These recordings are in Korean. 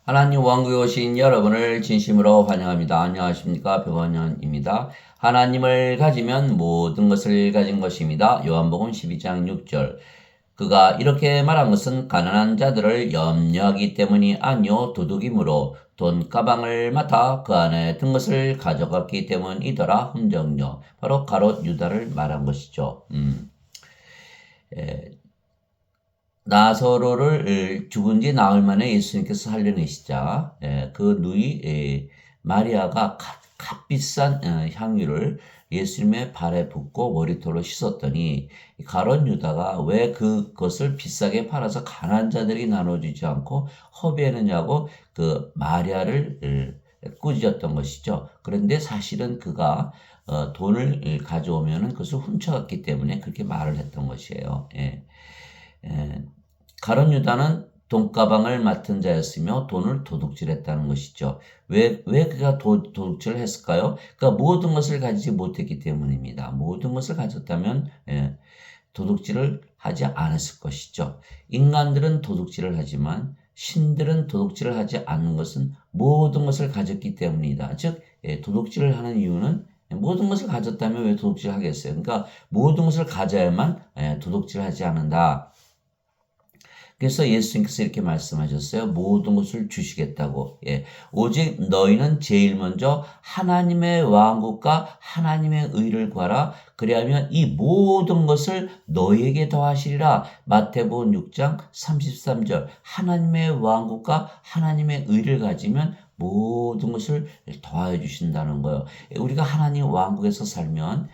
하나님 왕국에 오신 여러분을 진심으로 환영합니다. 안녕하십니까? 백원현입니다. 하나님을 가지면 모든 것을 가진 것입니다. 요한복음 12장 6절. 그가 이렇게 말한 것은 가난한 자들을 염려하기 때문이 아니요 도둑임으로 돈가방을 맡아 그 안에 든 것을 가져갔기 때문이더라. 흠정요. 바로 가롯 유다를 말한 것이죠. 나사로를 죽은 지 나흘 만에 예수님께서 살려내시자 그 누이 마리아가 값비싼 향유를 예수님의 발에 붓고 머리털로 씻었더니 가룟 유다가 왜 그것을 비싸게 팔아서 가난한 자들이 나눠주지 않고 허비했느냐고 그 마리아를 꾸짖었던 것이죠. 그런데 사실은 그가 돈을 가져오면 그것을 훔쳐갔기 때문에 그렇게 말을 했던 것이에요. 가룟 유다는 돈가방을 맡은 자였으며 돈을 도둑질했다는 것이죠. 왜 그가 도둑질을 했을까요? 그러니까 모든 것을 가지지 못했기 때문입니다. 모든 것을 가졌다면 도둑질을 하지 않았을 것이죠. 인간들은 도둑질을 하지만 신들은 도둑질을 하지 않는 것은 모든 것을 가졌기 때문이다. 즉 도둑질을 하는 이유는 모든 것을 가졌다면 왜 도둑질을 하겠어요? 그러니까 모든 것을 가져야만 도둑질을 하지 않는다. 그래서 예수님께서 이렇게 말씀하셨어요. 모든 것을 주시겠다고. 오직 너희는 제일 먼저 하나님의 왕국과 하나님의 의를 구하라. 그리하면 이 모든 것을 너희에게 더하시리라. 마태복음 6장 33절. 하나님의 왕국과 하나님의 의를 가지면 모든 것을 더하여 주신다는 거예요. 우리가 하나님 왕국에서 살면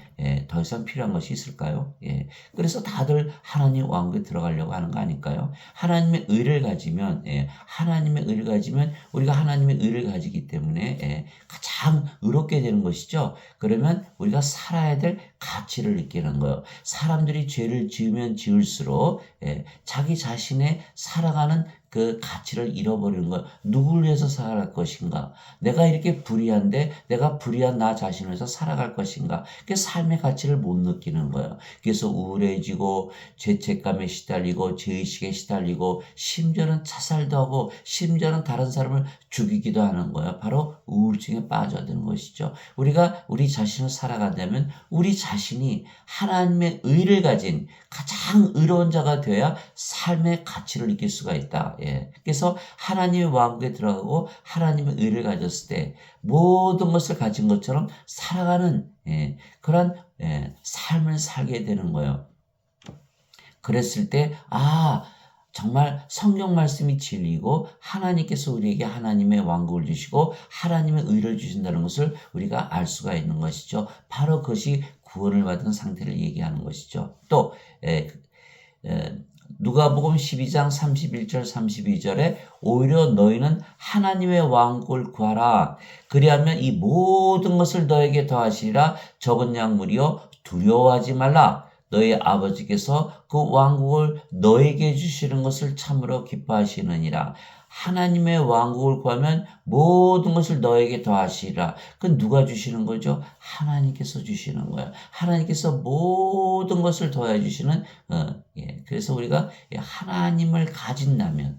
더 이상 필요한 것이 있을까요? 그래서 다들 하나님 왕국에 들어가려고 하는 거 아닐까요? 하나님의 의를 가지면 하나님의 의를 가지면 우리가 하나님의 의를 가지기 때문에 가장 의롭게 되는 것이죠. 그러면 우리가 살아야 될 가치를 느끼는 거예요. 사람들이 죄를 지으면 지을수록 자기 자신의 살아가는 그 가치를 잃어버리는 거예요. 누구를 위해서 살아갈 것인가? 내가 이렇게 불의한데 내가 불의한 나 자신을 위해서 살아갈 것인가? 그 삶의 가치를 못 느끼는 거예요. 그래서 우울해지고 죄책감에 시달리고 죄의식에 시달리고 심지어는 자살도 하고 심지어는 다른 사람을 죽이기도 하는 거예요. 바로 우울증에 빠져드는 것이죠. 우리가 우리 자신을 살아간다면 우리 자신이 하나님의 의를 가진 가장 의로운 자가 되어야 삶의 가치를 느낄 수가 있다. 그래서 하나님의 왕국에 들어가고 하나님의 의를 가졌을 때 모든 것을 가진 것처럼 살아가는 그런 삶을 살게 되는 거예요. 그랬을 때 정말 성경 말씀이 진리고 하나님께서 우리에게 하나님의 왕국을 주시고 하나님의 의를 주신다는 것을 우리가 알 수가 있는 것이죠. 바로 그것이 구원을 받은 상태를 얘기하는 것이죠. 또 누가복음 12장 31절 32절에 오히려 너희는 하나님의 왕국을 구하라. 그리하면 이 모든 것을 너에게 더하시리라. 적은 약물이요 두려워하지 말라. 너희 아버지께서 그 왕국을 너에게 주시는 것을 참으로 기뻐하시느니라. 하나님의 왕국을 구하면 모든 것을 너에게 더하시리라. 그건 누가 주시는 거죠? 하나님께서 주시는 거예요. 하나님께서 모든 것을 더해 주시는 그래서 우리가 하나님을 가진다면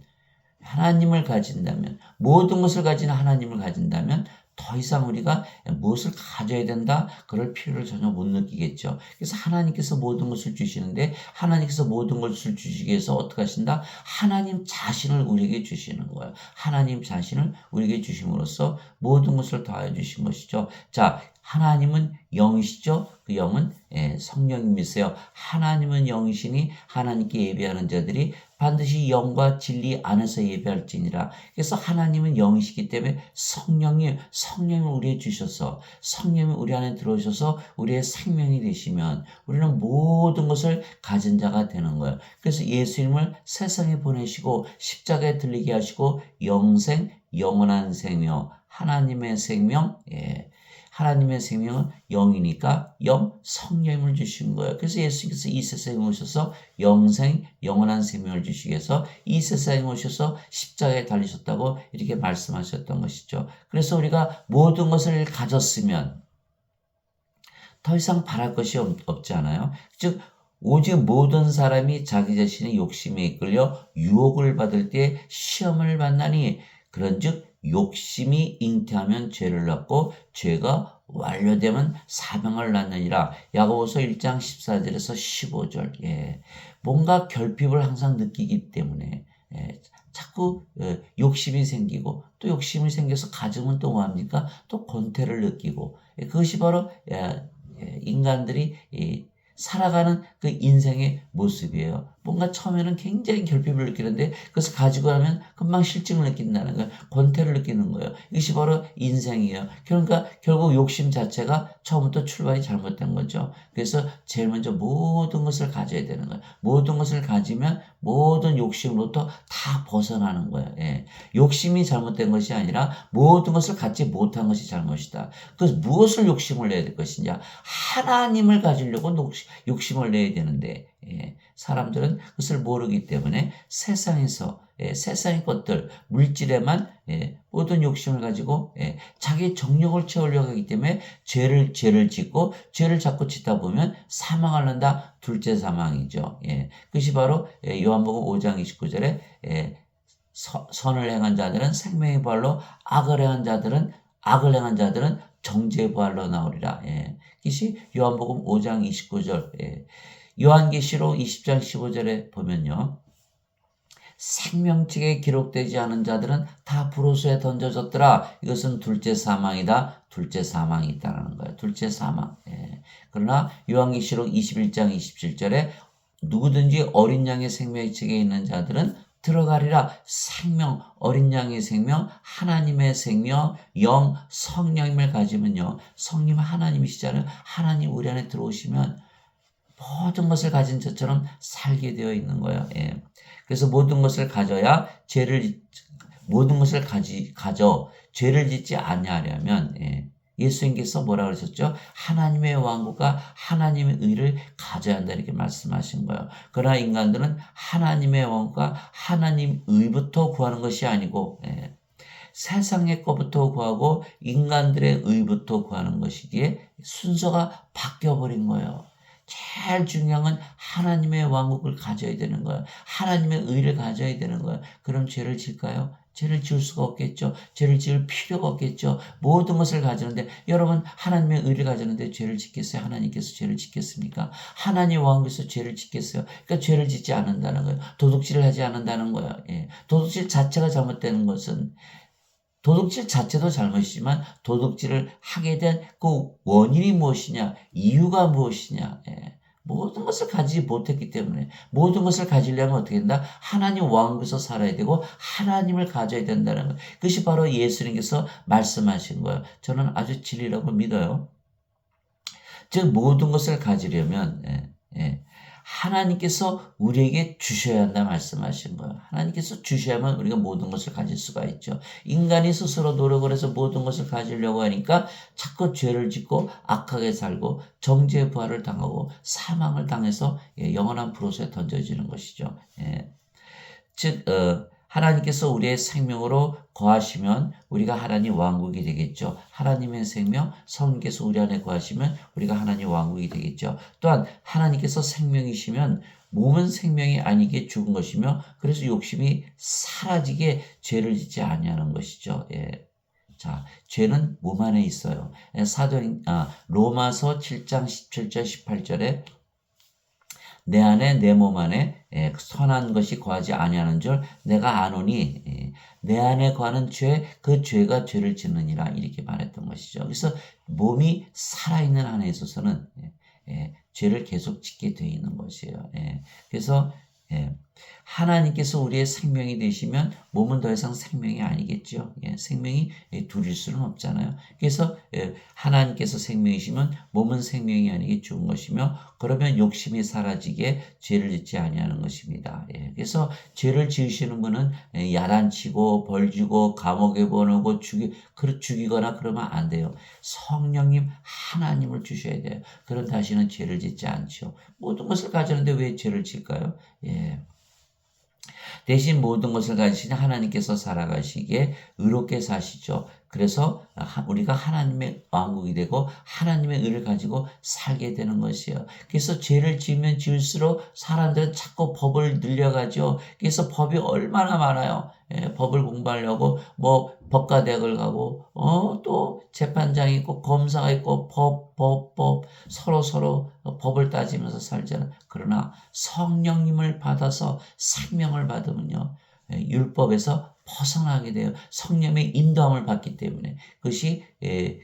모든 것을 가진 하나님을 가진다면 더 이상 우리가 무엇을 가져야 된다? 그럴 필요를 전혀 못 느끼겠죠. 그래서 하나님께서 모든 것을 주시는데 하나님께서 모든 것을 주시기 위해서 어떻게 하신다? 하나님 자신을 우리에게 주시는 거예요. 하나님 자신을 우리에게 주심으로써 모든 것을 더하여 주신 것이죠. 자, 하나님은 영이시죠? 그 영은 성령님이세요. 하나님은 영이시니 하나님께 예배하는 자들이 반드시 영과 진리 안에서 예배할지니라. 그래서 하나님은 영이시기 때문에 성령을 우리에 주셔서 성령이 우리 안에 들어오셔서 우리의 생명이 되시면 우리는 모든 것을 가진 자가 되는 거예요. 그래서 예수님을 세상에 보내시고 십자가에 들리게 하시고 영생, 영원한 생명, 하나님의 생명, 하나님의 생명은 영이니까 성령을 주신 거예요. 그래서 예수님께서 이 세상에 오셔서 영생, 영원한 생명을 주시기 위해서 이 세상에 오셔서 십자가에 달리셨다고 이렇게 말씀하셨던 것이죠. 그래서 우리가 모든 것을 가졌으면 더 이상 바랄 것이 없지 않아요? 즉 오직 모든 사람이 자기 자신의 욕심에 이끌려 유혹을 받을 때 시험을 받나니 그런즉 욕심이 잉태하면 죄를 낳고 죄가 완료되면 사명을 낳느니라. 야고보서 1장 14절에서 15절. 예. 뭔가 결핍을 항상 느끼기 때문에 자꾸 욕심이 생기고 또 욕심이 생겨서 가정은 또 뭐합니까? 또 권태를 느끼고 그것이 바로 인간들이 살아가는 그 인생의 모습이에요. 뭔가 처음에는 굉장히 결핍을 느끼는데 그것을 가지고 나면 금방 실증을 느낀다는 거예요. 권태를 느끼는 거예요. 이것이 바로 인생이에요. 그러니까 결국 욕심 자체가 처음부터 출발이 잘못된 거죠. 그래서 제일 먼저 모든 것을 가져야 되는 거예요. 모든 것을 가지면 모든 욕심으로부터 다 벗어나는 거예요. 예. 욕심이 잘못된 것이 아니라 모든 것을 갖지 못한 것이 잘못이다. 그래서 무엇을 욕심을 내야 될 것이냐? 하나님을 가지려고 욕심을 내야 되는데 사람들은 그것을 모르기 때문에 세상에서 세상의 것들, 물질에만 모든 욕심을 가지고 자기 정욕을 채우려고 하기 때문에 죄를 짓고 죄를 자꾸 짓다 보면 사망을 한다. 둘째 사망이죠. 그것이 바로 요한복음 5장 29절에 선을 행한 자들은 생명의 부활로 악을 행한 자들은 정죄의 부활로 나오리라. 이것이 요한복음 5장 29절. 요한계시록 20장 15절에 보면요. 생명책에 기록되지 않은 자들은 다 불호수에 던져졌더라. 이것은 둘째 사망이다. 둘째 사망이 있다는 거예요. 둘째 사망. 그러나 요한계시록 21장 27절에 누구든지 어린 양의 생명책에 있는 자들은 들어가리라. 생명, 어린 양의 생명, 하나님의 생명, 영, 성령님을 가지면요. 성님 하나님이시잖아요. 하나님 우리 안에 들어오시면 모든 것을 가진 것처럼 살게 되어 있는 거예요. 그래서 모든 것을 가져야 모든 것을 가져 죄를 짓지 아니하려면 예수님께서 뭐라고 그러셨죠? 하나님의 왕국과 하나님의 의를 가져야 한다 이렇게 말씀하신 거예요. 그러나 인간들은 하나님의 왕국과 하나님 의부터 구하는 것이 아니고 세상의 것부터 구하고 인간들의 의부터 구하는 것이기에 순서가 바뀌어버린 거예요. 제일 중요한 건 하나님의 왕국을 가져야 되는 거예요. 하나님의 의를 가져야 되는 거예요. 그럼 죄를 질까요? 죄를 지을 수가 없겠죠. 죄를 지을 필요가 없겠죠. 모든 것을 가지는데 여러분 하나님의 의를 가지는데 죄를 짓겠어요? 하나님께서 죄를 짓겠습니까? 하나님 왕국에서 죄를 짓겠어요? 그러니까 죄를 짓지 않는다는 거예요. 도둑질을 하지 않는다는 거예요. 도둑질 자체가 잘못되는 것은 도둑질 자체도 잘못이지만 도둑질을 하게 된 그 원인이 무엇이냐, 이유가 무엇이냐, 모든 것을 가지지 못했기 때문에 모든 것을 가지려면 어떻게 된다? 하나님 왕국에서 살아야 되고 하나님을 가져야 된다는 것. 그것이 바로 예수님께서 말씀하신 거예요. 저는 아주 진리라고 믿어요. 즉 모든 것을 가지려면 하나님께서 우리에게 주셔야 한다 말씀하신 거예요. 하나님께서 주셔야만 우리가 모든 것을 가질 수가 있죠. 인간이 스스로 노력을 해서 모든 것을 가지려고 하니까 자꾸 죄를 짓고 악하게 살고 정죄의 부활을 당하고 사망을 당해서 영원한 불호수에 던져지는 것이죠. 즉 하나님께서 우리의 생명으로 거하시면 우리가 하나님 왕국이 되겠죠. 하나님의 생명, 성령께서 우리 안에 거하시면 우리가 하나님 왕국이 되겠죠. 또한 하나님께서 생명이시면 몸은 생명이 아니게 죽은 것이며 그래서 욕심이 사라지게 죄를 짓지 아니하는 것이죠. 자, 죄는 몸 안에 있어요. 로마서 7장 17절 18절에 내 안에 내 몸 안에 선한 것이 거하지 아니하는 줄 내가 아노니 내 안에 거하는 죄 그 죄가 죄를 짓느니라 이렇게 말했던 것이죠. 그래서 몸이 살아있는 한에 있어서는 죄를 계속 짓게 되어 있는 것이에요. 그래서 하나님께서 우리의 생명이 되시면 몸은 더 이상 생명이 아니겠죠. 생명이 둘일 수는 없잖아요. 그래서 하나님께서 생명이시면 몸은 생명이 아니게 죽은 것이며 그러면 욕심이 사라지게 죄를 짓지 아니하는 것입니다. 그래서 죄를 지으시는 분은 야단치고 벌주고 감옥에 보내고 죽이거나 그러면 안 돼요. 성령님 하나님을 주셔야 돼요. 그럼 다시는 죄를 짓지 않죠. 모든 것을 가졌는데 왜 죄를 질까요? 대신 모든 것을 가지신 하나님께서 살아가시기에 의롭게 사시죠. 그래서 우리가 하나님의 왕국이 되고 하나님의 의를 가지고 살게 되는 것이에요. 그래서 죄를 지으면 지을수록 사람들은 자꾸 법을 늘려가죠. 그래서 법이 얼마나 많아요. 법을 공부하려고 뭐 법과대학을 가고 또 재판장이 있고 검사가 있고 법 서로 법을 따지면서 살잖아요. 그러나 성령님을 받아서 생명을 받으면요. 율법에서 벗어나게 돼요. 성령의 인도함을 받기 때문에. 그것이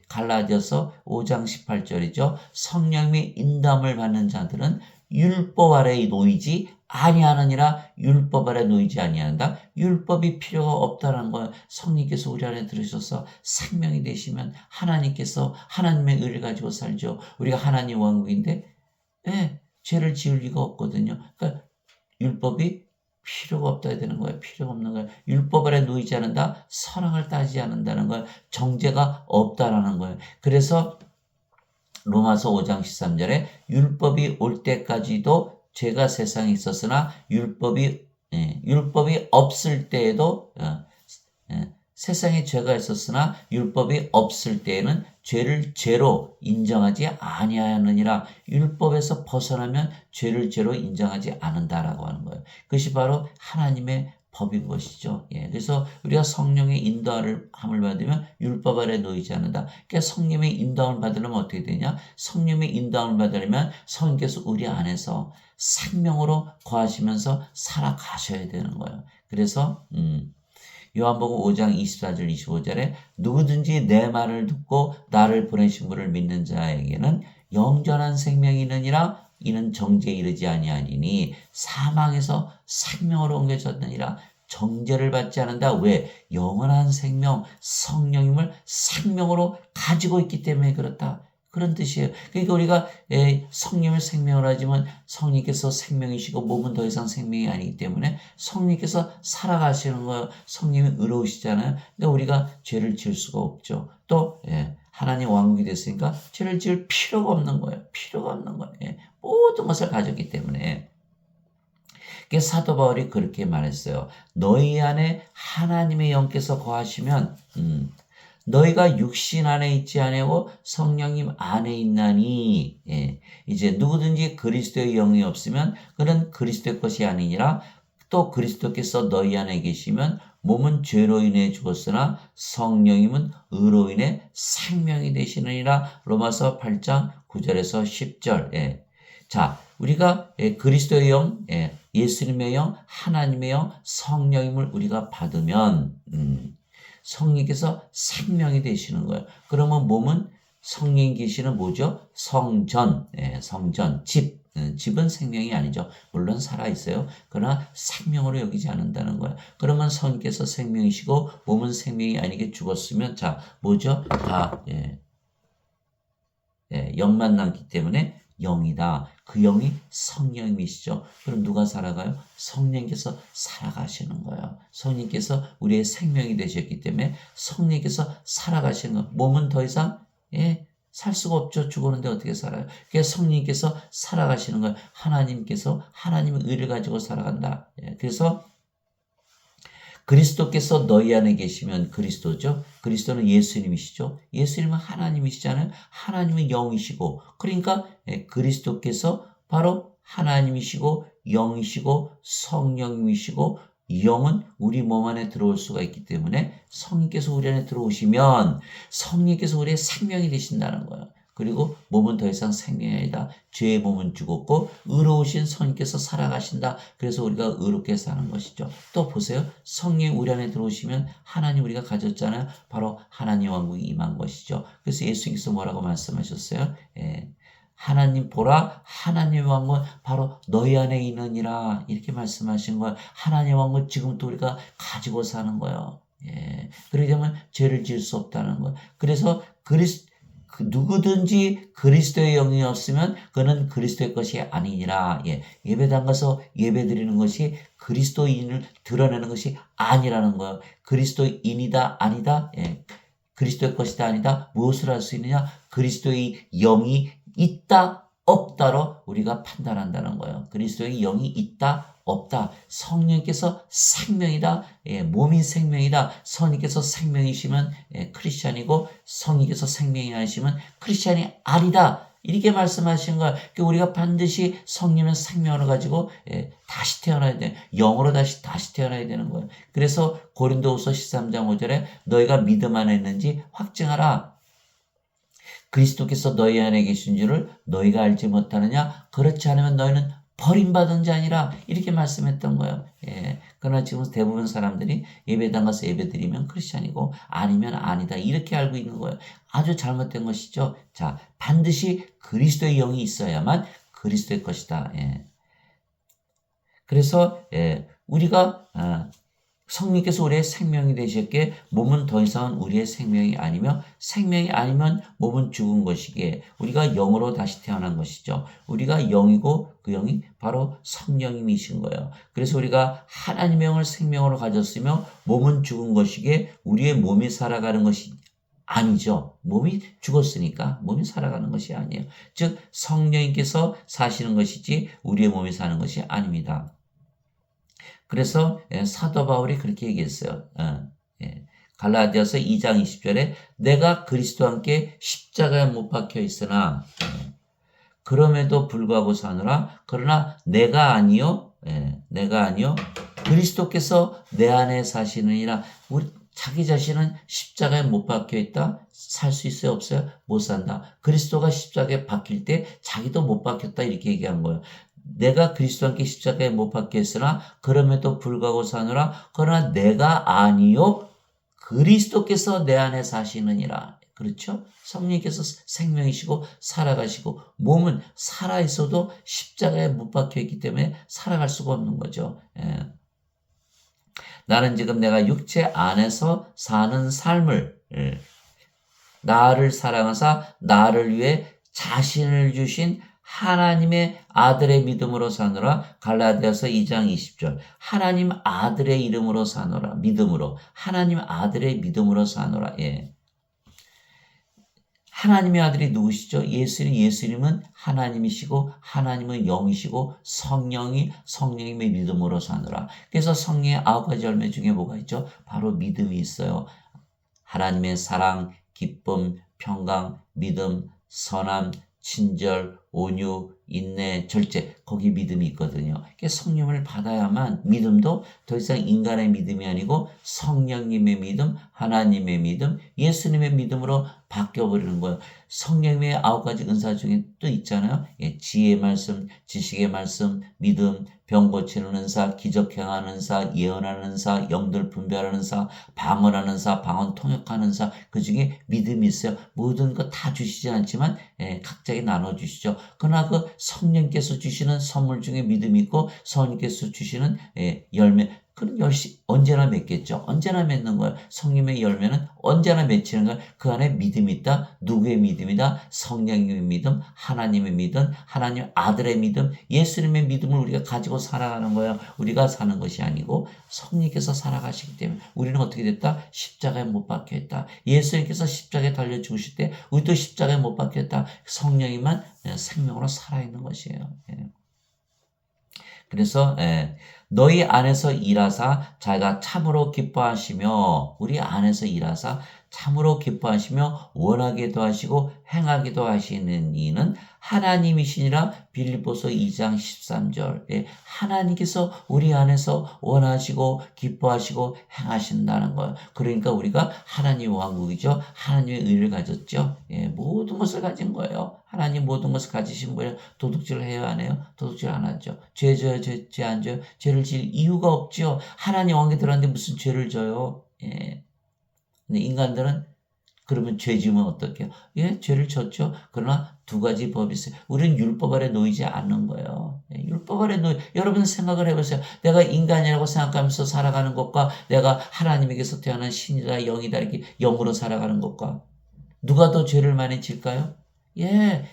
갈라디아서 5장 18절이죠. 성령의 인도함을 받는 자들은 율법 아래에 놓이지 아니하느니라. 율법 아래 놓이지 아니한다. 율법이 필요가 없다는 거예요. 성령께서 우리 안에 들으셔서 생명이 되시면 하나님께서 하나님의 의를 가지고 살죠. 우리가 하나님 왕국인데 죄를 지을 리가 없거든요. 그러니까 율법이 필요가 없다 해야 되는 거예요. 필요가 없는 거예요. 율법 아래 놓이지 않는다. 사랑을 따지지 않는다는 거예요. 정죄가 없다라는 거예요. 그래서 로마서 5장 13절에 율법이 올 때까지도 죄가 세상에 있었으나 율법이 없을 때에도 세상에 죄가 있었으나 율법이 없을 때에는 죄를 죄로 인정하지 아니하느니라. 율법에서 벗어나면 죄를 죄로 인정하지 않는다라고 하는 거예요. 그것이 바로 하나님의 법인 것이죠. 그래서 우리가 성령의 인도함을 받으면 율법 아래 놓이지 않는다. 그러니까 성령의 인도함을 받으려면 어떻게 되냐? 성령의 인도함을 받으려면 성령께서 우리 안에서 생명으로 거하시면서 살아가셔야 되는 거예요. 그래서 요한복음 5장 24절 25절에 누구든지 내 말을 듣고 나를 보내신 분을 믿는 자에게는 영전한 생명이 있느니라. 이는 정죄에 이르지 아니하리니 사망에서 생명으로 옮겨졌느니라. 정죄를 받지 않는다. 왜? 영원한 생명, 성령님을 생명으로 가지고 있기 때문에 그렇다. 그런 뜻이에요. 그러니까 우리가 성령을 생명을 하지만 성령께서 생명이시고 몸은 더 이상 생명이 아니기 때문에 성령께서 살아가시는 거예요. 성령이 의로우시잖아요. 그러니까 우리가 죄를 지을 수가 없죠. 또 하나님 왕국이 됐으니까 죄를 지을 필요가 없는 거예요. 필요가 없는 거예요. 모든 것을 가졌기 때문에. 사도 바울이 그렇게 말했어요. 너희 안에 하나님의 영께서 거하시면 너희가 육신 안에 있지 아니하고 성령님 안에 있나니. 이제 누구든지 그리스도의 영이 없으면 그는 그리스도의 것이 아니니라. 또 그리스도께서 너희 안에 계시면 몸은 죄로 인해 죽었으나 성령님은 의로 인해 생명이 되시느니라. 로마서 8장 9절에서 10절. 자, 우리가 그리스도의 영, 예수님의 영, 하나님의 영, 성령님을 우리가 받으면 성령께서 생명이 되시는 거예요. 그러면 몸은 성령이 계시는 뭐죠? 성전, 성전, 집. 집은 생명이 아니죠. 물론 살아있어요. 그러나 생명으로 여기지 않는다는 거예요. 그러면 성령께서 생명이시고 몸은 생명이 아니게 죽었으면 자, 뭐죠? 다 영만 남기 때문에 영이다. 그 영이 성령이시죠. 그럼 누가 살아가요? 성령께서 살아가시는 거예요. 성령께서 우리의 생명이 되셨기 때문에 성령께서 살아가시는 거예요. 몸은 더 이상 살 수가 없죠. 죽었는데 어떻게 살아요? 그래서 성령께서 살아가시는 거예요. 하나님께서 하나님의 의를 가지고 살아간다. 그래서 그리스도께서 너희 안에 계시면 그리스도죠. 그리스도는 예수님이시죠. 예수님은 하나님이시잖아요. 하나님은 영이시고 그러니까 그리스도께서 바로 하나님이시고 영이시고 성령님이시고 영은 우리 몸 안에 들어올 수가 있기 때문에 성령께서 우리 안에 들어오시면 성령께서 우리의 생명이 되신다는 거예요. 그리고 몸은 더 이상 생명이 아니다. 죄의 몸은 죽었고 의로우신 성령께서 살아가신다. 그래서 우리가 의롭게 사는 것이죠. 또 보세요. 성령 우리 안에 들어오시면 하나님 우리가 가졌잖아요. 바로 하나님 왕국이 임한 것이죠. 그래서 예수님께서 뭐라고 말씀하셨어요? 하나님 보라 하나님의 왕국은 바로 너희 안에 있느니라 이렇게 말씀하신 거예요. 하나님의 왕국은 지금도 우리가 가지고 사는 거예요. 그러게 되면 죄를 지을 수 없다는 거예요. 그래서 누구든지 그리스도의 영이 없으면 그는 그리스도의 것이 아니니라. 예배당 가서 예배 드리는 것이 그리스도인을 드러내는 것이 아니라는 거예요. 그리스도인이다 아니다. 그리스도의 것이다 아니다. 무엇을 할 수 있느냐? 그리스도의 영이 있다 없다로 우리가 판단한다는 거예요. 그리스도의 영이 있다, 없다. 성령께서 생명이다. 몸이 생명이다. 성령께서 생명이시면 크리스찬이고 성령께서 생명이 아니시면 크리스찬이 아니다. 이렇게 말씀하신 거예요. 우리가 반드시 성령의 생명을 가지고 다시 태어나야 돼. 영으로 다시 태어나야 되는 거예요. 그래서 고린도후서 13장 5절에 너희가 믿음 안에 있는지 확증하라. 그리스도께서 너희 안에 계신 줄을 너희가 알지 못하느냐? 그렇지 않으면 너희는 버림받은 자니라. 이렇게 말씀했던 거예요. 그러나 지금 대부분 사람들이 예배당 가서 예배드리면 크리스찬이고 아니면 아니다. 이렇게 알고 있는 거예요. 아주 잘못된 것이죠. 자, 반드시 그리스도의 영이 있어야만 그리스도의 것이다. 그래서 우리가 성령께서 우리의 생명이 되셨기에 몸은 더 이상은 우리의 생명이 아니며 생명이 아니면 몸은 죽은 것이기에 우리가 영으로 다시 태어난 것이죠. 우리가 영이고 그 영이 바로 성령님이신 거예요. 그래서 우리가 하나님의 영을 생명으로 가졌으며 몸은 죽은 것이기에 우리의 몸이 살아가는 것이 아니죠. 몸이 죽었으니까 몸이 살아가는 것이 아니에요. 즉 성령님께서 사시는 것이지 우리의 몸이 사는 것이 아닙니다. 그래서 사도 바울이 그렇게 얘기했어요. 갈라디아서 2장 20절에 내가 그리스도와 함께 십자가에 못 박혀 있으나 그럼에도 불구하고 사노라. 그러나 내가 아니요 그리스도께서 내 안에 사시느니라. 자기 자신은 십자가에 못 박혀 있다. 살 수 있어요? 없어요? 못 산다. 그리스도가 십자가에 박힐 때 자기도 못 박혔다. 이렇게 얘기한 거예요. 내가 그리스도와 함께 십자가에 못 박혀 있으나 그럼에도 불구하고 사노라. 그러나 내가 아니요 그리스도께서 내 안에 사시느니라. 그렇죠? 성령께서 생명이시고 살아가시고 몸은 살아있어도 십자가에 못 박혀 있기 때문에 살아갈 수가 없는 거죠. 나는 지금 내가 육체 안에서 사는 삶을 나를 사랑하사 나를 위해 자신을 주신 하나님의 아들의 믿음으로 사노라. 갈라디아서 2장 20절. 하나님 아들의 이름으로 사노라. 믿음으로. 하나님 아들의 믿음으로 사노라. 하나님의 아들이 누구시죠? 예수님은 하나님이시고 하나님은 영이시고 성령님의 믿음으로 사노라. 그래서 성령의 9가지 열매 중에 뭐가 있죠? 바로 믿음이 있어요. 하나님의 사랑, 기쁨, 평강, 믿음, 선함, 친절, 온유, 인내, 절제, 거기 믿음이 있거든요. 성령을 받아야만 믿음도 더 이상 인간의 믿음이 아니고 성령님의 믿음, 하나님의 믿음, 예수님의 믿음으로 바뀌어버리는 거예요. 성령님의 9가지 은사 중에 또 있잖아요. 지혜의 말씀, 지식의 말씀, 믿음, 병 고치는 은사, 기적 행하는 은사, 예언하는 은사, 영들 분별하는 은사, 방언하는 은사, 방언 통역하는 은사, 그 중에 믿음이 있어요. 모든 거 다 주시지 않지만 각자에 나눠주시죠. 그러나 그 성령께서 주시는 선물 중에 믿음이 있고 성령께서 주시는 열매, 그럼 언제나 맺겠죠. 언제나 맺는 거예요. 성령의 열매는 언제나 맺히는 거예요. 그 안에 믿음이 있다. 누구의 믿음이다? 성령님의 믿음, 하나님의 믿음, 하나님 아들의 믿음, 예수님의 믿음을 우리가 가지고 살아가는 거예요. 우리가 사는 것이 아니고 성령께서 살아가시기 때문에 우리는 어떻게 됐다? 십자가에 못 박혀 있다. 예수님께서 십자가에 달려 죽으실 때 우리도 십자가에 못 박혀 있다. 성령이만 생명으로 살아있는 것이에요. 그래서 너희 안에서 일하사 자기가 참으로 기뻐하시며 우리 안에서 일하사 참으로 기뻐하시며 원하기도 하시고 행하기도 하시는 이는 하나님이시니라. 빌립보서 2장 13절. 하나님께서 우리 안에서 원하시고 기뻐하시고 행하신다는 거예요. 그러니까 우리가 하나님 왕국이죠. 하나님의 의를 가졌죠. 모든 것을 가진 거예요. 하나님 모든 것을 가지신 분이 도둑질을 해요, 안 해요? 도둑질 안 하죠. 죄 져요, 죄 안 져요? 죄를 질 이유가 없죠. 하나님 왕에 들어왔는데 무슨 죄를 져요? 근데 인간들은 그러면 죄 지으면 어떡해요? 죄를 졌죠. 그러나 2가지 법이 있어요. 우리는 율법 아래 놓이지 않는 거예요. 율법 아래 여러분 생각을 해보세요. 내가 인간이라고 생각하면서 살아가는 것과 내가 하나님에게서 태어난 신이다, 영이다 이렇게 영으로 살아가는 것과 누가 더 죄를 많이 질까요?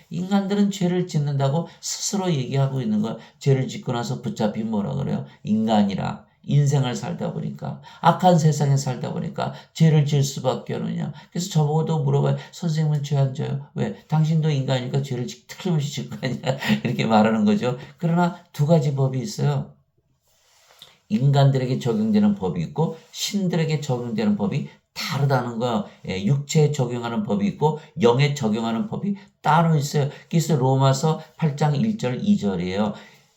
인간들은 죄를 짓는다고 스스로 얘기하고 있는 거예요. 죄를 짓고 나서 붙잡히면 뭐라 그래요? 인간이라. 인생을 살다 보니까, 악한 세상에 살다 보니까 죄를 지을 수밖에 없느냐. 그래서 저보고도 물어봐요. 선생님은 죄 안 져요? 왜? 당신도 인간이니까 죄를 틀림없이 질 거 아니야. 이렇게 말하는 거죠. 그러나 두 가지 법이 있어요. 인간들에게 적용되는 법이 있고 신들에게 적용되는 법이 다르다는 거예요. 육체에 적용하는 법이 있고 영에 적용하는 법이 따로 있어요. 그래서 로마서 8장 1절 2절이에요.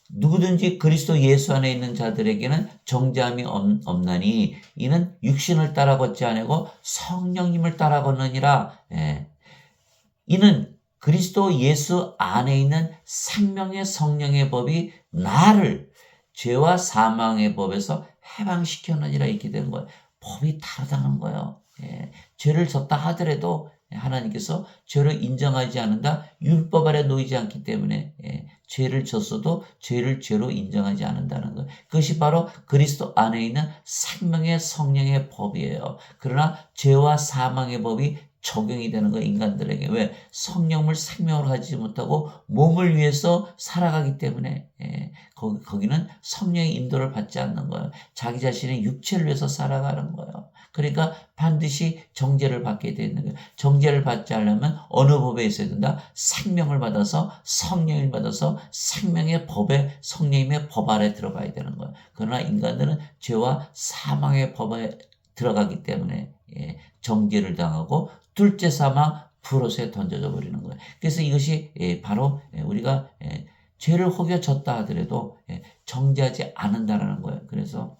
누구든지 그리스도 예수 안에 있는 자들에게는 정죄함이 없나니 이는 육신을 따라 걷지 아니고 성령님을 따라 걷느니라. 이는 그리스도 예수 안에 있는 생명의 성령의 법이 나를 죄와 사망의 법에서 해방시켰느니라 이렇게 된 거예요. 법이 다르다는 거예요. 죄를 졌다 하더라도 하나님께서 죄를 인정하지 않는다. 율법 아래 놓이지 않기 때문에 죄를 졌어도 죄를 죄로 인정하지 않는다는 것. 그것이 바로 그리스도 안에 있는 생명의 성령의 법이에요. 그러나 죄와 사망의 법이 적용이 되는 거예요. 인간들에게. 왜? 성령을 생명으로 가지지 못하고 몸을 위해서 살아가기 때문에 거기는 성령의 인도를 받지 않는 거예요. 자기 자신의 육체를 위해서 살아가는 거예요. 그러니까 반드시 정죄를 받게 되는 거예요. 정죄를 받지 않으려면 어느 법에 있어야 된다? 생명을 받아서 성령을 받아서 생명의 법에 성령님의 법 아래 들어가야 되는 거예요. 그러나 인간들은 죄와 사망의 법에 들어가기 때문에 정죄를 당하고 둘째 사망 불옷에 던져져 버리는 거예요. 그래서 이것이 바로 우리가 죄를 혹여졌다 하더라도 정죄하지 않는다라는 거예요. 그래서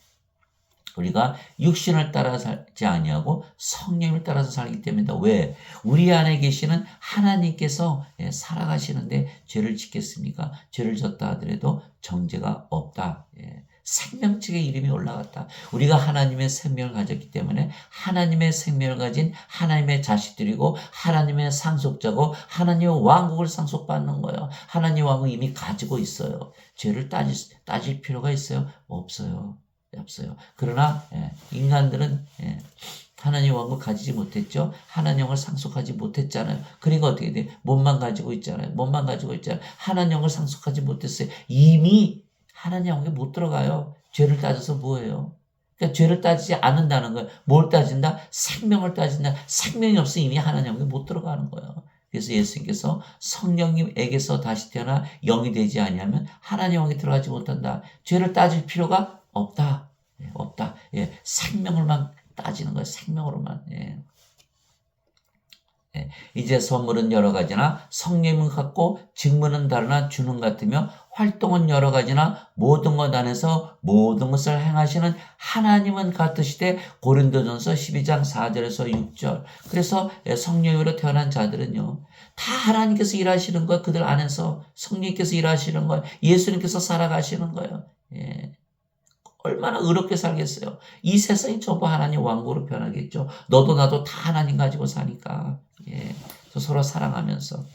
우리가 육신을 따라 살지 아니하고 성령을 따라서 살기 때문이다. 왜? 우리 안에 계시는 하나님께서 살아가시는데 죄를 짓겠습니까? 죄를 졌다 하더라도 정죄가 없다. 생명책의 이름이 올라갔다. 우리가 하나님의 생명을 가졌기 때문에 하나님의 생명을 가진 하나님의 자식들이고 하나님의 상속자고 하나님의 왕국을 상속받는 거예요. 하나님의 왕국 이미 가지고 있어요. 죄를 따질 필요가 있어요? 없어요. 그러나 인간들은 하나님의 왕국 가지지 못했죠. 하나님의 왕을 상속하지 못했잖아요. 그러니까 어떻게 돼? 몸만 가지고 있잖아요. 하나님의 왕을 상속하지 못했어요. 이미 하나님 왕국에 못 들어가요. 죄를 따져서 뭐예요? 그러니까 죄를 따지지 않는다는 거예요. 뭘 따진다? 생명을 따진다. 생명이 없으면 이미 하나님 왕국에 못 들어가는 거예요. 그래서 예수님께서 성령님에게서 다시 태어나 영이 되지 아니하면 하나님 왕국에 들어가지 못한다. 죄를 따질 필요가 없다. 생명을만 따지는 거예요. 생명으로만. 이제 선물은 여러 가지나 성령은 같고 직무는 다르나 주는 같으며 활동은 여러 가지나 모든 것 안에서 모든 것을 행하시는 하나님은 같으시되 고린도전서 12장 4절에서 6절. 그래서 성령으로 태어난 자들은요. 다 하나님께서 일하시는 거예요. 그들 안에서 성령께서 일하시는 거예요. 예수님께서 살아가시는 거예요. 얼마나 의롭게 살겠어요. 이 세상이 전부 하나님 왕국으로 변하겠죠. 너도 나도 다 하나님 가지고 사니까. 서로 사랑하면서.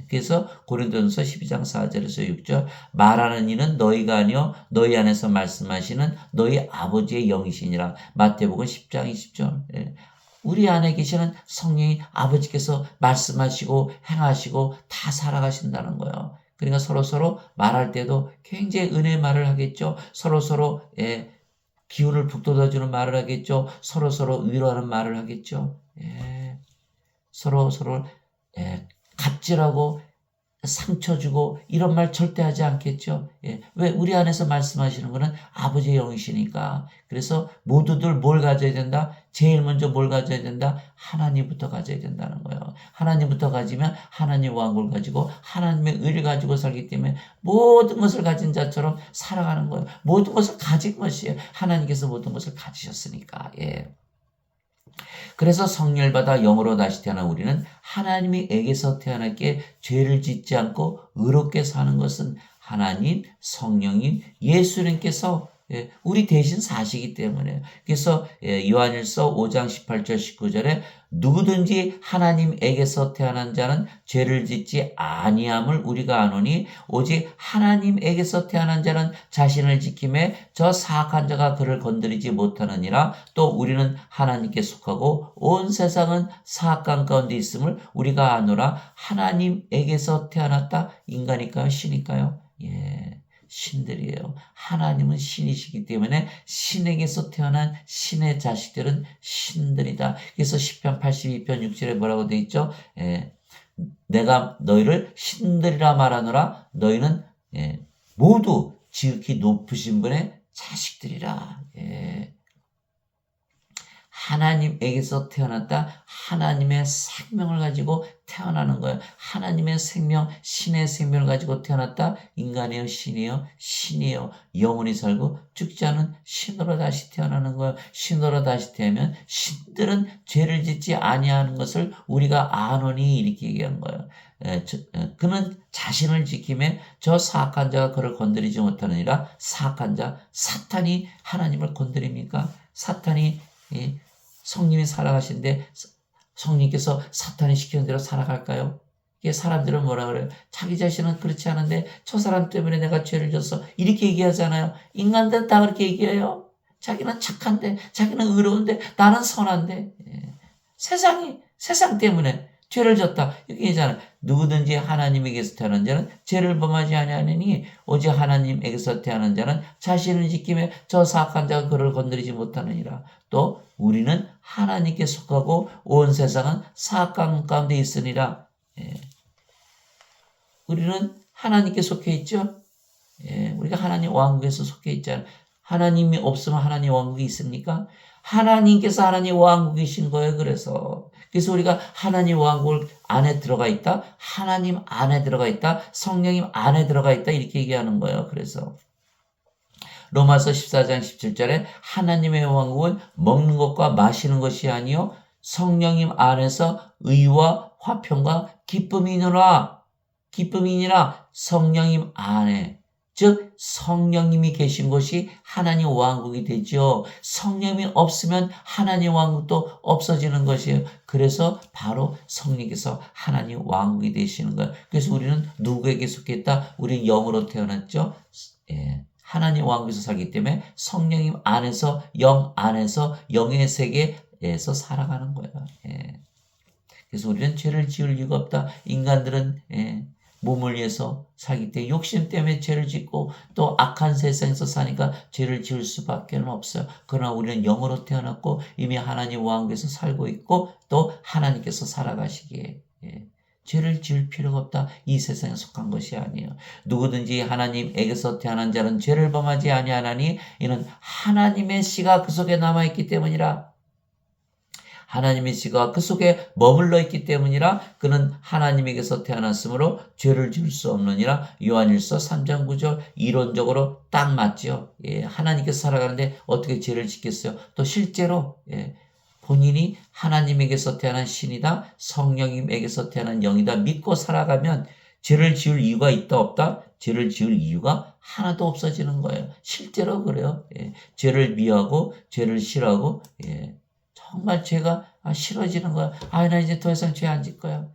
그래서 고린도전서 12장 4절에서 6절 말하는 이는 너희가 아니요 너희 안에서 말씀하시는 너희 아버지의 영이시니라. 마태복음 10장 20절. 우리 안에 계시는 성령이 아버지께서 말씀하시고 행하시고 다 살아가신다는 거예요. 그러니까 서로 말할 때도 굉장히 은혜의 말을 하겠죠. 서로 기운을 북돋아주는 말을 하겠죠. 서로 위로하는 말을 하겠죠. 서로 갑질하고 상처 주고 이런 말 절대 하지 않겠죠. 왜? 우리 안에서 말씀하시는 거는 아버지의 영이시니까. 그래서 모두들 뭘 가져야 된다? 제일 먼저 뭘 가져야 된다? 하나님부터 가져야 된다는 거예요. 하나님부터 가지면 하나님 왕국을 가지고 하나님의 의를 가지고 살기 때문에 모든 것을 가진 자처럼 살아가는 거예요. 모든 것을 가진 것이에요. 하나님께서 모든 것을 가지셨으니까. 그래서 성령을 받아 영으로 다시 태어난 우리는 하나님에게서 태어났기에 죄를 짓지 않고 의롭게 사는 것은 하나님, 성령님, 예수님께서 우리 대신 사시기 때문에. 그래서 요한일서 5장 18절 19절에 누구든지 하나님에게서 태어난 자는 죄를 짓지 아니함을 우리가 아노니 오직 하나님에게서 태어난 자는 자신을 지킴에 저 사악한 자가 그를 건드리지 못하느니라. 또 우리는 하나님께 속하고 온 세상은 사악한 가운데 있음을 우리가 아노라. 하나님에게서 태어났다. 인간일까요? 신일까요? 신들이에요. 하나님은 신이시기 때문에 신에게서 태어난 신의 자식들은 신들이다. 그래서 시편 82편 6절에 뭐라고 돼 있죠? 내가 너희를 신들이라 말하노라. 너희는 모두 지극히 높으신 분의 자식들이라. 하나님에게서 태어났다. 하나님의 생명을 가지고 태어나는 거예요. 하나님의 생명, 신의 생명을 가지고 태어났다. 인간이요, 신이요, 신이요. 영원히 살고 죽지 않은 신으로 다시 태어나는 거예요. 신으로 다시 태어나면 신들은 죄를 짓지 아니하는 것을 우리가 아노니 이렇게 얘기한 거예요. 그는 자신을 지키며 저 사악한 자가 그를 건드리지 못하느니라. 사악한 자, 사탄이 하나님을 건드립니까? 사탄이 성님이 살아가신데 성님께서 사탄이 시키는 대로 살아갈까요? 이게 사람들은 뭐라 그래요? 자기 자신은 그렇지 않은데 저 사람 때문에 내가 죄를 졌어. 이렇게 얘기하잖아요. 인간들은 다 그렇게 얘기해요. 자기는 착한데, 자기는 의로운데, 나는 선한데. 세상 때문에 죄를 졌다. 이렇게 얘기하잖아요. 누구든지 하나님에게서 태어난 자는 죄를 범하지 아니하느니 오직 하나님에게서 태어난 자는 자신을 지키며 저 사악한 자가 그를 건드리지 못하느니라. 또 우리는 하나님께 속하고 온 세상은 사악한 가운데 있으니라. 우리는 하나님께 속해 있죠. 우리가 하나님 왕국에서 속해 있잖아요. 하나님이 없으면 하나님 왕국이 있습니까? 하나님께서 하나님 왕국이신 거예요. 그래서 우리가 하나님 왕국 안에 들어가 있다. 하나님 안에 들어가 있다. 성령님 안에 들어가 있다. 이렇게 얘기하는 거예요. 그래서 로마서 14장 17절에 하나님의 왕국은 먹는 것과 마시는 것이 아니요 성령님 안에서 의와 화평과 기쁨이니라. 성령님 안에. 즉 성령님이 계신 곳이 하나님 왕국이 되죠. 성령이 없으면 하나님 왕국도 없어지는 것이에요. 그래서 바로 성령께서 하나님 왕국이 되시는 거예요. 그래서 우리는 누구에게 속했다? 우리는 영으로 태어났죠. 하나님 왕국에서 살기 때문에 성령님 안에서 영 안에서 영의 세계에서 살아가는 거예요. 그래서 우리는 죄를 지을 이유가 없다. 인간들은 몸을 위해서 살기 때문에 욕심 때문에 죄를 짓고 또 악한 세상에서 사니까 죄를 지을 수밖에 없어요. 그러나 우리는 영으로 태어났고 이미 하나님 왕국에서 살고 있고 또 하나님께서 살아가시기에 죄를 지을 필요가 없다. 이 세상에 속한 것이 아니에요. 누구든지 하나님에게서 태어난 자는 죄를 범하지 아니하나니 이는 하나님의 씨가 그 속에 남아있기 때문이라. 하나님의 씨가 그 속에 머물러 있기 때문이라. 그는 하나님에게서 태어났으므로 죄를 지을 수 없느니라. 요한일서 3장 9절 이론적으로 딱 맞죠. 하나님께서 살아가는데 어떻게 죄를 짓겠어요? 또 실제로 본인이 하나님에게서 태어난 신이다. 성령님에게서 태어난 영이다. 믿고 살아가면 죄를 지을 이유가 있다 없다? 죄를 지을 이유가 하나도 없어지는 거예요. 실제로 그래요. 죄를 미워하고 죄를 싫어하고 정말 죄가 싫어지는 거야. 나 이제 더 이상 죄 안 질 거야.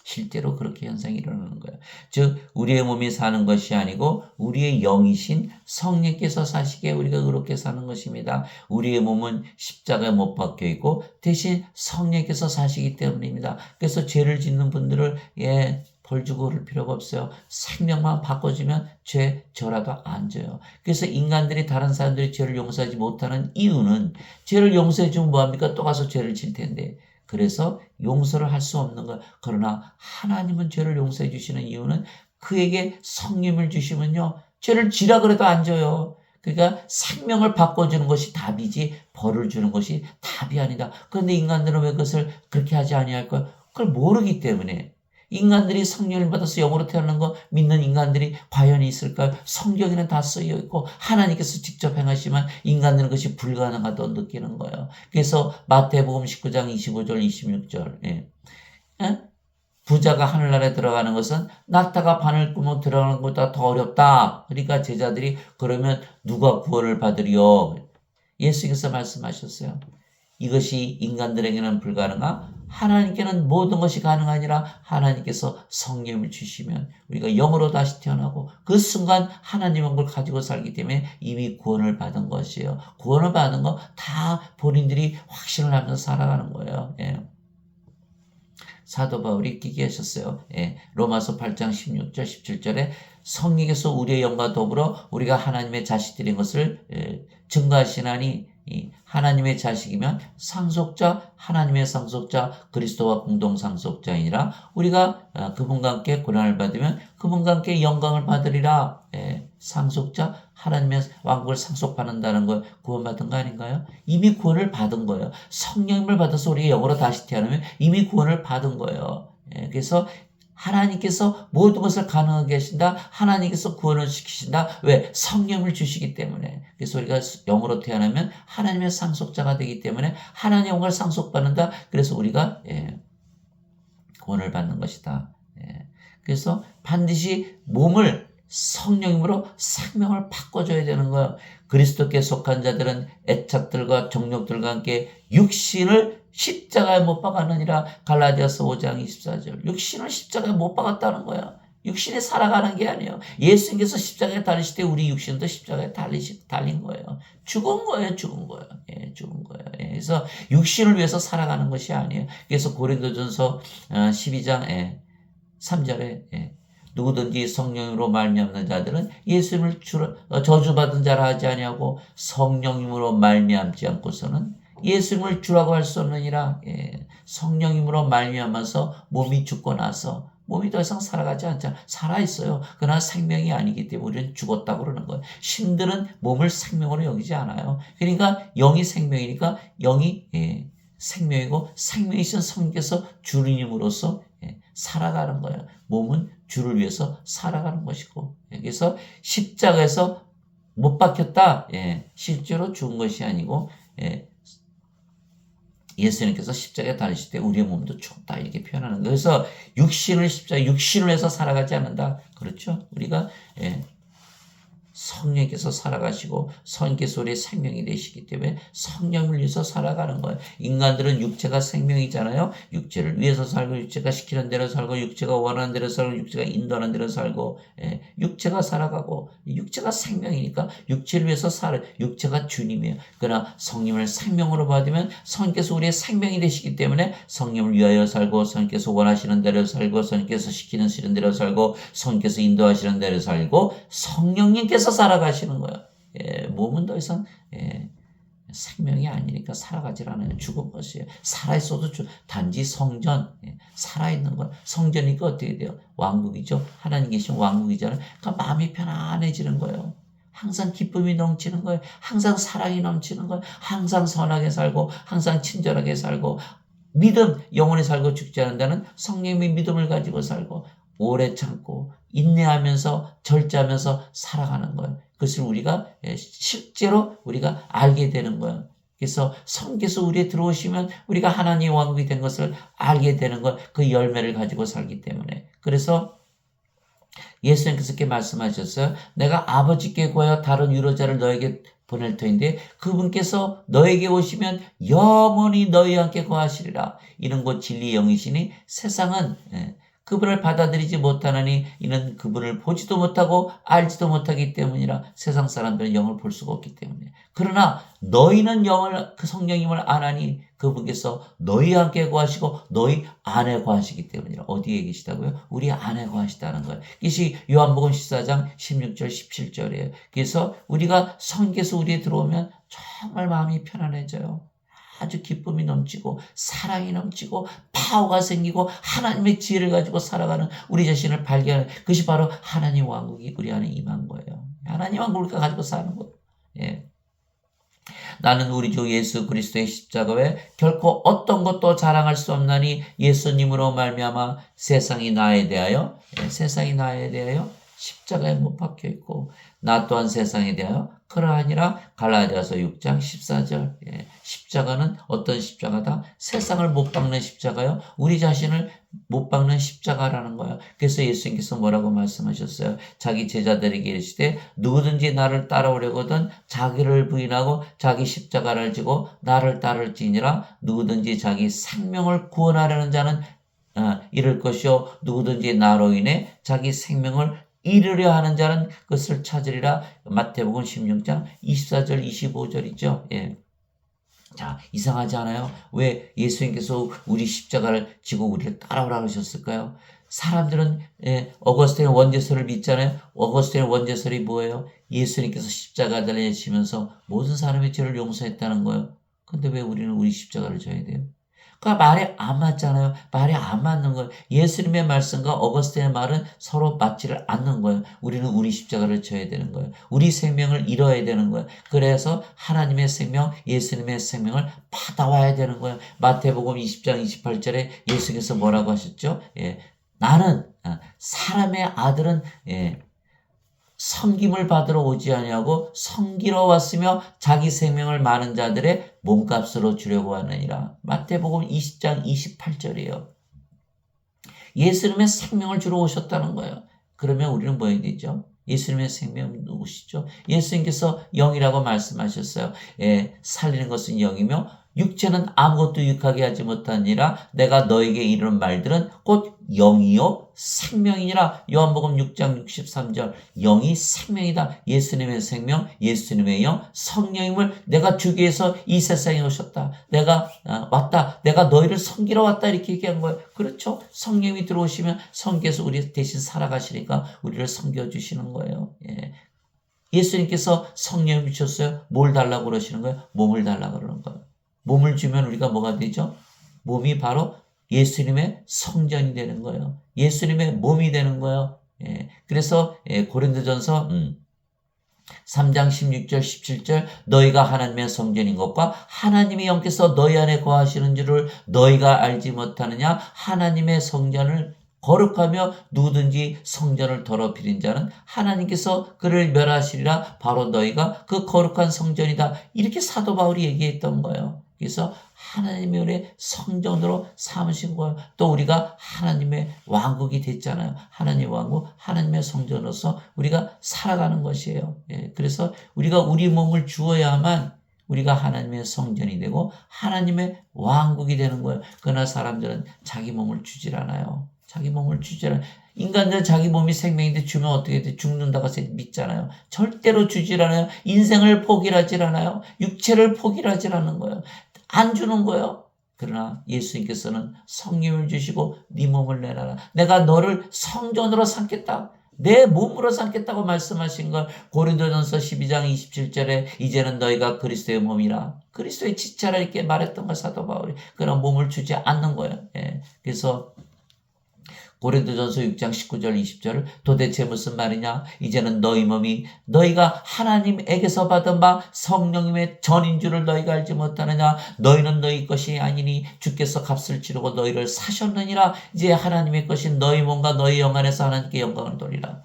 실제로 그렇게 현상이 일어나는 거예요. 즉 우리의 몸이 사는 것이 아니고 우리의 영이신 성령께서 사시기에 우리가 그렇게 사는 것입니다. 우리의 몸은 십자가에 못 박혀 있고 대신 성령께서 사시기 때문입니다. 그래서 죄를 짓는 분들을 벌 주고 그럴 필요가 없어요. 생명만 바꿔주면 저라도 안 져요. 그래서 인간들이 다른 사람들이 죄를 용서하지 못하는 이유는 죄를 용서해 주면 뭐합니까? 또 가서 죄를 질 텐데. 그래서 용서를 할 수 없는 것. 그러나 하나님은 죄를 용서해 주시는 이유는 그에게 성령을 주시면요. 죄를 지라 그래도 안 져요. 그러니까 생명을 바꿔주는 것이 답이지 벌을 주는 것이 답이 아니다. 그런데 인간들은 왜 그것을 그렇게 하지 아니할까요? 그걸 모르기 때문에. 인간들이 성령을 받아서 영으로 태어나는 거 믿는 인간들이 과연 있을까요? 성경에는 다 쓰여 있고 하나님께서 직접 행하시면 인간들은 그것이 불가능하다고 느끼는 거예요. 그래서 마태복음 19장 25절 26절 부자가 하늘나라에 들어가는 것은 낙타가 바늘구멍 들어가는 것보다 더 어렵다. 그러니까 제자들이 그러면 누가 구원을 받으리요? 예수께서 말씀하셨어요. 이것이 인간들에게는 불가능하 하나님께는 모든 것이 가능하니라. 하나님께서 성령을 주시면 우리가 영으로 다시 태어나고 그 순간 하나님의 걸 가지고 살기 때문에 이미 구원을 받은 것이에요. 구원을 받은 거 다 본인들이 확신을 하면서 살아가는 거예요. 사도 바울이 이렇게 하셨어요. 로마서 8장 16절 17절에 성령께서 우리의 영과 더불어 우리가 하나님의 자식들인 것을 증거하시나니 하나님의 자식이면 상속자, 하나님의 상속자, 그리스도와 공동 상속자이니라. 우리가 그분과 함께 고난을 받으면 그분과 함께 영광을 받으리라. 상속자, 하나님의 왕국을 상속받는다는 걸 구원받은 거 아닌가요? 이미 구원을 받은 거예요. 성령님을 받아서 우리가 영으로 다시 태어나면 이미 구원을 받은 거예요. 그래서 하나님께서 모든 것을 가능하게 하신다. 하나님께서 구원을 시키신다. 왜? 성령을 주시기 때문에. 그래서 우리가 영으로 태어나면 하나님의 상속자가 되기 때문에 하나님의 영을 상속받는다. 그래서 우리가 구원을 받는 것이다. 그래서 반드시 몸을 성령님으로 생명을 바꿔줘야 되는 거예요. 그리스도께 속한 자들은 애착들과 정욕들과 함께 육신을 십자가에 못 박았느니라. 갈라디아서 5장 24절. 육신을 십자가에 못 박았다는 거야. 육신이 살아가는 게 아니에요. 예수님께서 십자가에 달리실 때 우리 육신도 십자가에 달린 거예요. 죽은 거예요. 죽은 거예요. 죽은 거예요. 그래서 육신을 위해서 살아가는 것이 아니에요. 그래서 고린도전서 12장 3절에 누구든지 성령으로 말미암는 자들은 예수님을 저주받은 자라 하지 아니하고 성령님으로 말미암지 않고서는 예수님을 주라고 할 수 없느니라. 성령님으로 말미암아서 몸이 죽고 나서 몸이 더 이상 살아가지 않잖아. 살아있어요. 그러나 생명이 아니기 때문에 우리는 죽었다고 그러는 거예요. 신들은 몸을 생명으로 여기지 않아요. 그러니까 영이 생명이니까 영이 생명이고 생명이신 성령께서 주님으로서 살아가는 거예요. 몸은 주를 위해서 살아가는 것이고. 그래서 십자가에서 못 박혔다. 실제로 죽은 것이 아니고 예수님께서 십자가에 달리실 때 우리의 몸도 죽었다 이렇게 표현하는 거예요. 그래서 육신을 해서 살아가지 않는다. 그렇죠? 우리가 성령께서 살아가시고 성령께서 우리의 생명이 되시기 때문에 성령을 위해서 살아가는 거예요. 인간들은 육체가 생명이잖아요. 육체를 위해서 살고 육체가 시키는 대로 살고 육체가 원하는 대로 살고 육체가 인도하는 대로 살고 육체가 살아가고 육체가 생명이니까 육체를 위해서 육체가 주님이에요. 그러나 성령을 생명으로 받으면 성령께서 우리의 생명이 되시기 때문에 성령을 위하여 살고 성령께서 원하시는 대로 살고 성령께서 시키는 대로 살고 성령께서 인도하시는 대로 살고 성령님께서 살아가시는 거예요. 몸은 더 이상 생명이 아니니까 살아가질 않아요. 죽은 것이에요. 살아있어도 단지 성전, 살아있는 건 성전이니까 어떻게 돼요? 왕국이죠. 하나님 계신 왕국이잖아요. 그러니까 마음이 편안해지는 거예요. 항상 기쁨이 넘치는 거예요. 항상 사랑이 넘치는 거예요. 항상 선하게 살고 항상 친절하게 살고 믿음, 영원히 살고 죽지 않는다는 성령의 믿음을 가지고 살고 오래 참고 인내하면서 절제하면서 살아가는 거예요. 그것을 우리가 실제로 우리가 알게 되는 거예요. 그래서 성령께서 우리에 들어오시면 우리가 하나님의 왕국이 된 것을 알게 되는 것, 그 열매를 가지고 살기 때문에. 그래서 예수님께서 이렇게 말씀하셨어요. 내가 아버지께 구하여 다른 위로자를 너에게 보낼 터인데 그분께서 너에게 오시면 영원히 너희와 함께 거하시리라. 이는 곧 진리의 영이시니 세상은 그분을 받아들이지 못하느니 이는 그분을 보지도 못하고 알지도 못하기 때문이라. 세상 사람들은 영을 볼 수가 없기 때문에. 그러나 너희는 그 성령님을 아나니 그분께서 너희와 함께 거하시고 너희 안에 거하시기 때문이라. 어디에 계시다고요? 우리 안에 거하시다는 거예요. 이것이 요한복음 14장 16절 17절이에요. 그래서 우리가 성령께서 우리에 들어오면 정말 마음이 편안해져요. 아주 기쁨이 넘치고 사랑이 넘치고 파워가 생기고 하나님의 지혜를 가지고 살아가는 우리 자신을 발견하는 그것이 바로 하나님 왕국이 우리 안에 임한 거예요. 하나님 왕국을 가지고 사는 것. 나는 우리 주 예수 그리스도의 십자가 외에 결코 어떤 것도 자랑할 수 없나니 예수님으로 말미암아 세상이 나에 대하여 십자가에 못 박혀 있고 나 또한 세상에 대하여 그러하니라. 갈라디아서 6장 14절. 십자가는 어떤 십자가다? 세상을 못 박는 십자가요. 우리 자신을 못 박는 십자가라는 거예요. 그래서 예수님께서 뭐라고 말씀하셨어요? 자기 제자들에게 이르시되 누구든지 나를 따라오려거든 자기를 부인하고 자기 십자가를 지고 나를 따를지니라. 누구든지 자기 생명을 구원하려는 자는 잃을 것이요 누구든지 나로 인해 자기 생명을 잃으려 하는 자는 그것을 찾으리라. 마태복음 16장 24절 25절이죠. 자, 이상하지 않아요? 왜 예수님께서 우리 십자가를 지고 우리를 따라오라 하셨을까요? 사람들은 어거스틴의 원죄설을 믿잖아요. 어거스틴의 원죄설이 뭐예요? 예수님께서 십자가 달리시면서 모든 사람의 죄를 용서했다는 거예요. 근데 왜 우리는 우리 십자가를 져야 돼요? 그러니까 말이 안 맞잖아요. 말이 안 맞는 거예요. 예수님의 말씀과 어거스틴의 말은 서로 맞지를 않는 거예요. 우리는 우리 십자가를 져야 되는 거예요. 우리 생명을 잃어야 되는 거예요. 그래서 하나님의 생명, 예수님의 생명을 받아와야 되는 거예요. 마태복음 20장 28절에 예수께서 뭐라고 하셨죠? 나는 사람의 아들은 섬김을 받으러 오지 아니하고 섬기러 왔으며 자기 생명을 많은 자들의 몸값으로 주려고 하느니라. 마태복음 20장 28절이에요. 예수님의 생명을 주러 오셨다는 거예요. 그러면 우리는 뭐 해야 되죠? 예수님의 생명 누구시죠? 예수님께서 영이라고 말씀하셨어요. 살리는 것은 영이며 육체는 아무것도 유익하게 하지 못하니라. 내가 너에게 이르는 말들은 곧 영이요 생명이니라. 요한복음 6장 63절. 영이 생명이다. 예수님의 생명, 예수님의 영, 성령임을 내가 주기 위해서 이 세상에 오셨다. 내가 왔다. 내가 너희를 섬기러 왔다. 이렇게 얘기한 거예요. 그렇죠? 성령이 들어오시면 성께서 우리 대신 살아가시니까 우리를 섬겨주시는 거예요. 예수님께서 성령을 주셨어요. 뭘 달라고 그러시는 거예요? 몸을 달라고 그러는 거예요. 몸을 주면 우리가 뭐가 되죠? 몸이 바로 예수님의 성전이 되는 거예요. 예수님의 몸이 되는 거예요. 그래서 고린도전서 3장 16절 17절 너희가 하나님의 성전인 것과 하나님의 영께서 너희 안에 거하시는 줄을 너희가 알지 못하느냐. 하나님의 성전을 거룩하며 누구든지 성전을 더럽히는 자는 하나님께서 그를 멸하시리라. 바로 너희가 그 거룩한 성전이다. 이렇게 사도 바울이 얘기했던 거예요. 그래서 하나님의 은혜 성전으로 삼으신 거예요. 또 우리가 하나님의 왕국이 됐잖아요. 하나님의 왕국, 하나님의 성전으로서 우리가 살아가는 것이에요. 그래서 우리가 우리 몸을 주어야만 우리가 하나님의 성전이 되고 하나님의 왕국이 되는 거예요. 그러나 사람들은 자기 몸을 주질 않아요. 자기 몸을 주질 않아요. 인간들은 자기 몸이 생명인데 주면 어떻게 돼? 죽는다고 믿잖아요. 절대로 주질 않아요. 인생을 포기하질 않아요. 육체를 포기하질 않는 거예요. 안 주는 거예요. 그러나 예수님께서는 성령을 주시고 네 몸을 내놔라. 내가 너를 성전으로 삼겠다. 내 몸으로 삼겠다고 말씀하신 걸 고린도전서 12장 27절에 이제는 너희가 그리스도의 몸이라. 그리스도의 지체라 이렇게 말했던 걸 사도 바울이. 그런 몸을 주지 않는 거예요. 그래서 고린도전서 6장 19절 20절 도대체 무슨 말이냐? 이제는 너희 몸이 너희가 하나님에게서 받은 바 성령님의 전인 줄을 너희가 알지 못하느냐? 너희는 너희 것이 아니니 주께서 값을 치르고 너희를 사셨느니라. 이제 하나님의 것인 너희 몸과 너희 영 안에서 하나님께 영광을 돌리라.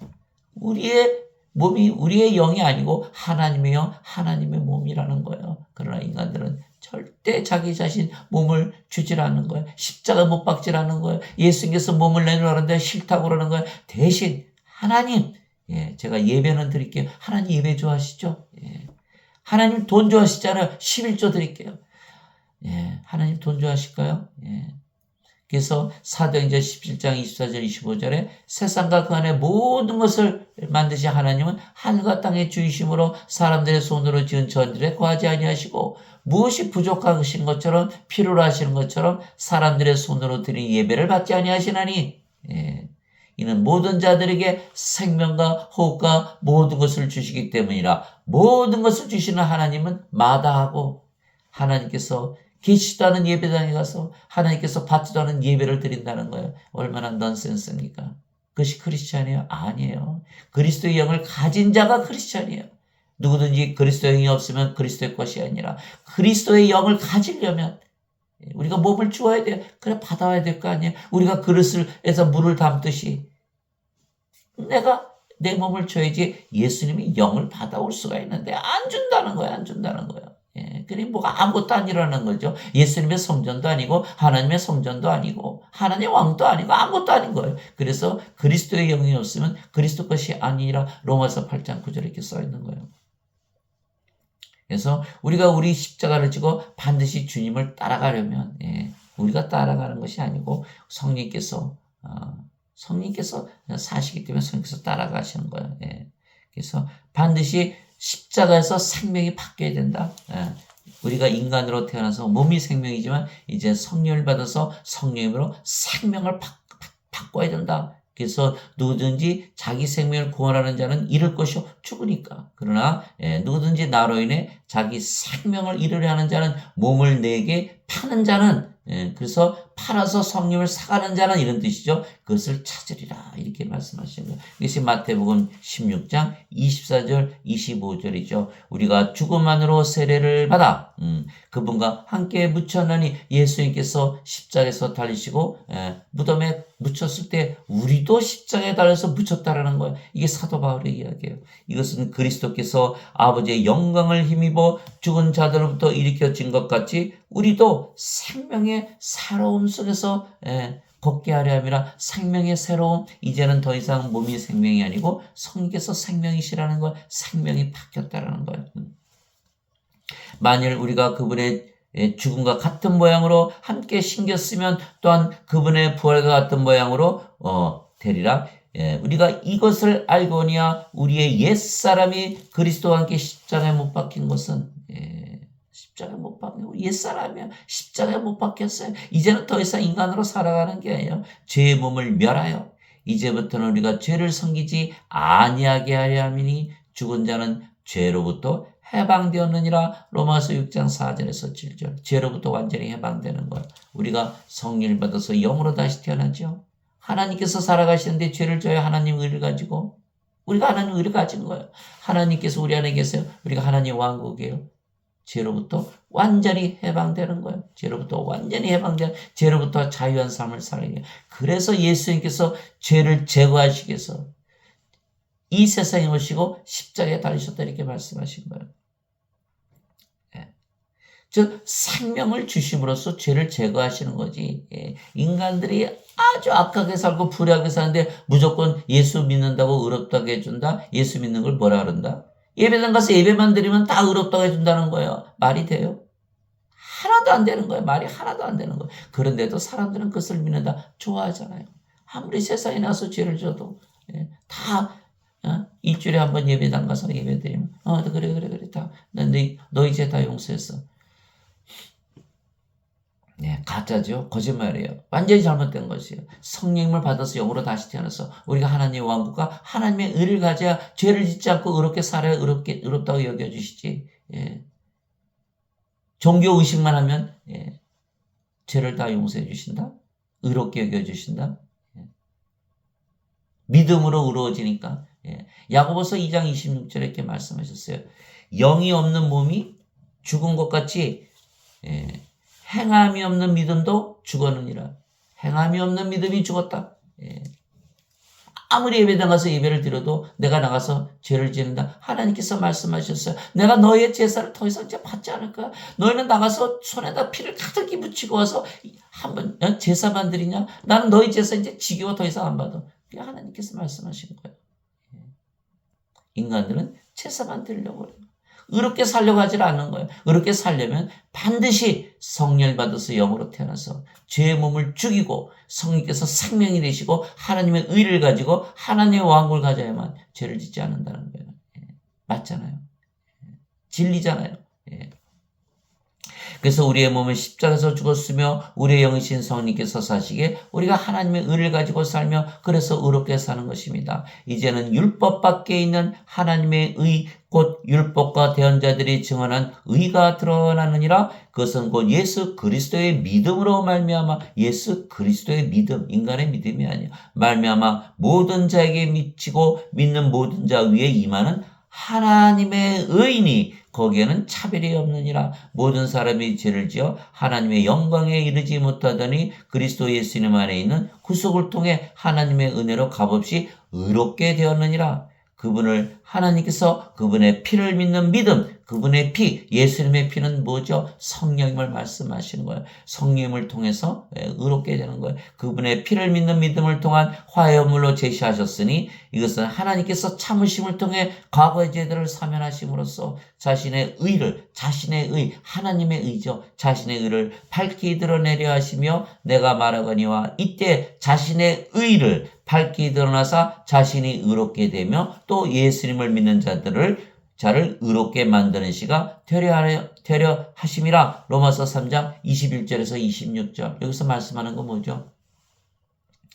우리의 몸이 우리의 영이 아니고 하나님의 영, 하나님의 몸이라는 거예요. 그러나 인간들은 절대 자기 자신 몸을 주질 않는 거예요. 십자가 못 박질 않는 거예요. 예수님께서 몸을 내놓으라는데 싫다고 그러는 거예요. 대신 하나님, 제가 예배는 드릴게요. 하나님 예배 좋아하시죠? 하나님 돈 좋아하시잖아요. 11조 드릴게요. 하나님 돈 좋아하실까요? 그래서 사도행전 17장 24절 25절에 세상과 그 안에 모든 것을 만드신 하나님은 하늘과 땅의 주이심으로 사람들의 손으로 지은 전들에 거하지 아니하시고 무엇이 부족하신 것처럼 필요로 하시는 것처럼 사람들의 손으로 드린 예배를 받지 아니하시나니 이는 모든 자들에게 생명과 호흡과 모든 것을 주시기 때문이라. 모든 것을 주시는 하나님은 마다하고 하나님께서 계시지도 않은 예배당에 가서 하나님께서 받지도 않은 예배를 드린다는 거예요. 얼마나 넌센스입니까? 그것이 크리스찬이에요? 아니에요. 그리스도의 영을 가진 자가 크리스찬이에요. 누구든지 그리스도의 영이 없으면 그리스도의 것이 아니라 그리스도의 영을 가지려면 우리가 몸을 주어야 돼요. 그래 받아와야 될 거 아니에요. 우리가 그릇에서 물을 담듯이 내가 내 몸을 줘야지 예수님이 영을 받아올 수가 있는데 안 준다는 거예요. 안 준다는 거예요. 그러니 뭐가 아무것도 아니라는 거죠. 예수님의 성전도 아니고 하나님의 성전도 아니고 하나님의 왕도 아니고 아무것도 아닌 거예요. 그래서 그리스도의 영이 없으면 그리스도 것이 아니라 로마서 8장 9절에 이렇게 써 있는 거예요. 그래서 우리가 우리 십자가를 지고 반드시 주님을 따라가려면 우리가 따라가는 것이 아니고 성령께서 사시기 때문에 성령께서 따라가시는 거예요. 그래서 반드시 십자가에서 생명이 바뀌어야 된다. 우리가 인간으로 태어나서 몸이 생명이지만 이제 성령을 받아서 성령으로 생명을 바꿔야 된다. 그래서 누구든지 자기 생명을 구원하는 자는 잃을 것이요 죽으니까. 그러나 누구든지 나로 인해 자기 생명을 잃으려 하는 자는 몸을 내게 파는 자는 그래서 팔아서 성령을 사가는 자는 이런 뜻이죠. 그것을 찾으리라 이렇게 말씀하시는 거예요. 이것이 마태복음 16장 24절 25절이죠. 우리가 죽음 안으로 세례를 받아 그분과 함께 묻혔느니 예수님께서 십자가에서 달리시고 무덤에 묻혔을 때 우리도 십자가에 달려서 묻혔다라는 거예요. 이게 사도 바울의 이야기예요. 이것은 그리스도께서 아버지의 영광을 힘입어 죽은 자들로부터 일으켜진 것 같이 우리도 생명의 새로움 속에서 걷게 하려 함이라. 생명의 새로움, 이제는 더 이상 몸이 생명이 아니고 성령께서 생명이시라는 걸, 생명이 바뀌었다라는 거예요. 만일 우리가 그분의 죽음과 같은 모양으로 함께 심겼으면 또한 그분의 부활과 같은 모양으로 되리라. 우리가 이것을 알고니와 우리의 옛사람이 그리스도와 함께 십자가에 못 박힌 것은 십자가에 못 박히고 옛사람이야. 십자가에 못 박혔어요. 이제는 더 이상 인간으로 살아가는 게 아니에요. 죄의 몸을 멸하여 이제부터는 우리가 죄를 섬기지 아니하게 하려 함이니 죽은 자는 죄로부터 해방되었느니라. 로마서 6장 4절에서 7절. 죄로부터 완전히 해방되는 거예요. 우리가 성령을 받아서 영으로 다시 태어나죠. 하나님께서 살아가시는데 죄를 져야 하나님 의를 가지고 우리가 하나님 의를 가진 거예요. 하나님께서 우리 안에 계세요. 우리가 하나님 왕국이에요. 죄로부터 완전히 해방되는 거예요. 죄로부터 완전히 해방되는, 죄로부터 자유한 삶을 살게. 그래서 예수님께서 죄를 제거하시기 위해서 이 세상에 오시고 십자가에 달리셨다 이렇게 말씀하신 거예요. 즉 생명을 주심으로써 죄를 제거하시는 거지. 인간들이 아주 악하게 살고 불의하게 사는데 무조건 예수 믿는다고 의롭다고 해준다. 예수 믿는 걸 뭐라 그런다? 예배당 가서 예배만 드리면 다 의롭다고 해준다는 거예요. 말이 돼요? 하나도 안 되는 거예요. 말이 하나도 안 되는 거예요. 그런데도 사람들은 그것을 믿는다. 좋아하잖아요. 아무리 세상에 나서 죄를 져도 다 일주일에 한 번 예배당 가서 예배 드리면 그래 다 너 이제 다 용서했어. 가짜죠. 거짓말이에요. 완전히 잘못된 것이에요. 성령을 받아서 영으로 다시 태어나서 우리가 하나님의 왕국과 하나님의 의를 가져야 죄를 짓지 않고 의롭게 살아야 의롭다고 여겨주시지. 종교 의식만 하면 죄를 다 용서해 주신다. 의롭게 여겨주신다. 믿음으로 의로워지니까. 야고보서 2장 26절에 이렇게 말씀하셨어요. 영이 없는 몸이 죽은 것 같이 행함이 없는 믿음도 죽었느니라. 행함이 없는 믿음이 죽었다. 아무리 예배당 가서 예배를 드려도 내가 나가서 죄를 짓는다. 하나님께서 말씀하셨어요. 내가 너의 제사를 더 이상 이제 받지 않을 거야. 너희는 나가서 손에다 피를 가득히 묻히고 와서 한번 제사만 드리냐? 나는 너희 제사 이제 지겨워 더 이상 안 받아. 그게 하나님께서 말씀하신 거예요. 인간들은 제사만 드리려고 그래요. 의롭게 살려고 하질 않는 거예요. 의롭게 살려면 반드시 성령을 받아서 영으로 태어나서 죄의 몸을 죽이고 성령께서 생명이 되시고 하나님의 의를 가지고 하나님의 왕국을 가져야만 죄를 짓지 않는다는 거예요. 맞잖아요. 진리잖아요. 그래서 우리의 몸은 십자가에서 죽었으며 우리의 영이신 성령께서 사시기에 우리가 하나님의 의를 가지고 살며 그래서 의롭게 사는 것입니다. 이제는 율법 밖에 있는 하나님의 의 곧 율법과 대언자들이 증언한 의가 드러나느니라. 그것은 곧 예수 그리스도의 믿음으로 말미암아 예수 그리스도의 믿음, 인간의 믿음이 아니야. 말미암아 모든 자에게 미치고 믿는 모든 자 위에 임하는 하나님의 의인이 거기에는 차별이 없느니라. 모든 사람이 죄를 지어 하나님의 영광에 이르지 못하더니 그리스도 예수님 안에 있는 구속을 통해 하나님의 은혜로 값없이 의롭게 되었느니라. 그분을 하나님께서 그분의 피를 믿는 믿음, 그분의 피, 예수님의 피는 뭐죠? 성령님을 말씀하시는 거예요. 성령님을 통해서 의롭게 되는 거예요. 그분의 피를 믿는 믿음을 통한 화해물로 제시하셨으니 이것은 하나님께서 참으심을 통해 과거의 죄들을 사면하심으로써 자신의 의를, 자신의 의, 하나님의 의죠. 자신의 의를 밝히 드러내려 하시며 내가 말하거니와 이때 자신의 의를 밝히 드러나사 자신이 의롭게 되며 또 예수님을 믿는 자들을 자를 의롭게 만드는 시가 되려 하심이라. 로마서 3장 21절에서 26절. 여기서 말씀하는 건 뭐죠?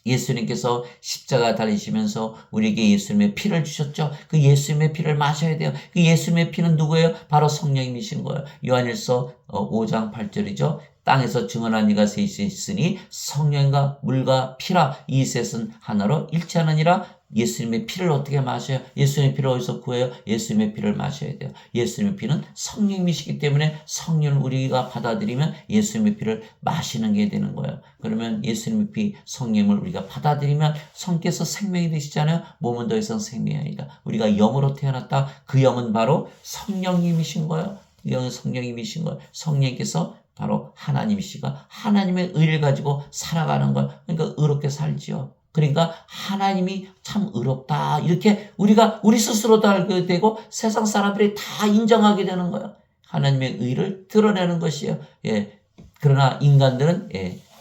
예수님께서 십자가 달리시면서 우리에게 예수님의 피를 주셨죠. 그 예수님의 피를 마셔야 돼요. 그 예수님의 피는 누구예요? 바로 성령님이신 거예요. 요한일서 5장 8절이죠. 땅에서 증언한 이가 셋이 있으니 성령과 물과 피라. 이 셋은 하나로 일치하느니라. 예수님의 피를 어떻게 마셔요? 예수님의 피를 어디서 구해요? 예수님의 피를 마셔야 돼요. 예수님의 피는 성령이시기 때문에 성령을 우리가 받아들이면 예수님의 피를 마시는 게 되는 거예요. 그러면 예수님의 피, 성령을 우리가 받아들이면 성께서 생명이 되시잖아요. 몸은 더 이상 생명이 아니다. 우리가 영으로 태어났다. 그 영은 바로 성령님이신 거예요. 그 영은 성령님이신 거예요. 성령께서 바로 하나님이시가 하나님의 의를 가지고 살아가는 거예요. 그러니까 의롭게 살지요. 그러니까 하나님이 참 의롭다. 이렇게 우리 스스로도 알게 되고 세상 사람들이 다 인정하게 되는 거예요. 하나님의 의를 드러내는 것이에요. 예. 그러나 인간들은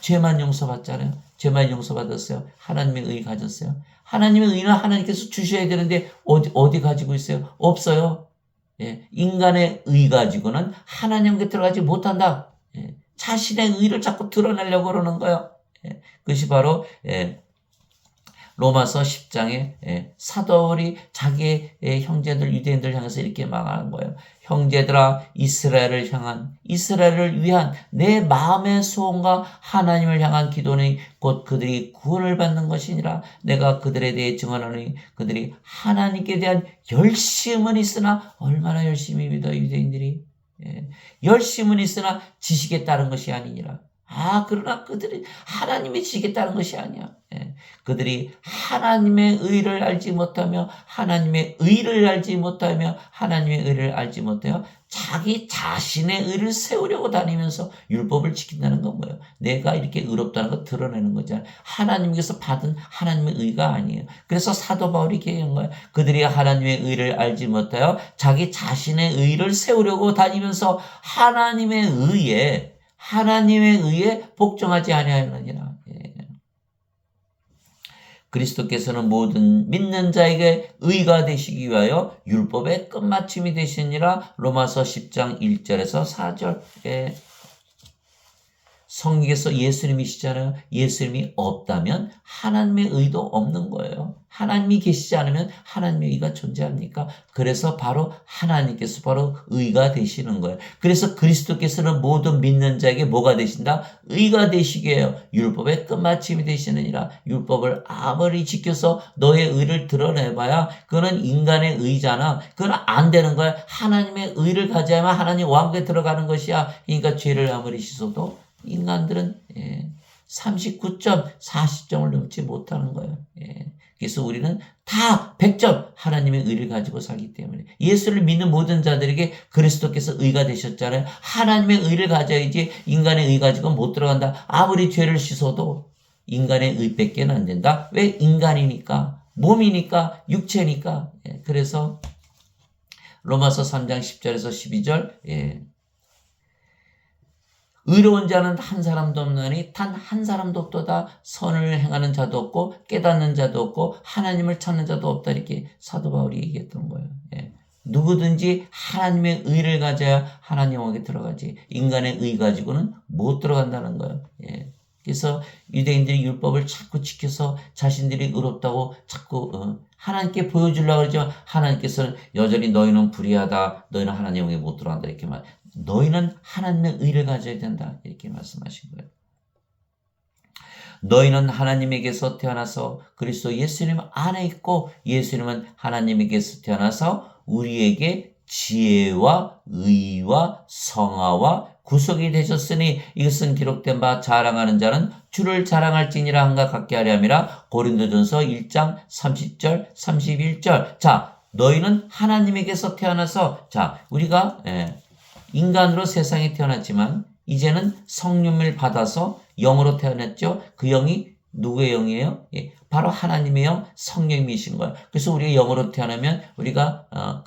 죄만 용서받잖아요. 죄만 용서받았어요. 하나님의 의 가졌어요. 하나님의 의는 하나님께서 주셔야 되는데 어디 가지고 있어요? 없어요. 예. 인간의 의 가지고는 하나님께 들어가지 못한다. 예. 자신의 의를 자꾸 드러내려고 그러는 거예요. 예. 그것이 바로 로마서 10장에 사도 바울이 자기의 형제들 유대인들 향해서 이렇게 말하는 거예요. 형제들아, 이스라엘을 위한 내 마음의 소원과 하나님을 향한 기도는 곧 그들이 구원을 받는 것이니라. 내가 그들에 대해 증언하노니 그들이 하나님께 대한 열심은 있으나 얼마나 열심히 믿어 유대인들이. 열심은 있으나 지식에 따른 것이 아니니라. 그러나 그들이 하나님의 지식에 따른 것이 아니야. 그들이 하나님의 의를 알지 못하며 하나님의 의를 알지 못하며 자기 자신의 의를 세우려고 다니면서 율법을 지킨다는 건 뭐예요? 내가 이렇게 의롭다는 거 드러내는 거잖아요. 하나님께서 받은 하나님의 의가 아니에요. 그래서 사도 바울이 얘기한 거예요. 그들이 하나님의 의를 알지 못하여 자기 자신의 의를 세우려고 다니면서 하나님의 의에 복종하지 아니하느니라. 그리스도께서는 모든 믿는 자에게 의가 되시기 위하여 율법의 끝마침이 되시니라. 로마서 10장 1절에서 4절. 성경에서 예수님이시잖아요. 예수님이 없다면 하나님의 의도 없는 거예요. 하나님이 계시지 않으면 하나님의 의가 존재합니까? 그래서 바로 하나님께서 바로 의가 되시는 거예요. 그래서 그리스도께서는 모든 믿는 자에게 뭐가 되신다? 의가 되시게 해요. 율법의 끝마침이 되시느니라. 율법을 아무리 지켜서 너의 의를 드러내봐야 그거는 인간의 의잖아. 그건 안 되는 거야. 하나님의 의를 가져야만 하나님 왕국에 들어가는 것이야. 그러니까 죄를 아무리 씻어도 인간들은 39점, 40점을 넘지 못하는 거예요. 그래서 우리는 다 100점 하나님의 의를 가지고 살기 때문에 예수를 믿는 모든 자들에게 그리스도께서 의가 되셨잖아요. 하나님의 의를 가져야지 인간의 의 가지고 못 들어간다. 아무리 죄를 씻어도 인간의 의밖에 안 된다. 왜? 인간이니까, 몸이니까, 육체니까. 그래서 로마서 3장 10절에서 12절 의로운 자는 한 사람도 없나니 단 한 사람도 없도다. 선을 행하는 자도 없고 깨닫는 자도 없고 하나님을 찾는 자도 없다. 이렇게 사도 바울이 얘기했던 거예요. 누구든지 하나님의 의를 가져야 하나님 왕국에 들어가지 인간의 의 가지고는 못 들어간다는 거예요. 그래서 유대인들이 율법을 자꾸 지켜서 자신들이 의롭다고 자꾸 하나님께 보여주려고 그러지만 하나님께서는 여전히 너희는 불의하다. 너희는 하나님 왕국에 못 들어간다. 이렇게 말. 너희는 하나님의 의를 가져야 된다. 이렇게 말씀하신 거예요. 너희는 하나님에게서 태어나서 그리스도 예수님 안에 있고 예수님은 하나님에게서 태어나서 우리에게 지혜와 의와 성화와 구속이 되셨으니 이것은 기록된 바 자랑하는 자는 주를 자랑할지니라 한가 같게 하려 함이라. 고린도전서 1장 30절 31절. 자, 너희는 하나님에게서 태어나서 우리가 인간으로 세상에 태어났지만 이제는 성령을 받아서 영으로 태어났죠. 그 영이 누구의 영이에요? 바로 하나님의 영, 성령이신 거예요. 그래서 우리가 영으로 태어나면 우리가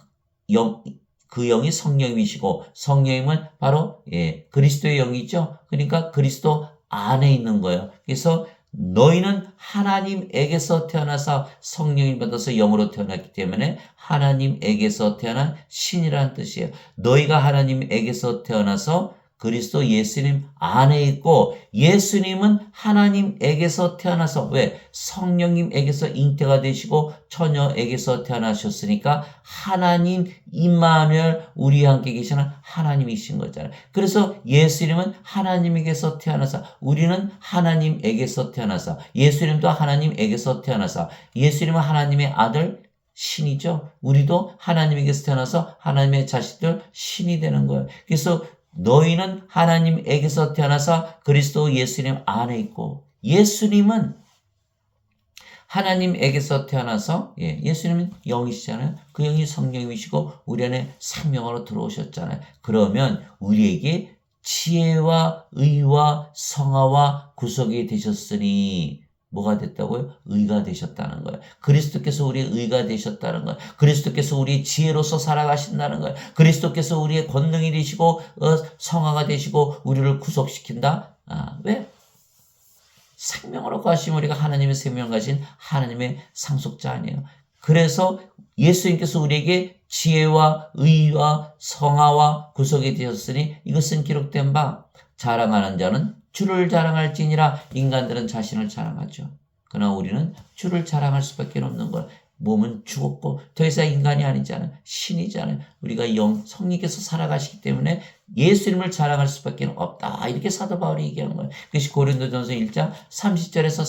그 영이 성령이시고 성령님은 바로 그리스도의 영이죠. 그러니까 그리스도 안에 있는 거예요. 그래서 너희는 하나님에게서 태어나서 성령이 받아서 영으로 태어났기 때문에 하나님에게서 태어난 신이라는 뜻이에요. 너희가 하나님에게서 태어나서 그리스도 예수님 안에 있고 예수님은 하나님에게서 태어나서 왜? 성령님에게서 잉태가 되시고 처녀에게서 태어나셨으니까 하나님 임마누엘 우리와 함께 계시는 하나님이신 거잖아요. 그래서 예수님은 하나님에게서 태어나서 우리는 하나님에게서 태어나서 예수님도 하나님에게서 태어나서 예수님은 하나님의 아들 신이죠. 우리도 하나님에게서 태어나서 하나님의 자식들 신이 되는 거예요. 그래서 너희는 하나님에게서 태어나서 그리스도 예수님 안에 있고 예수님은 하나님에게서 태어나서 예수님은 영이시잖아요. 그 영이 성령이시고 우리 안에 생명으로 들어오셨잖아요. 그러면 우리에게 지혜와 의와 성화와 구속이 되셨으니 뭐가 됐다고요? 의가 되셨다는 거예요. 그리스도께서 우리의 의가 되셨다는 거예요. 그리스도께서 우리의 지혜로서 살아가신다는 거예요. 그리스도께서 우리의 권능이 되시고 성화가 되시고 우리를 구속시킨다. 왜? 생명으로 가신 우리가 하나님의 생명 가신 하나님의 상속자 아니에요. 그래서 예수님께서 우리에게 지혜와 의와 성화와 구속이 되셨으니 이것은 기록된 바 자랑하는 자는 주를 자랑할지니라. 인간들은 자신을 자랑하죠. 그러나 우리는 주를 자랑할 수밖에 없는 거예요. 몸은 죽었고 더 이상 인간이 아니잖아요. 신이잖아요. 우리가 성령께서 살아가시기 때문에 예수님을 자랑할 수밖에 없다. 이렇게 사도 바울이 얘기하는 거예요. 그것이 고린도전서 1장 30절에서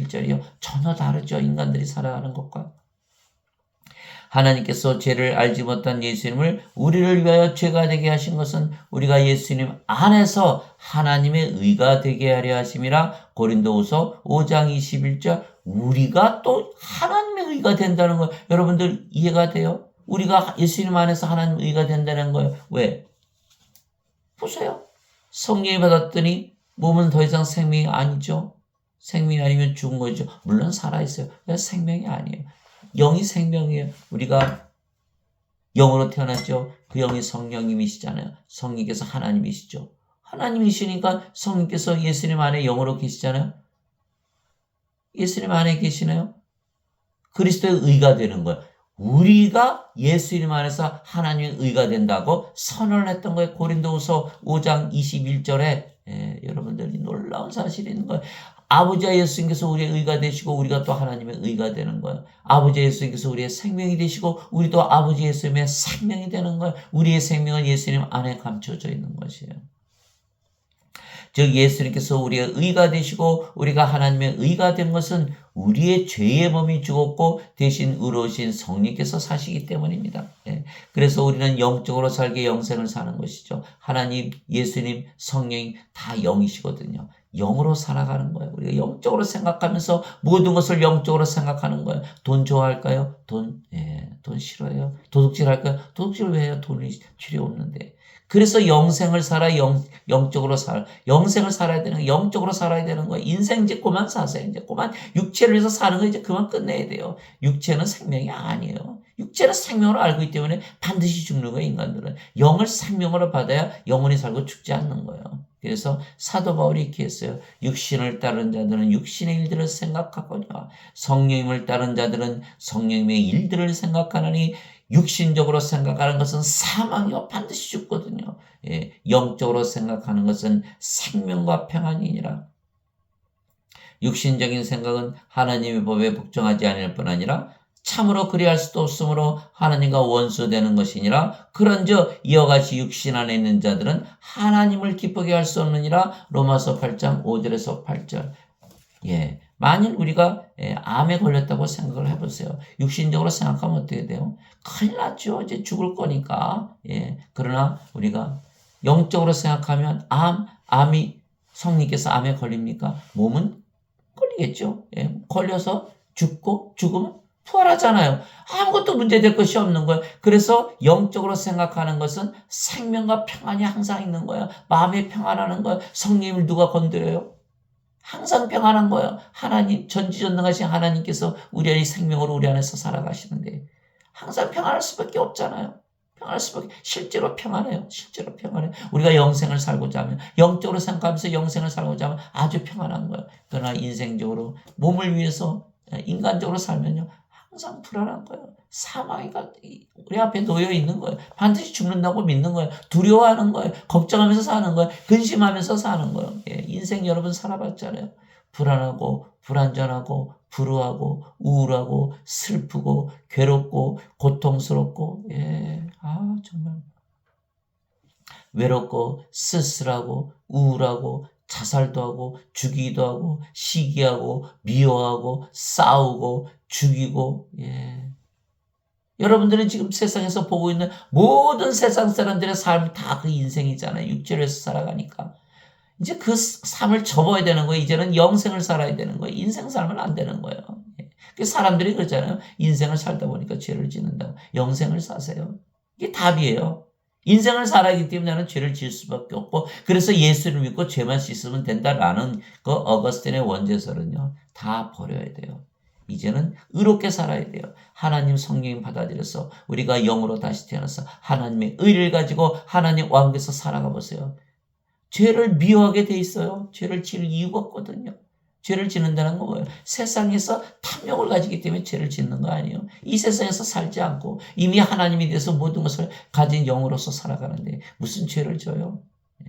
31절이요. 전혀 다르죠. 인간들이 살아가는 것과. 하나님께서 죄를 알지 못한 예수님을 우리를 위하여 죄가 되게 하신 것은 우리가 예수님 안에서 하나님의 의가 되게 하려 하심이라. 고린도후서 5장 21절. 우리가 또 하나님의 의가 된다는 거예요. 여러분들 이해가 돼요? 우리가 예수님 안에서 하나님의 의가 된다는 거예요. 왜? 보세요. 성령이 받았더니 몸은 더 이상 생명이 아니죠. 생명이 아니면 죽은 거죠. 물론 살아있어요. 생명이 아니에요. 영이 생명이에요. 우리가 영으로 태어났죠. 그 영이 성령님이시잖아요. 성령께서 하나님이시죠. 하나님이시니까 성령께서 예수님 안에 영으로 계시잖아요. 예수님 안에 계시네요. 그리스도의 의가 되는 거예요. 우리가 예수님 안에서 하나님의 의가 된다고 선언을 했던 거예요. 고린도후서 5장 21절에 여러분들이 놀라운 사실이 있는 거예요. 아버지와 예수님께서 우리의 의가 되시고 우리가 또 하나님의 의가 되는 거예요. 아버지 예수님께서 우리의 생명이 되시고 우리도 아버지 예수님의 생명이 되는 거예요. 우리의 생명은 예수님 안에 감춰져 있는 것이에요. 즉 예수님께서 우리의 의가 되시고 우리가 하나님의 의가 된 것은 우리의 죄의 몸이 죽었고 대신 의로우신 성령께서 사시기 때문입니다. 그래서 우리는 영적으로 살게 영생을 사는 것이죠. 하나님, 예수님, 성령이 다 영이시거든요. 영으로 살아가는 거예요. 우리가 영적으로 생각하면서 모든 것을 영적으로 생각하는 거예요. 돈 좋아할까요? 돈 싫어해요. 도둑질 할까요? 도둑질 왜 해요? 돈이 필요 없는데. 그래서 영생을 살아, 영적으로 영생을 살아야 되는 거예요. 영적으로 살아야 되는 거예요. 인생 이제 그만 사세요. 이제 그만 육체를 위해서 사는 거 이제 그만 끝내야 돼요. 육체는 생명이 아니에요. 육체는 생명으로 알고 있기 때문에 반드시 죽는 거예요, 인간들은. 영을 생명으로 받아야 영원히 살고 죽지 않는 거예요. 그래서 사도 바울이 이렇게 했어요. 육신을 따른 자들은 육신의 일들을 생각하거니와 성령님을 따른 자들은 성령님의 일들을 생각하느니 육신적으로 생각하는 것은 사망이요 반드시 죽거든요. 영적으로 생각하는 것은 생명과 평안이니라. 육신적인 생각은 하나님의 법에 복종하지 않을 뿐 아니라 참으로 그리할 수도 없으므로 하나님과 원수되는 것이니라. 그런즉 이와 같이 육신 안에 있는 자들은 하나님을 기쁘게 할 수 없느니라. 로마서 8장 5절에서 8절. 만일 우리가 암에 걸렸다고 생각을 해보세요. 육신적으로 생각하면 어떻게 돼요? 큰일 났죠. 이제 죽을 거니까. 그러나 우리가 영적으로 생각하면 암이 성령께서 암에 걸립니까? 몸은 걸리겠죠. 걸려서 죽고 죽으면 부활하잖아요. 아무것도 문제될 것이 없는 거예요. 그래서 영적으로 생각하는 것은 생명과 평안이 항상 있는 거예요. 마음이 평안하는 거예요. 성령님을 누가 건드려요? 항상 평안한 거예요. 하나님, 전지전능하신 하나님께서 우리 안에 생명으로 우리 안에서 살아가시는데 항상 평안할 수밖에 없잖아요. 평안할 수밖에. 실제로 평안해요. 실제로 평안해요. 우리가 영생을 살고자 하면, 영적으로 생각하면서 영생을 살고자 하면 아주 평안한 거예요. 그러나 인생적으로 몸을 위해서 인간적으로 살면요 항상 불안한 거예요. 사망이 우리 앞에 놓여 있는 거예요. 반드시 죽는다고 믿는 거예요. 두려워하는 거예요. 걱정하면서 사는 거예요. 근심하면서 사는 거예요. 인생 여러분 살아봤잖아요. 불안하고 불안전하고 불우하고 우울하고 슬프고 괴롭고 고통스럽고 정말 외롭고 쓸쓸하고 우울하고 자살도 하고 죽이기도 하고 시기하고 미워하고 싸우고 죽이고 여러분들은 지금 세상에서 보고 있는 모든 세상 사람들의 삶이 다 그 인생이잖아요. 육체로 해서 살아가니까. 이제 그 삶을 접어야 되는 거예요. 이제는 영생을 살아야 되는 거예요. 인생 살면 안 되는 거예요. 사람들이 그러잖아요. 인생을 살다 보니까 죄를 짓는다고. 영생을 사세요. 이게 답이에요. 인생을 살아야 하기 때문에 나는 죄를 지을 수밖에 없고 그래서 예수를 믿고 죄만 씻으면 된다라는 그 어거스틴의 원죄설은요. 다 버려야 돼요. 이제는 의롭게 살아야 돼요. 하나님 성령님 받아들여서 우리가 영으로 다시 태어나서 하나님의 의를 가지고 하나님 왕국에서 살아가 보세요. 죄를 미워하게 돼 있어요. 죄를 지을 이유가 없거든요. 죄를 짓는다는 건 뭐예요? 세상에서 탐욕을 가지기 때문에 죄를 짓는 거 아니에요. 이 세상에서 살지 않고 이미 하나님에 대해서 모든 것을 가진 영으로서 살아가는데 무슨 죄를 져요?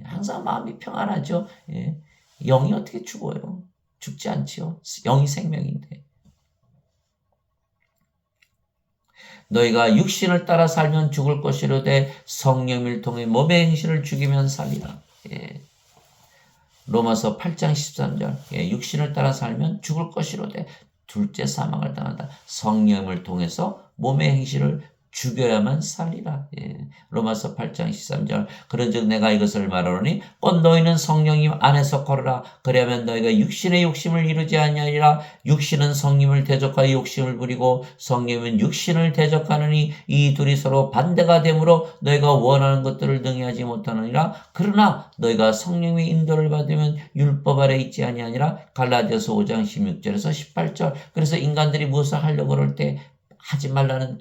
항상 마음이 평안하죠. 영이 어떻게 죽어요? 죽지 않지요. 영이 생명인데. 너희가 육신을 따라 살면 죽을 것이로되 성령을 통해 몸의 행실을 죽이면 살리라. 로마서 8장 13절. 육신을 따라 살면 죽을 것이로되 둘째 사망을 당한다. 성령을 통해서 몸의 행실을 죽여야만 살리라. 로마서 8장 13절. 그런즉 내가 이것을 말하노니 곧 너희는 성령님 안에서 걸으라. 그리하면 너희가 육신의 욕심을 이루지 아니하리라. 육신은 성령을 대적하여 욕심을 부리고 성령은 육신을 대적하느니 이 둘이 서로 반대가 되므로 너희가 원하는 것들을 능히 하지 못하느니라. 그러나 너희가 성령의 인도를 받으면 율법 아래 있지 아니하니라. 갈라디아서 5장 16절에서 18절. 그래서 인간들이 무엇을 하려고 그럴 때 하지 말라는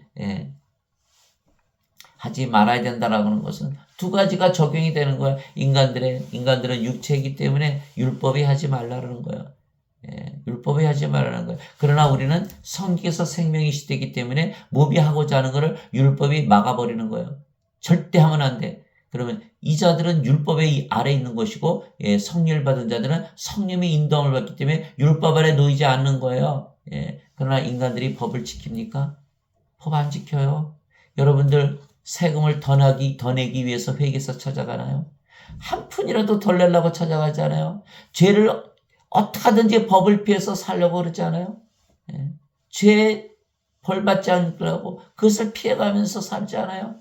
하지 말아야 된다라고 하는 것은 두 가지가 적용이 되는 거예요. 인간들은 육체이기 때문에 율법이 하지 말라는 거예요. 율법이 하지 말라는 거예요. 그러나 우리는 성기에서 생명이 시되기 때문에 몸이 하고자 하는 것을 율법이 막아버리는 거예요. 절대 하면 안 돼. 그러면 이 자들은 율법의 아래 있는 것이고 성령을 받은 자들은 성령의 인도함을 받기 때문에 율법 아래 놓이지 않는 거예요. 그러나 인간들이 법을 지킵니까? 법 안 지켜요. 여러분들 세금을 더 내기 위해서 회계사 찾아가나요? 한 푼이라도 덜 내려고 찾아가잖아요. 죄를 어떻게 하든지 법을 피해서 살려고 그러잖아요. 죄 벌 받지 않으려고 그것을 피해가면서 살잖아요.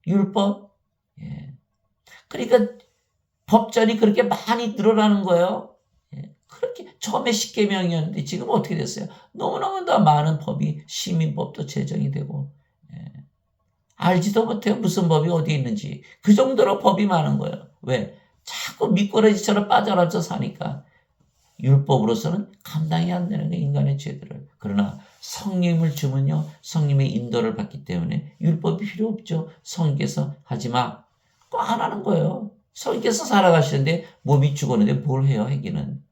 율법. 그러니까 법전이 그렇게 많이 늘어나는 거예요. 그렇게 처음에 10계명이었는데 지금 어떻게 됐어요? 너무너무 더 많은 법이 시민법도 제정이 되고 알지도 못해요. 무슨 법이 어디 있는지. 그 정도로 법이 많은 거예요. 왜? 자꾸 미꾸라지처럼 빠져나서 사니까. 율법으로서는 감당이 안 되는 거예요. 인간의 죄들을. 그러나 성령을 주면요. 성령의 인도를 받기 때문에 율법이 필요 없죠. 성령께서 하지 마. 그거 안 하는 거예요. 성령께서 살아가시는데 몸이 죽었는데 뭘 해요. 하기는.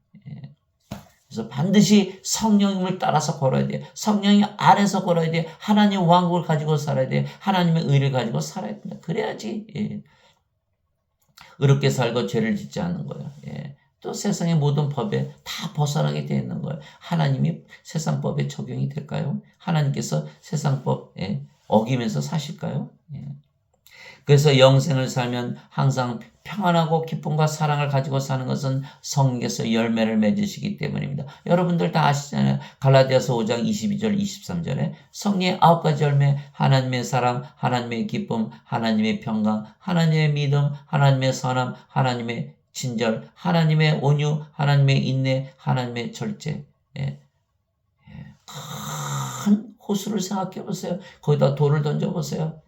그래서 반드시 성령님을 따라서 걸어야 돼요. 성령이 안에서 걸어야 돼요. 하나님의 왕국을 가지고 살아야 돼요. 하나님의 의를 가지고 살아야 됩니다. 그래야지 의롭게 살고 죄를 짓지 않는 거예요. 또 세상의 모든 법에 다 벗어나게 되어 있는 거예요. 하나님이 세상 법에 적용이 될까요? 하나님께서 세상 법에 어기면서 사실까요? 그래서 영생을 살면 항상 평안하고 기쁨과 사랑을 가지고 사는 것은 성령께서 열매를 맺으시기 때문입니다. 여러분들 다 아시잖아요. 갈라디아서 5장 22절 23절에 성령의 9가지 열매, 하나님의 사랑, 하나님의 기쁨, 하나님의 평강, 하나님의 믿음, 하나님의 선함, 하나님의 친절, 하나님의 온유, 하나님의 인내, 하나님의 절제. 큰 호수를 생각해 보세요. 거기다 돌을 던져 보세요.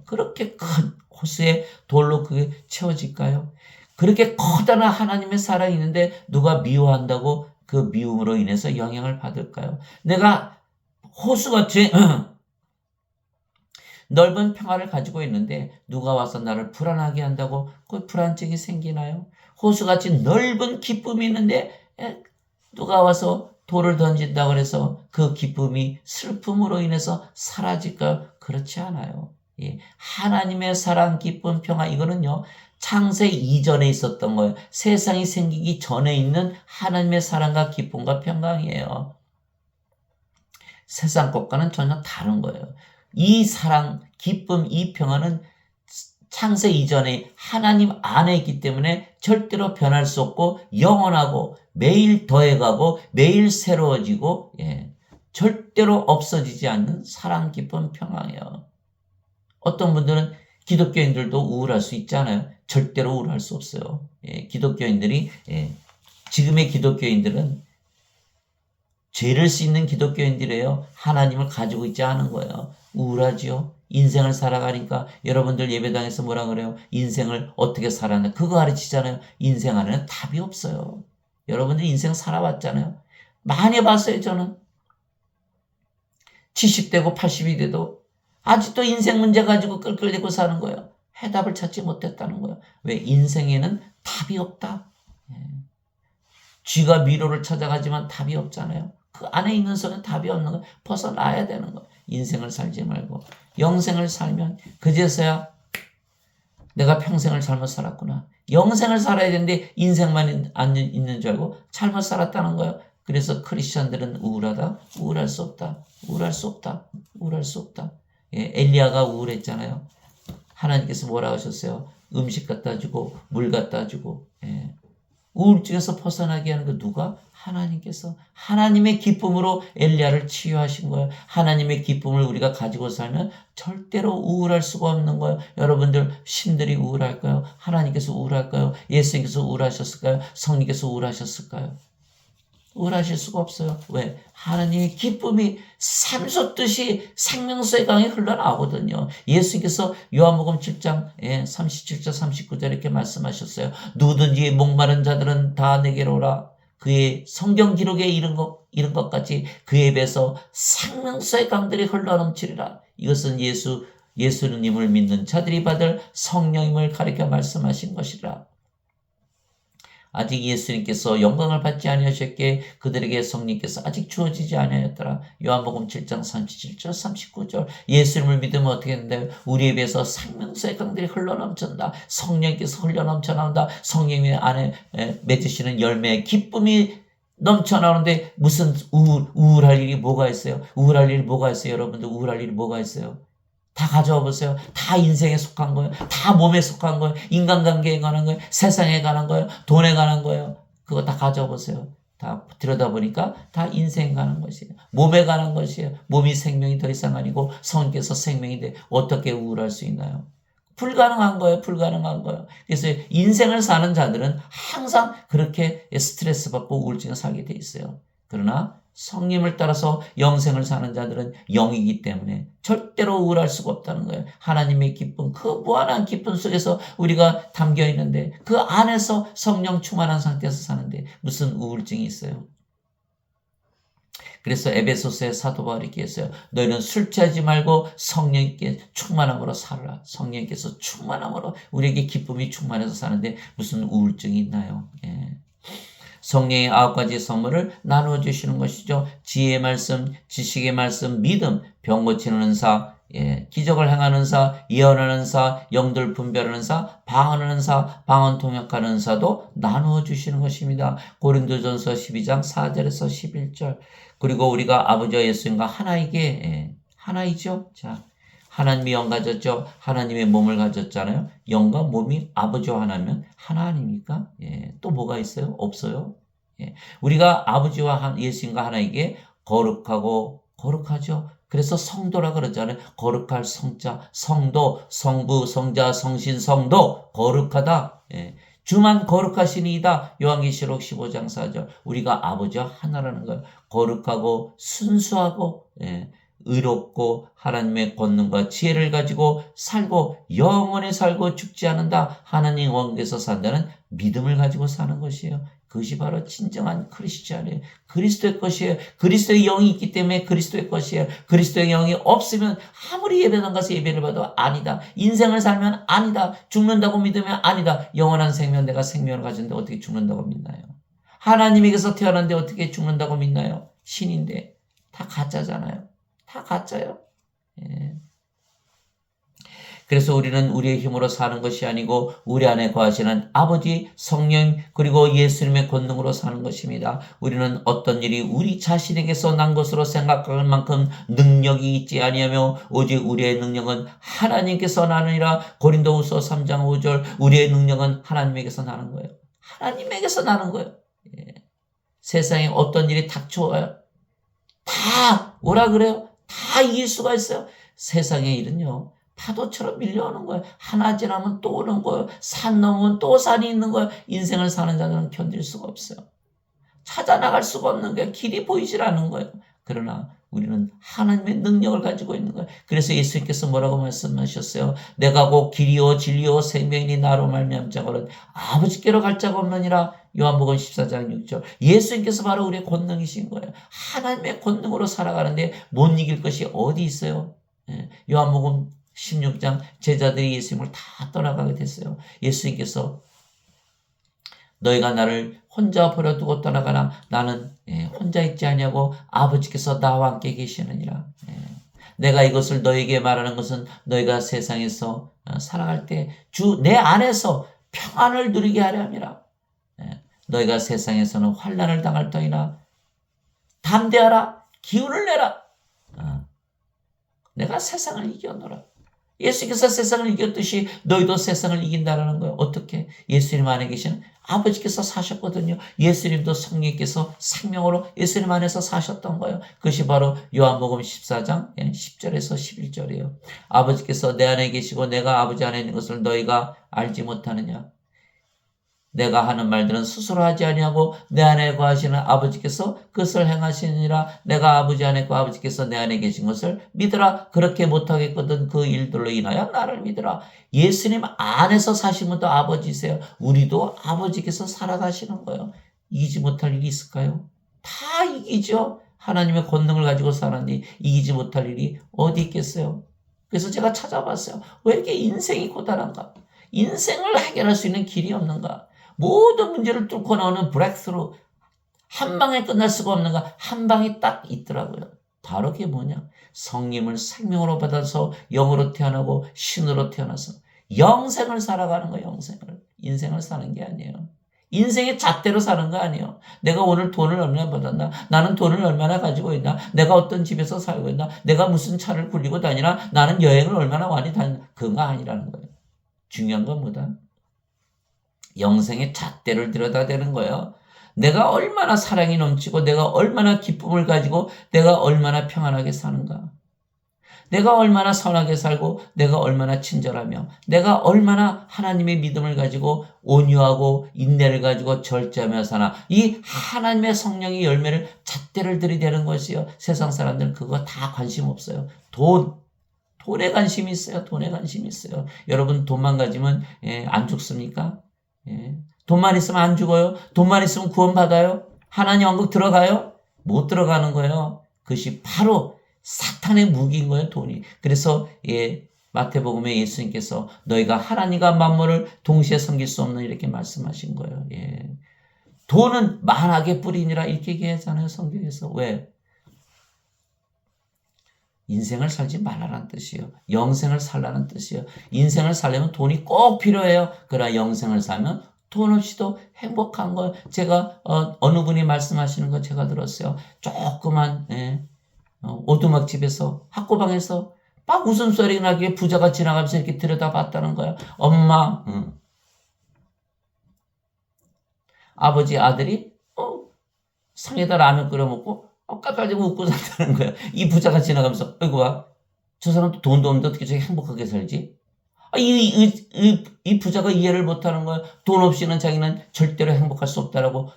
그렇게 큰 호수에 돌로 그게 채워질까요? 그렇게 커다란 하나님의 사랑이 있는데 누가 미워한다고 그 미움으로 인해서 영향을 받을까요? 내가 호수같이 넓은 평화를 가지고 있는데 누가 와서 나를 불안하게 한다고 그 불안증이 생기나요? 호수같이 넓은 기쁨이 있는데 누가 와서 돌을 던진다고 해서 그 기쁨이 슬픔으로 인해서 사라질까요? 그렇지 않아요. 예. 하나님의 사랑, 기쁨, 평화 이거는요. 창세 이전에 있었던 거예요. 세상이 생기기 전에 있는 하나님의 사랑과 기쁨과 평강이에요. 세상 것과는 전혀 다른 거예요. 이 사랑, 기쁨, 이 평화는 창세 이전에 하나님 안에 있기 때문에 절대로 변할 수 없고 영원하고 매일 더해가고 매일 새로워지고 절대로 없어지지 않는 사랑, 기쁨, 평화예요. 어떤 분들은 기독교인들도 우울할 수 있잖아요. 절대로 우울할 수 없어요. 기독교인들이 지금의 기독교인들은 죄를 씻는 기독교인들이에요. 하나님을 가지고 있지 않은 거예요. 우울하지요. 인생을 살아가니까 여러분들 예배당에서 뭐라 그래요? 인생을 어떻게 살았나? 그거 가르치잖아요. 인생 안에는 답이 없어요. 여러분들 인생 살아봤잖아요. 많이 봤어요, 저는. 70대고 80이 돼도 아직도 인생 문제 가지고 끌끌대고 사는 거예요. 해답을 찾지 못했다는 거예요. 왜? 인생에는 답이 없다. 쥐가 미로를 찾아가지만 답이 없잖아요. 그 안에 있는 손은 답이 없는 거예요. 벗어나야 되는 거예요. 인생을 살지 말고 영생을 살면 그제서야 내가 평생을 잘못 살았구나. 영생을 살아야 되는데 인생만 있는 줄 알고 잘못 살았다는 거예요. 그래서 크리스천들은 우울하다. 우울할 수 없다. 우울할 수 없다. 우울할 수 없다. 엘리야가 우울했잖아요. 하나님께서 뭐라 하셨어요? 음식 갖다 주고 물 갖다 주고 우울증에서 벗어나게 하는 거 누가? 하나님께서. 하나님의 기쁨으로 엘리야를 치유하신 거예요. 하나님의 기쁨을 우리가 가지고 살면 절대로 우울할 수가 없는 거예요. 여러분들 신들이 우울할까요? 하나님께서 우울할까요? 예수님께서 우울하셨을까요? 성령께서 우울하셨을까요? 우울하실 수가 없어요. 왜? 하나님의 기쁨이 샘솟듯이 생명수의 강이 흘러나오거든요. 예수님께서 요한복음 7장 37절 39절 이렇게 말씀하셨어요. 누구든지 목마른 자들은 다 내게로 오라. 그의 성경 기록에 이른 것 같이 그의 입에서 생명수의 강들이 흘러넘치리라. 이것은 예수님을 믿는 자들이 받을 성령임을 가리켜 말씀하신 것이라. 아직 예수님께서 영광을 받지 아니하셨기에 그들에게 성령께서 아직 주어지지 아니하였더라. 요한복음 7장 37절 39절. 예수님을 믿으면 어떻게 된다요? 우리 입에서 생명수의 강들이 흘러넘친다. 성령께서 흘러넘쳐 나온다. 성령의 안에 맺으시는 열매의 기쁨이 넘쳐나오는데 무슨 우울할 일이 뭐가 있어요? 우울할 일이 뭐가 있어요? 여러분들 우울할 일이 뭐가 있어요? 다 가져와 보세요. 다 인생에 속한 거예요. 다 몸에 속한 거예요. 인간관계에 관한 거예요. 세상에 관한 거예요. 돈에 관한 거예요. 그거 다 가져와 보세요. 다 들여다보니까 다 인생에 관한 것이에요. 몸에 관한 것이에요. 몸이 생명이 더 이상 아니고 성령께서 생명인데 어떻게 우울할 수 있나요? 불가능한 거예요. 불가능한 거예요. 그래서 인생을 사는 자들은 항상 그렇게 스트레스 받고 우울증을 살게 돼 있어요. 그러나 성령을 따라서 영생을 사는 자들은 영이기 때문에 절대로 우울할 수가 없다는 거예요. 하나님의 기쁨, 그 무한한 기쁨 속에서 우리가 담겨 있는데 그 안에서 성령 충만한 상태에서 사는데 무슨 우울증이 있어요. 그래서 에베소서의 사도 바울이 이렇게 했어요. 너희는 술 취하지 말고 성령께 충만함으로 살아라. 성령께서 충만함으로 우리에게 기쁨이 충만해서 사는데 무슨 우울증이 있나요? 성령의 9가지 선물을 나누어 주시는 것이죠. 지혜의 말씀, 지식의 말씀, 믿음, 병 고치는 은사, 기적을 행하는 은사, 예언하는 은사, 영들 분별하는 은사, 방언하는 은사, 방언 통역하는 은사도 나누어 주시는 것입니다. 고린도전서 12장 4절에서 11절. 그리고 우리가 아버지와 예수님과 하나이게 하나이죠. 자, 하나님이 영 가졌죠. 하나님의 몸을 가졌잖아요. 영과 몸이 아버지와 하나면 하나 아닙니까? 또 뭐가 있어요? 없어요. 우리가 아버지와 예수님과 하나이게 거룩하죠. 그래서 성도라 그러잖아요. 거룩할 성자, 성도, 성부, 성자, 성신, 성도, 거룩하다. 주만 거룩하시니이다. 요한계시록 15장 4절. 우리가 아버지와 하나라는 거예요. 거룩하고 순수하고 의롭고 하나님의 권능과 지혜를 가지고 살고 영원히 살고 죽지 않는다. 하나님 왕국에서 산다는 믿음을 가지고 사는 것이에요. 그것이 바로 진정한 크리스찬이에요. 그리스도의 것이에요. 그리스도의 영이 있기 때문에 그리스도의 것이에요. 그리스도의 영이 없으면 아무리 예배당 가서 예배를 받아도 아니다. 인생을 살면 아니다. 죽는다고 믿으면 아니다. 영원한 생명, 내가 생명을 가졌는데 어떻게 죽는다고 믿나요? 하나님에게서 태어났는데 어떻게 죽는다고 믿나요? 신인데 다 가짜잖아요. 다 가짜요. 예. 그래서 우리는 우리의 힘으로 사는 것이 아니고 우리 안에 거하시는 아버지, 성령, 그리고 예수님의 권능으로 사는 것입니다. 우리는 어떤 일이 우리 자신에게서 난 것으로 생각할 만큼 능력이 있지 아니하며 오직 우리의 능력은 하나님께서 나느니라. 고린도후서 3장 5절. 우리의 능력은 하나님에게서 나는 거예요. 하나님에게서 나는 거예요. 예. 세상에 어떤 일이 닥쳐와요. 다 뭐라 그래요? 다 이길 수가 있어요. 세상의 일은요. 파도처럼 밀려오는 거예요. 하나 지나면 또 오는 거예요. 산 넘으면 또 산이 있는 거예요. 인생을 사는 자들은 견딜 수가 없어요. 찾아나갈 수가 없는 거예요. 길이 보이질 않는 거예요. 그러나 우리는 하나님의 능력을 가지고 있는 거예요. 그래서 예수님께서 뭐라고 말씀하셨어요? 내가 곧 길이요 진리요 생명이니 나로 말미암은 자고는 아버지께로 갈 자가 없느니라. 요한복음 14장 6절. 예수님께서 바로 우리의 권능이신 거예요. 하나님의 권능으로 살아가는데 못 이길 것이 어디 있어요? 요한복음 16장 제자들이 예수님을 다 떠나가게 됐어요. 예수님께서 너희가 나를 혼자 버려두고 떠나가나 나는 혼자 있지 아니하고 아버지께서 나와 함께 계시느니라. 내가 이것을 너에게 말하는 것은 너희가 세상에서 살아갈 때 주 내 안에서 평안을 누리게 하려 함이라. 너희가 세상에서는 환난을 당할 터이나 담대하라. 기운을 내라. 내가 세상을 이겨노라. 예수께서 세상을 이겼듯이 너희도 세상을 이긴다라는 거예요. 어떻게? 예수님 안에 계시는 아버지께서 사셨거든요. 예수님도 성령께서 생명으로 예수님 안에서 사셨던 거예요. 그것이 바로 요한복음 14장 10절에서 11절이에요. 아버지께서 내 안에 계시고 내가 아버지 안에 있는 것을 너희가 알지 못하느냐? 내가 하는 말들은 스스로 하지 아니하고 내 안에 거하시는 아버지께서 그것을 행하시니라. 내가 아버지 안에 있고 아버지께서 내 안에 계신 것을 믿으라. 그렇게 못하겠거든 그 일들로 인하여 나를 믿으라. 예수님 안에서 사신 분도 아버지세요. 우리도 아버지께서 살아가시는 거예요. 이기지 못할 일이 있을까요? 다 이기죠. 하나님의 권능을 가지고 사는데 이기지 못할 일이 어디 있겠어요? 그래서 제가 찾아봤어요. 왜 이렇게 인생이 고단한가? 인생을 해결할 수 있는 길이 없는가? 모든 문제를 뚫고 나오는 브렉스루, 한 방에 끝날 수가 없는가? 한 방이 딱 있더라고요. 바로 그게 뭐냐? 성님을 생명으로 받아서 영으로 태어나고 신으로 태어나서 영생을 살아가는 거예요. 영생을. 인생을 사는 게 아니에요. 인생의 잣대로 사는 거 아니에요. 내가 오늘 돈을 얼마나 받았나? 나는 돈을 얼마나 가지고 있나? 내가 어떤 집에서 살고 있나? 내가 무슨 차를 굴리고 다니나? 나는 여행을 얼마나 많이 다니나? 그거 아니라는 거예요. 중요한 건 뭐다? 영생의 잣대를 들여다대는 거예요. 내가 얼마나 사랑이 넘치고 내가 얼마나 기쁨을 가지고 내가 얼마나 평안하게 사는가. 내가 얼마나 선하게 살고 내가 얼마나 친절하며 내가 얼마나 하나님의 믿음을 가지고 온유하고 인내를 가지고 절제하며 사나. 이 하나님의 성령의 열매를 잣대를 들이대는 것이요. 세상 사람들은 그거 다 관심 없어요. 돈에 관심이 있어요. 돈에 관심이 있어요. 여러분 돈만 가지면 안 죽습니까? 돈만 있으면 안 죽어요? 돈만 있으면 구원받아요? 하나님 왕국 들어가요? 못 들어가는 거예요. 그것이 바로 사탄의 무기인 거예요, 돈이. 그래서 마태복음에 예수님께서 너희가 하나님과 만물을 동시에 섬길 수 없는 이렇게 말씀하신 거예요. 돈은 만악의 뿌리니라 이렇게 얘기하잖아요, 성경에서. 왜? 인생을 살지 말라는 뜻이에요. 영생을 살라는 뜻이에요. 인생을 살려면 돈이 꼭 필요해요. 그러나 영생을 살면 돈 없이도 행복한 거예요. 제가 어느 분이 말씀하시는 거 제가 들었어요. 조그만 오두막집에서 학고방에서 막 웃음소리가 나기에 부자가 지나가면서 이렇게 들여다봤다는 거예요. 엄마, 아버지, 아들이 상에다 라면 끓여 먹고 까까지고 웃고 산다는 거야. 이 부자가 지나가면서 아이고 봐. 저 사람도 돈도 없는데 어떻게 저렇게 행복하게 살지? 이 부자가 이해를 못하는 거야. 돈 없이는 자기는 절대로 행복할 수 없다라고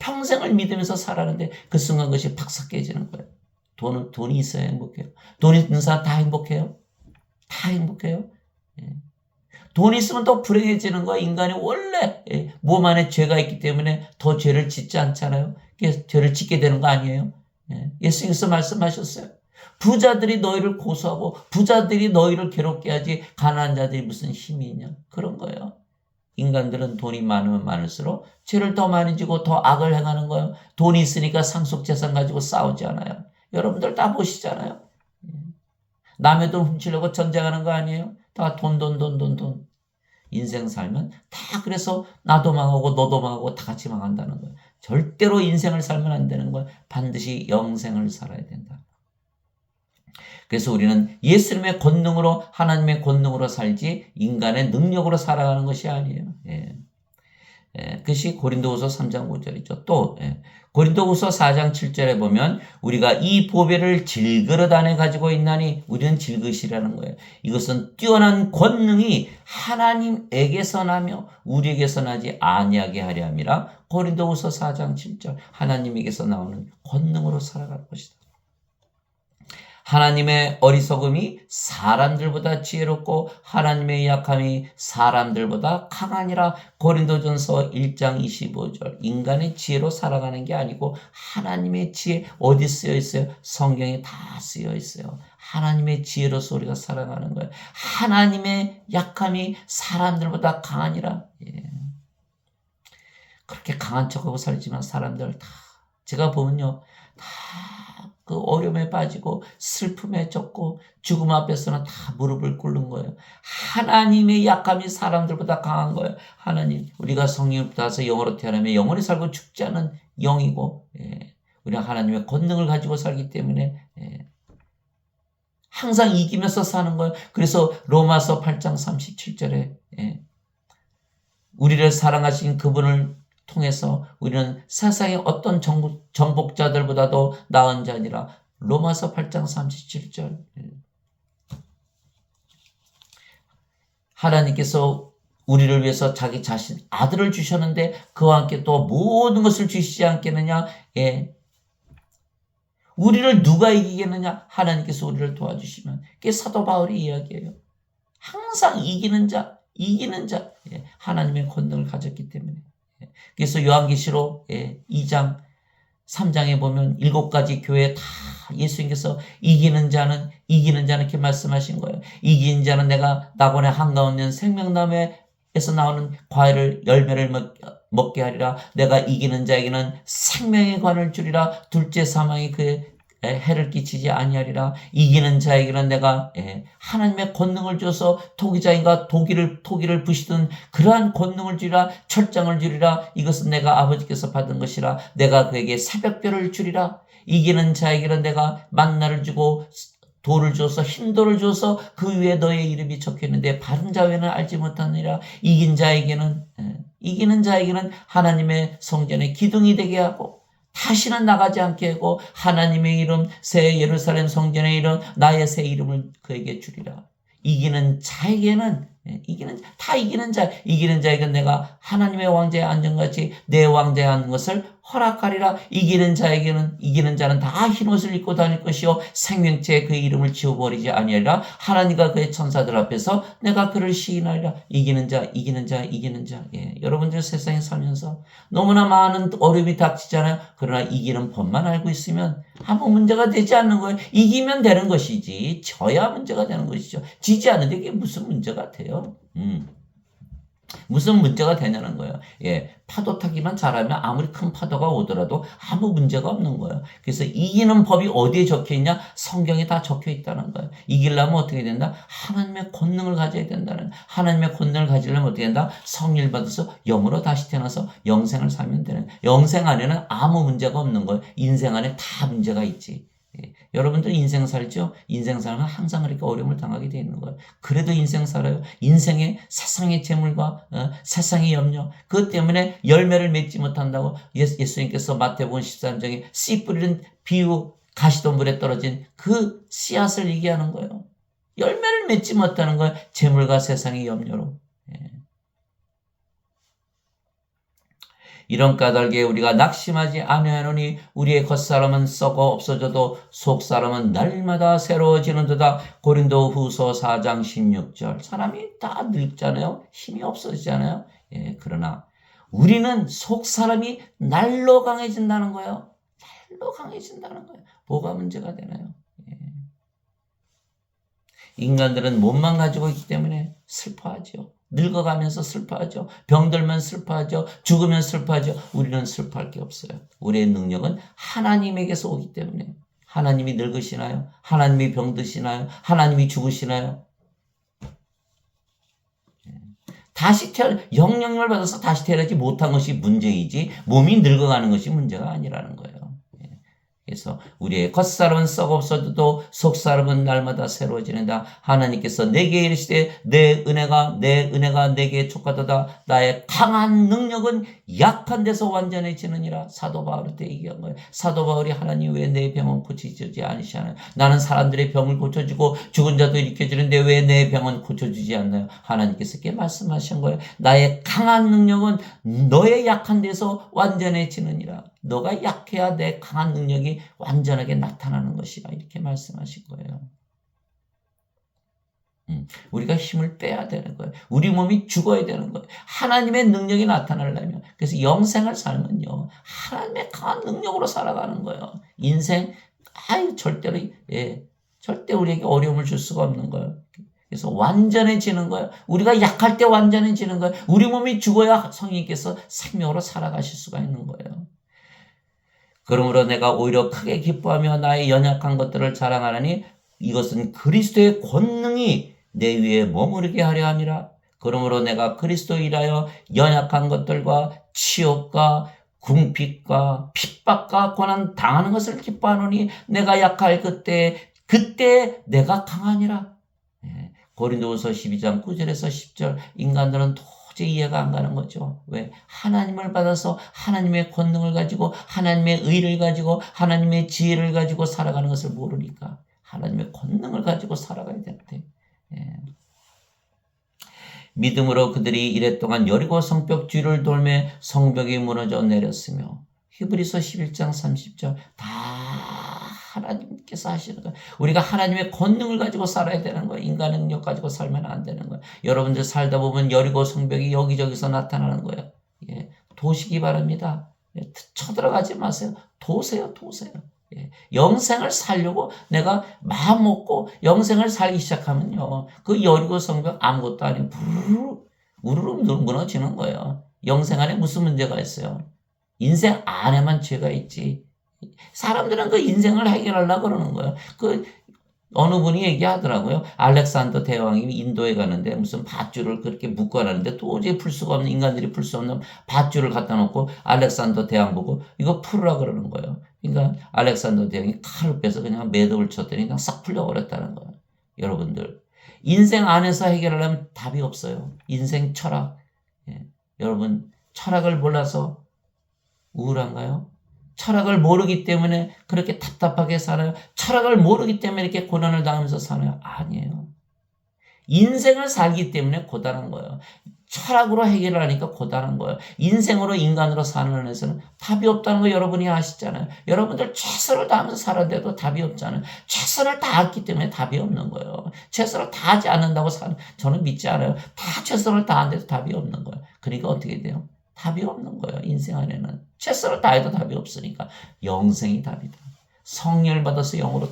평생을 믿으면서 살았는데 그 순간 그것이 팍 깨지는 거예요. 돈이 있어야 행복해요. 돈 있는 사람 다 행복해요? 다 행복해요? 예. 돈 있으면 더 불행해지는 거야. 인간이 원래 몸 안에 죄가 있기 때문에 더 죄를 짓지 않잖아요. 죄를 짓게 되는 거 아니에요? 예수님께서 말씀하셨어요. 부자들이 너희를 고소하고 부자들이 너희를 괴롭게 하지 가난한 자들이 무슨 힘이 있냐. 그런 거예요. 인간들은 돈이 많으면 많을수록 죄를 더 많이 지고 더 악을 행하는 거예요. 돈이 있으니까 상속재산 가지고 싸우지 않아요. 여러분들 다 보시잖아요. 남의 돈 훔치려고 전쟁하는 거 아니에요? 다 돈. 인생 살면 다 그래서 나도 망하고 너도 망하고 다 같이 망한다는 거예요. 절대로 인생을 살면 안 되는 거예요. 반드시 영생을 살아야 된다. 그래서 우리는 예수님의 권능으로 하나님의 권능으로 살지 인간의 능력으로 살아가는 것이 아니에요. 그것이 고린도후서 3장 5절이죠. 또 고린도후서 4장 7절에 보면 우리가 이 보배를 질그릇 안에 가지고 있나니 우리는 질그릇이라는 거예요. 이것은 뛰어난 권능이 하나님에게서 나며 우리에게서 나지 아니하게 하려 함이라. 고린도후서 4장 7절 하나님에게서 나오는 권능으로 살아갈 것이다. 하나님의 어리석음이 사람들보다 지혜롭고 하나님의 약함이 사람들보다 강하니라. 고린도전서 1장 25절. 인간의 지혜로 살아가는 게 아니고 하나님의 지혜 어디 쓰여 있어요? 성경에 다 쓰여 있어요. 하나님의 지혜로서 우리가 살아가는 거예요. 하나님의 약함이 사람들보다 강하니라. 그렇게 강한 척하고 살지만 사람들 다 제가 보면요. 다 그 어려움에 빠지고 슬픔에 젖고 죽음 앞에서는 다 무릎을 꿇는 거예요. 하나님의 약함이 사람들보다 강한 거예요. 하나님, 우리가 성령을 받아서 영으로 태어나면 영원히 살고 죽지 않은 영이고 우리가 하나님의 권능을 가지고 살기 때문에 항상 이기면서 사는 거예요. 그래서 로마서 8장 37절에 우리를 사랑하신 그분을 통해서 우리는 세상의 어떤 정복자들보다도 나은 자니라. 로마서 8장 37절. 하나님께서 우리를 위해서 자기 자신 아들을 주셨는데 그와 함께 또 모든 것을 주시지 않겠느냐. 우리를 누가 이기겠느냐. 하나님께서 우리를 도와주시면. 그게 사도 바울의 이야기예요. 항상 이기는 자. 하나님의 권능을 가졌기 때문에. 그래서 요한계시록 2장 3장에 보면 7가지 교회 다 예수님께서 이기는 자는 이렇게 말씀하신 거예요. 이긴 자는 내가 낙원의 한가운데 있는 생명나무에서 나오는 과일을 열매를 먹게 하리라. 내가 이기는 자에게는 생명의 관을 주리라. 둘째 사망이 그의 해를 끼치지 아니하리라. 이기는 자에게는 내가 하나님의 권능을 줘서 토기자인가 토기를 부시던 그러한 권능을 주리라. 철장을 주리라. 이것은 내가 아버지께서 받은 것이라. 내가 그에게 새벽별을 주리라. 이기는 자에게는 내가 만나를 주고 돌을 줘서 흰돌을 줘서 그 위에 너의 이름이 적혀있는데 바른 자외는 알지 못하느니라. 이기는 자에게는 하나님의 성전에 기둥이 되게 하고 다시는 나가지 않게 하고 하나님의 이름 새 예루살렘 성전의 이름 나의 새 이름을 그에게 주리라. 이기는 자에게는 이기는 자에게는 내가 하나님의 왕자의 안전같이 내 왕자에 앉는 것을 허락하리라. 이기는 자는 다 흰옷을 입고 다닐 것이요 생명체에 그의 이름을 지워버리지 아니하리라. 하나님과 그의 천사들 앞에서 내가 그를 시인하리라. 이기는 자. 여러분들 세상에 살면서 너무나 많은 어려움이 닥치잖아요. 그러나 이기는 법만 알고 있으면 아무 문제가 되지 않는 거예요. 이기면 되는 것이지 져야 문제가 되는 것이죠. 지지 않는데 이게 무슨 문제가 돼요? 무슨 문제가 되냐는 거예요. 파도 타기만 잘하면 아무리 큰 파도가 오더라도 아무 문제가 없는 거예요. 그래서 이기는 법이 어디에 적혀 있냐? 성경에 다 적혀 있다는 거예요. 이기려면 어떻게 된다? 하나님의 권능을 가져야 된다는. 하나님의 권능을 가지려면 어떻게 된다? 성령을 받아서 영으로 다시 태어나서 영생을 살면 되는. 영생 안에는 아무 문제가 없는 거예요. 인생 안에 다 문제가 있지. 여러분들 인생 살죠? 인생 살면 항상 그렇게 어려움을 당하게 되어 있는 거예요. 그래도 인생 살아요. 인생에 세상의 재물과 세상의 염려 그것 때문에 열매를 맺지 못한다고 예수님께서 마태복음 13장에 씨 뿌리는 비유 가시덤불에 떨어진 그 씨앗을 얘기하는 거예요. 열매를 맺지 못하는 거예요. 재물과 세상의 염려로. 이런 까닭에 우리가 낙심하지 아니하노니 우리의 겉사람은 썩어 없어져도 속사람은 날마다 새로워지는도다. 고린도후서 4장 16절. 사람이 다 늙잖아요. 힘이 없어지잖아요. 그러나 우리는 속사람이 날로 강해진다는 거예요. 날로 강해진다는 거예요. 뭐가 문제가 되나요? 인간들은 몸만 가지고 있기 때문에 슬퍼하죠. 늙어가면서 슬퍼하죠. 병들면 슬퍼하죠. 죽으면 슬퍼하죠. 우리는 슬퍼할 게 없어요. 우리의 능력은 하나님에게서 오기 때문에. 하나님이 늙으시나요? 하나님이 병드시나요? 하나님이 죽으시나요? 다시 영향을 받아서 다시 태어나지 못한 것이 문제이지 몸이 늙어가는 것이 문제가 아니라는 거예요. 그래서 우리의 겉사람은 썩어 없어져도 속사람은 날마다 새로워지는다. 하나님께서 내게 이르시되 내 은혜가 내게 족하도다. 나의 강한 능력은 약한 데서 완전해지느니라. 사도 바울이 때 얘기한 거예요. 사도 바울이 하나님 왜 내 병은 고쳐주지 않으시나요? 나는 사람들의 병을 고쳐주고 죽은 자도 일으켜주는데 왜 내 병은 고쳐주지 않나요? 하나님께서 이렇게 말씀하신 거예요. 나의 강한 능력은 너의 약한 데서 완전해지느니라. 너가 약해야 내 강한 능력이 완전하게 나타나는 것이야. 이렇게 말씀하신 거예요. 우리가 힘을 빼야 되는 거예요. 우리 몸이 죽어야 되는 거예요. 하나님의 능력이 나타나려면. 그래서 영생을 살면요. 하나님의 강한 능력으로 살아가는 거예요. 인생, 절대로, 절대 우리에게 어려움을 줄 수가 없는 거예요. 그래서 완전해지는 거예요. 우리가 약할 때 완전해지는 거예요. 우리 몸이 죽어야 성령께서 생명으로 살아가실 수가 있는 거예요. 그러므로 내가 오히려 크게 기뻐하며 나의 연약한 것들을 자랑하나니 이것은 그리스도의 권능이 내 위에 머무르게 하려 함이라. 그러므로 내가 그리스도 인하여 연약한 것들과 치욕과 궁핍과 핍박과 고난 당하는 것을 기뻐하노니 내가 약할 그때 내가 강하니라. 고린도후서 12장 9절에서 10절. 인간들은 도저히 이해가 안 가는 거죠. 왜? 하나님을 받아서 하나님의 권능을 가지고 하나님의 의를 가지고 하나님의 지혜를 가지고 살아가는 것을 모르니까 하나님의 권능을 가지고 살아가야 되는데. 믿음으로 그들이 이랫동안 여리고 성벽 뒤를 돌매 성벽이 무너져 내렸으며. 히브리서 11장 30절. 다 하나님께서 하시는 거예요. 우리가 하나님의 권능을 가지고 살아야 되는 거예요. 인간 능력 가지고 살면 안 되는 거예요. 여러분들 살다 보면 여리고 성벽이 여기저기서 나타나는 거예요. 도시기 바랍니다. 쳐들어가지 마세요. 도세요. 영생을 살려고 내가 마음 먹고 영생을 살기 시작하면요. 그 여리고 성벽 아무것도 아니고 우르르 무너지는 거예요. 영생 안에 무슨 문제가 있어요? 인생 안에만 죄가 있지. 사람들은 그 인생을 해결하려고 그러는 거예요. 어느 분이 얘기하더라고요. 알렉산더 대왕이 인도에 가는데 무슨 밧줄을 그렇게 묶어놨는데 도저히 풀 수가 없는, 인간들이 풀 수 없는 밧줄을 갖다 놓고 알렉산더 대왕 보고 이거 풀으라 그러는 거예요. 그러니까 알렉산더 대왕이 칼을 빼서 그냥 매듭을 쳤더니 그냥 싹 풀려버렸다는 거예요. 여러분들, 인생 안에서 해결하려면 답이 없어요. 인생 철학. 여러분, 철학을 몰라서 우울한가요? 철학을 모르기 때문에 그렇게 답답하게 살아요? 철학을 모르기 때문에 이렇게 고난을 당하면서 살아요? 아니에요. 인생을 살기 때문에 고단한 거예요. 철학으로 해결을 하니까 고단한 거예요. 인생으로 인간으로 사는 데서는 답이 없다는 거 여러분이 아시잖아요. 여러분들 최선을 다하면서 살았는데도 답이 없잖아요. 최선을 다했기 때문에 답이 없는 거예요. 최선을 다하지 않는다고 저는 믿지 않아요. 다 최선을 다하는데도 답이 없는 거예요. 그러니까 어떻게 돼요? 답이 없는 거예요. 인생 안에는. 최선을 다해도 답이 없으니까 영생이 답이다. 성령을 받아서 영으로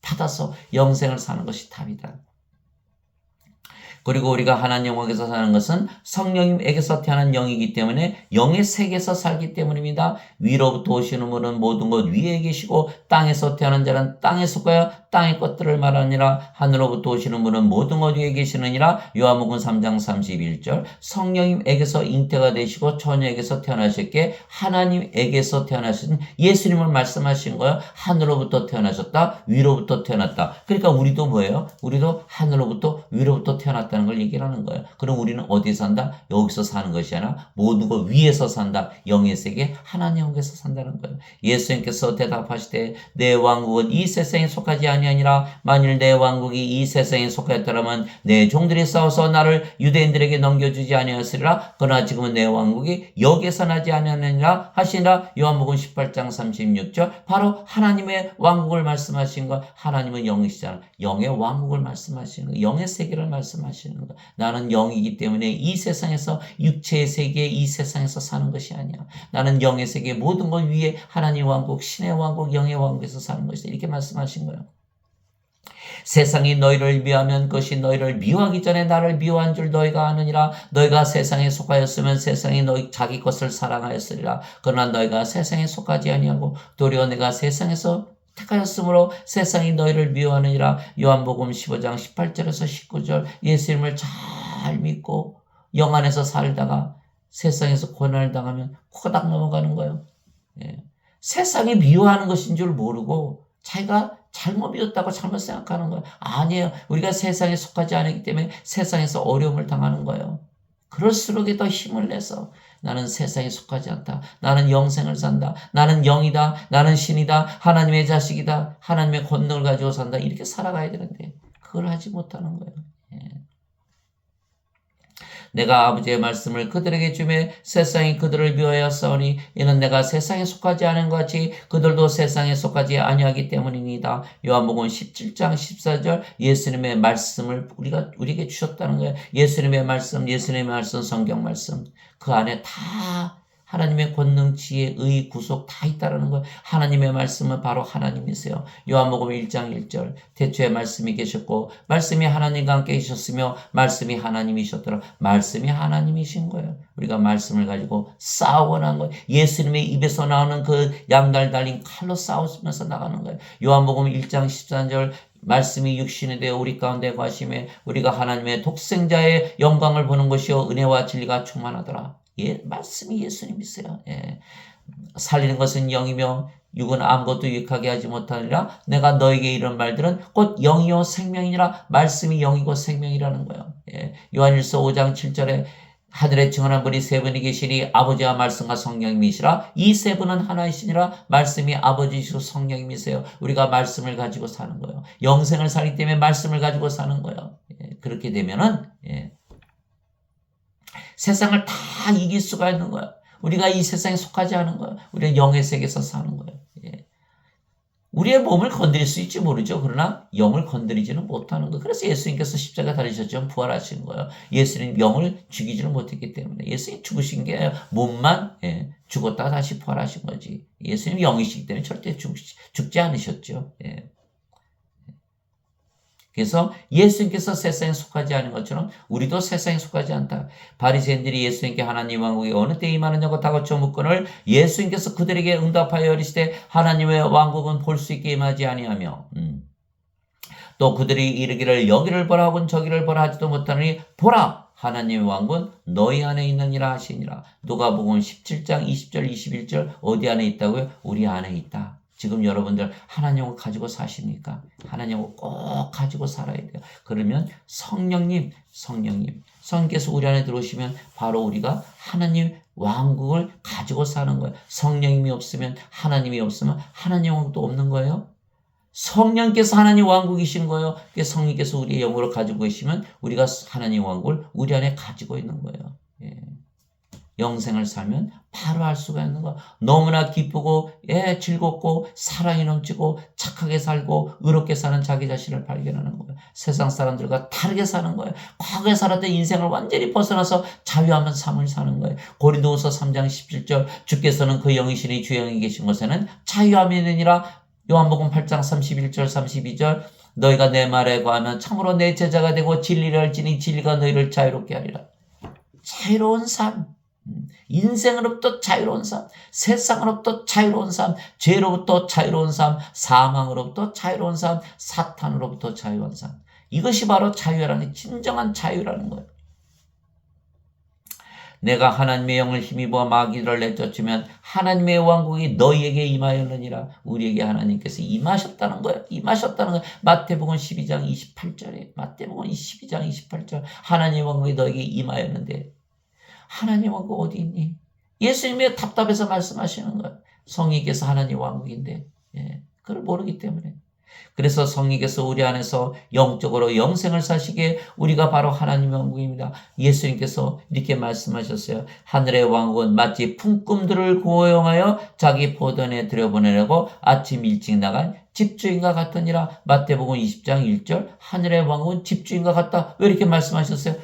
받아서 영생을 사는 것이 답이다. 그리고 우리가 하나님 영역에서 사는 것은 성령님에게서 태어난 영이기 때문에 영의 세계에서 살기 때문입니다. 위로부터 오시는 분은 모든 것 위에 계시고 땅에서 태어난 자는 땅에 속하여 땅의 것들을 말하니라. 하늘로부터 오시는 분은 모든 것 위에 계시느니라. 요한복음 3장 31절. 성령님에게서 잉태가 되시고 처녀에게서 태어나셨기에 하나님에게서 태어나신 예수님을 말씀하신 거예요. 하늘로부터 태어나셨다. 위로부터 태어났다. 그러니까 우리도 뭐예요? 우리도 하늘로부터 위로부터 태어났다. 같다는 걸 얘기를 하는 거예요. 그럼 우리는 어디서 산다? 여기서 사는 것이 아니라 모든 것 위에서 산다. 영의 세계 하나님께서 산다는 거예요. 예수님께서 대답하시되 내 왕국은 이 세상에 속하지 아니하니라. 만일 내 왕국이 이 세상에 속하였더라면 내 종들이 싸워서 나를 유대인들에게 넘겨주지 아니하였으리라. 그러나 지금은 내 왕국이 여기에서 나지 아니하느니라 하시니라. 요한복음 18장 36절. 바로 하나님의 왕국을 말씀하신 것. 하나님은 영이시잖아. 영의 왕국을 말씀하시는 거, 영의 세계를 말씀하시는 거. 나는 영이기 때문에 이 세상에서 육체의 세계, 이 세상에서 사는 것이 아니야. 나는 영의 세계 모든 것 위에 하나님 왕국, 신의 왕국, 영의 왕국에서 사는 것이다. 이렇게 말씀하신 거예요. 세상이 너희를 미워하면 그것이 너희를 미워하기 전에 나를 미워한 줄 너희가 아느니라. 너희가 세상에 속하였으면 세상이 너희 자기 것을 사랑하였으리라. 그러나 너희가 세상에 속하지 아니하고 도리어 내가 세상에서 택하였으므로 세상이 너희를 미워하느니라. 요한복음 15장 18절에서 19절. 예수님을 잘 믿고 영 안에서 살다가 세상에서 고난을 당하면 호닥 넘어가는 거예요. 예. 세상이 미워하는 것인 줄 모르고 자기가 잘못 믿었다고 잘못 생각하는 거예요. 아니에요. 우리가 세상에 속하지 않기 때문에 세상에서 어려움을 당하는 거예요. 그럴수록 더 힘을 내서 나는 세상에 속하지 않다. 나는 영생을 산다. 나는 영이다. 나는 신이다. 하나님의 자식이다. 하나님의 권능을 가지고 산다. 이렇게 살아가야 되는데 그걸 하지 못하는 거예요. 예. 내가 아버지의 말씀을 그들에게 주매 세상이 그들을 미워하였사오니 이는 내가 세상에 속하지 않은 것 같이 그들도 세상에 속하지 아니하기 때문입니다. 요한복음 17장 14절. 예수님의 말씀을 우리에게 주셨다는 거예요. 예수님의 말씀, 성경 말씀. 그 안에 다 하나님의 권능, 지혜, 의, 구속 다 있다라는 거예요. 하나님의 말씀은 바로 하나님이세요. 요한복음 1장 1절. 태초에 말씀이 계셨고 말씀이 하나님과 함께 계셨으며 말씀이 하나님이셨더라. 말씀이 하나님이신 거예요. 우리가 말씀을 가지고 싸우고 난 거예요. 예수님의 입에서 나오는 그 양날 달린 칼로 싸우면서 나가는 거예요. 요한복음 1장 14절. 말씀이 육신이 되어 우리 가운데 거하심에 우리가 하나님의 독생자의 영광을 보는 것이요 은혜와 진리가 충만하더라. 예, 말씀이 예수님이세요. 예. 살리는 것은 영이며 육은 아무것도 유익하게 하지 못하니라. 내가 너에게 이런 말들은 곧 영이요 생명이니라. 말씀이 영이고 생명이라는 거예요. 예. 요한일서 5장 7절에 하늘에 증언한 분이 세 분이 계시니 아버지와 말씀과 성령님이시라. 이 세 분은 하나이시니라. 말씀이 아버지이시고 성령님이세요. 우리가 말씀을 가지고 사는 거예요. 영생을 살기 때문에 말씀을 가지고 사는 거예요. 예. 그렇게 되면은 세상을 다 이길 수가 있는 거야. 우리가 이 세상에 속하지 않은 거야. 우리는 영의 세계에서 사는 거야. 예. 우리의 몸을 건드릴 수 있지 모르죠. 그러나 영을 건드리지는 못하는 거예요. 그래서 예수님께서 십자가 달리셨지만 부활하신 거예요. 예수님 영을 죽이지는 못했기 때문에. 예수님 죽으신 게 몸만 죽었다가 다시 부활하신 거지. 예수님 영이시기 때문에 절대 죽지 않으셨죠. 예. 그래서 예수님께서 세상에 속하지 않은 것처럼 우리도 세상에 속하지 않다. 바리새인들이 예수님께 하나님 왕국이 어느 때 임하느냐고 다그쳐 묻거늘 예수님께서 그들에게 응답하여 이르시되 하나님의 왕국은 볼 수 있게 임하지 아니하며 또 그들이 이르기를 여기를 보라 하고는 저기를 보라 하지도 못하느니 보라 하나님의 왕국은 너희 안에 있느니라 하시니라. 누가복음 17장 20절 21절 어디 안에 있다고요? 우리 안에 있다. 지금 여러분들 하나님을 가지고 사십니까? 하나님을 꼭 가지고 살아야 돼요. 그러면 성령께서 우리 안에 들어오시면 바로 우리가 하나님 왕국을 가지고 사는 거예요. 성령님이 없으면 하나님이 없으면 하나님 왕국도 없는 거예요. 성령께서 하나님 왕국이신 거예요. 성령께서 우리의 영으로 가지고 계시면 우리가 하나님 왕국을 우리 안에 가지고 있는 거예요. 예. 영생을 살면 바로 알 수가 있는 거야. 너무나 기쁘고 즐겁고 사랑이 넘치고 착하게 살고 의롭게 사는 자기 자신을 발견하는 거예요. 세상 사람들과 다르게 사는 거예요. 과거에 살았던 인생을 완전히 벗어나서 자유한 삶을 사는 거예요. 고린도후서 3장 17절 주께서는 그 영이시니 주 영이 계신 곳에는 자유함이 있느니라. 요한복음 8장 31절 32절 너희가 내 말에 거하면 참으로 내 제자가 되고 진리를 알지니 진리가 너희를 자유롭게 하리라. 자유로운 삶. 인생으로부터 자유로운 삶, 세상으로부터 자유로운 삶, 죄로부터 자유로운 삶, 사망으로부터 자유로운 삶, 사탄으로부터 자유로운 삶. 이것이 바로 자유라는 진정한 자유라는 거예요. 내가 하나님의 영을 힘입어 마귀를 내쫓으면 하나님의 왕국이 너희에게 임하였느니라. 우리에게 하나님께서 임하셨다는 거예요. 임하셨다는 거예요. 마태복음 12장 28절에 마태복음 12장 28절 하나님의 왕국이 너희에게 임하였는데 하나님 왕국 어디 있니? 예수님이 답답해서 말씀하시는 거예요. 성령께서 하나님 왕국인데 그걸 모르기 때문에. 그래서 성령께서 우리 안에서 영적으로 영생을 사시기에 우리가 바로 하나님의 왕국입니다. 예수님께서 이렇게 말씀하셨어요. 하늘의 왕국은 마치 품꾼들을 고용하여 자기 포도원에 들여보내려고 아침 일찍 나간 집주인과 같으니라. 마태복음 20장 1절 하늘의 왕국은 집주인과 같다. 왜 이렇게 말씀하셨어요?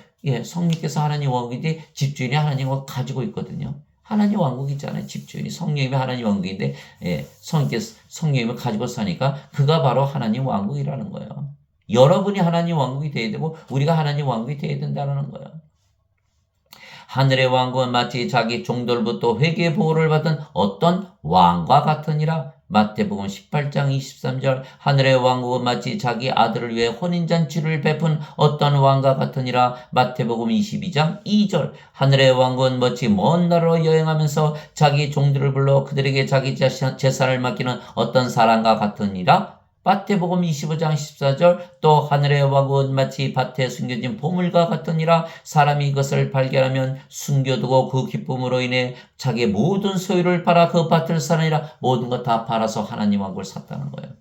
성령께서 하나님 왕국인데 집주인이 하나님 왕국을 가지고 있거든요. 하나님 왕국이잖아요. 집주인이 성령님이 하나님 왕국인데 성령께서 성령님을 가지고 사니까 그가 바로 하나님 왕국이라는 거예요. 여러분이 하나님 왕국이 되어야 되고 우리가 하나님 왕국이 되어야 된다는 거예요. 하늘의 왕국은 마치 자기 종들부터 회개의 보호를 받은 어떤 왕과 같으니라. 마태복음 18장 23절 하늘의 왕국은 마치 자기 아들을 위해 혼인잔치를 베푼 어떤 왕과 같으니라. 마태복음 22장 2절 하늘의 왕국은 마치 먼 나라로 여행하면서 자기 종들을 불러 그들에게 자기 재산을 맡기는 어떤 사람과 같으니라. 마태복음 25장 14절 또 하늘의 왕국은 마치 밭에 숨겨진 보물과 같으니라. 사람이 이것을 발견하면 숨겨두고 그 기쁨으로 인해 자기의 모든 소유를 팔아 그 밭을 사느니라. 모든 것 다 팔아서 하나님 왕국을 샀다는 거예요.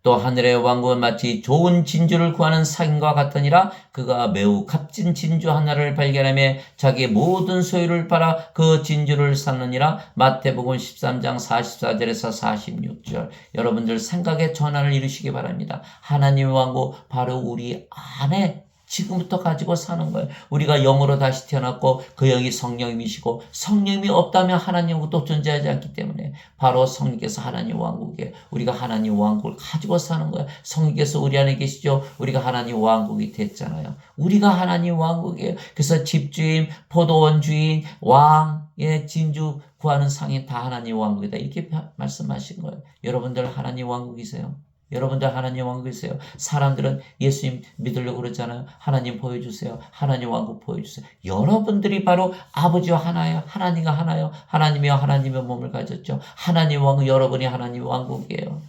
또 하늘의 왕국은 마치 좋은 진주를 구하는 상인과 같으니라. 그가 매우 값진 진주 하나를 발견하며 자기의 모든 소유를 팔아 그 진주를 샀느니라. 마태복음 13장 44절에서 46절 여러분들 생각의 전환을 이루시기 바랍니다. 하나님의 왕국 바로 우리 안에 지금부터 가지고 사는 거예요. 우리가 영으로 다시 태어났고 그 영이 성령님이시고 성령님이 없다면 하나님 왕국도 존재하지 않기 때문에 바로 성령께서 하나님 왕국에 우리가 하나님 왕국을 가지고 사는 거예요. 성령께서 우리 안에 계시죠. 우리가 하나님 왕국이 됐잖아요. 우리가 하나님 왕국이에요. 그래서 집주인, 포도원 주인, 왕의 진주 구하는 상인 다 하나님 왕국이다. 이렇게 말씀하신 거예요. 여러분들 하나님 왕국이세요. 여러분들 하나님 왕국이세요. 사람들은 예수님 믿으려고 그러잖아요. 하나님 보여주세요. 하나님 왕국 보여주세요. 여러분들이 바로 아버지와 하나예요. 하나님과 하나요. 하나님이여 하나님의 몸을 가졌죠. 하나님 왕국 여러분이 하나님 왕국이에요.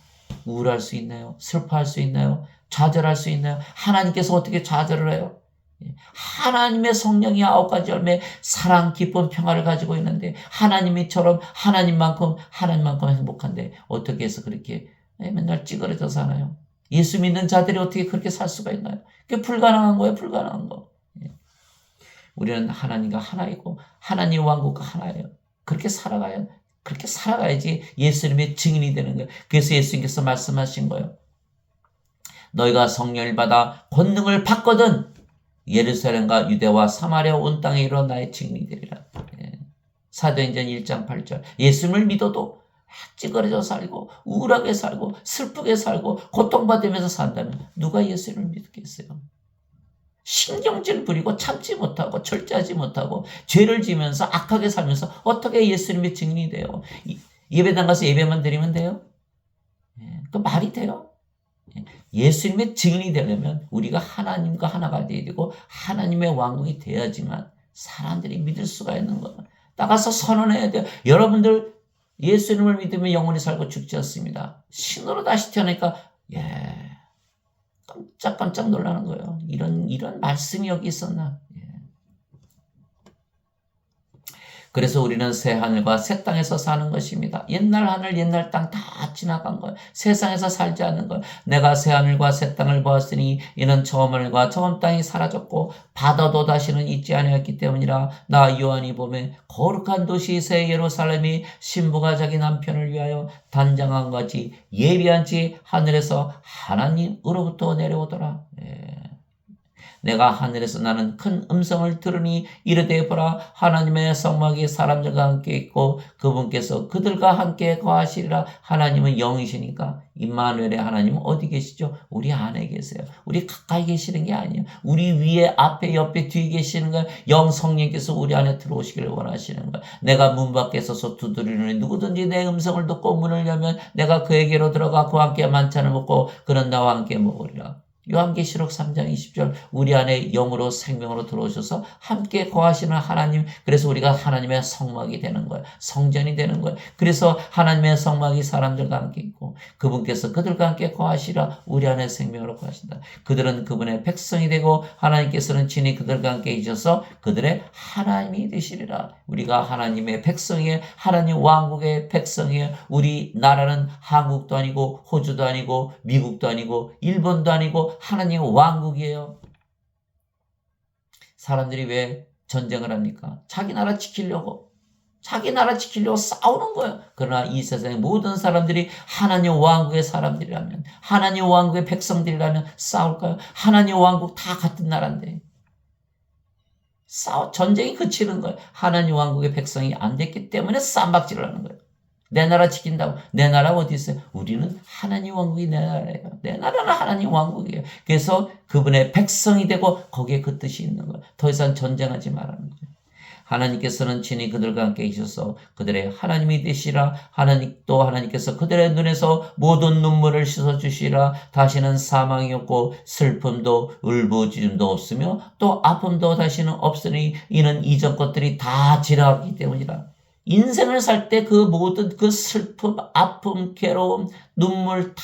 우울할 수 있나요? 슬퍼할 수 있나요? 좌절할 수 있나요? 하나님께서 어떻게 좌절을 해요? 하나님의 성령이 9가지 열매 사랑, 기쁨, 평화를 가지고 있는데 하나님이처럼 하나님만큼 행복한데 어떻게 해서 그렇게 맨날 찌그러져 사나요? 예수 믿는 자들이 어떻게 그렇게 살 수가 있나요? 그게 불가능한 거예요. 불가능한 거. 우리는 하나님과 하나이고 하나님 왕국과 하나예요. 그렇게 살아가야지 예수님의 증인이 되는 거예요. 그래서 예수님께서 말씀하신 거예요. 너희가 성령을 받아 권능을 받거든 예루살렘과 유대와 사마리아 온 땅에 이르러 나의 증인이 되리라. 사도행전 1장 8절 예수님을 믿어도 찌그러져 살고 우울하게 살고 슬프게 살고 고통받으면서 산다면 누가 예수를 믿겠어요? 신경질 부리고 참지 못하고 절제하지 못하고 죄를 지면서 악하게 살면서 어떻게 예수님의 증인이 돼요? 예배당 가서 예배만 드리면 돼요? 그 말이 돼요? 예수님의 증인이 되려면 우리가 하나님과 하나가 되어야 되고 하나님의 왕국이 돼야지만 사람들이 믿을 수가 있는 거예요. 나가서 선언해야 돼요. 여러분들 예수님을 믿으면 영원히 살고 죽지 않습니다. 신으로 다시 태어나니까 깜짝깜짝 놀라는 거예요. 이런 말씀이 여기 있었나. 그래서 우리는 새 하늘과 새 땅에서 사는 것입니다. 옛날 하늘, 옛날 땅 다 지나간 거예요. 세상에서 살지 않는 거예요. 내가 새 하늘과 새 땅을 보았으니 이는 처음 하늘과 처음 땅이 사라졌고 바다도 다시는 있지 아니하였기 때문이라. 나 요한이 보매 거룩한 도시 새 예루살렘이 신부가 자기 남편을 위하여 단장한 같이 예비한 지 하늘에서 하나님으로부터 내려오더라. 내가 하늘에서 나는 큰 음성을 들으니 이르되 보라 하나님의 성막이 사람들과 함께 있고 그분께서 그들과 함께 거하시리라. 하나님은 영이시니까 임마누엘의 하나님은 어디 계시죠? 우리 안에 계세요. 우리 가까이 계시는 게 아니에요. 우리 위에 앞에 옆에 뒤에 계시는 거예요. 영 성령께서 우리 안에 들어오시기를 원하시는 거예요. 내가 문 밖에 서서 두드리노니 누구든지 내 음성을 듣고 문을 열면 내가 그에게로 들어가 그와 함께 만찬을 먹고 그는 나와 함께 먹으리라. 요한계시록 3장 20절 우리 안에 영으로 생명으로 들어오셔서 함께 거하시는 하나님, 그래서 우리가 하나님의 성막이 되는 거예요. 성전이 되는 거예요. 그래서 하나님의 성막이 사람들과 함께 있고 그분께서 그들과 함께 거하시라 우리 안에 생명으로 거하신다. 그들은 그분의 백성이 되고 하나님께서는 친히 그들과 함께 계셔서 그들의 하나님이 되시리라. 우리가 하나님의 백성이에요. 하나님 왕국의 백성이에요. 우리 나라는 한국도 아니고 호주도 아니고 미국도 아니고 일본도 아니고 하나님 왕국이에요. 사람들이 왜 전쟁을 합니까? 자기 나라 지키려고 싸우는 거예요. 그러나 이 세상의 모든 사람들이 하나님 왕국의 사람들이라면, 하나님 왕국의 백성들이라면 싸울까요? 하나님 왕국 다 같은 나라인데 전쟁이 그치는 거예요. 하나님 왕국의 백성이 안 됐기 때문에 쌈박질을 하는 거예요. 내 나라 지킨다고. 내 나라 어디 있어요? 우리는 하나님 왕국이 내 나라예요. 내 나라는 하나님 왕국이에요. 그래서 그분의 백성이 되고 거기에 그 뜻이 있는 거예요. 더 이상 전쟁하지 말라는 거예요. 하나님께서는 친히 그들과 함께 계셔서 그들의 하나님이 되시라. 하나님께서 그들의 눈에서 모든 눈물을 씻어주시라. 다시는 사망이 없고 슬픔도 울부짖음도 없으며 또 아픔도 다시는 없으니 이는 이전 것들이 다 지나갔기 때문이라. 인생을 살 때 그 모든 그 슬픔, 아픔, 괴로움, 눈물 다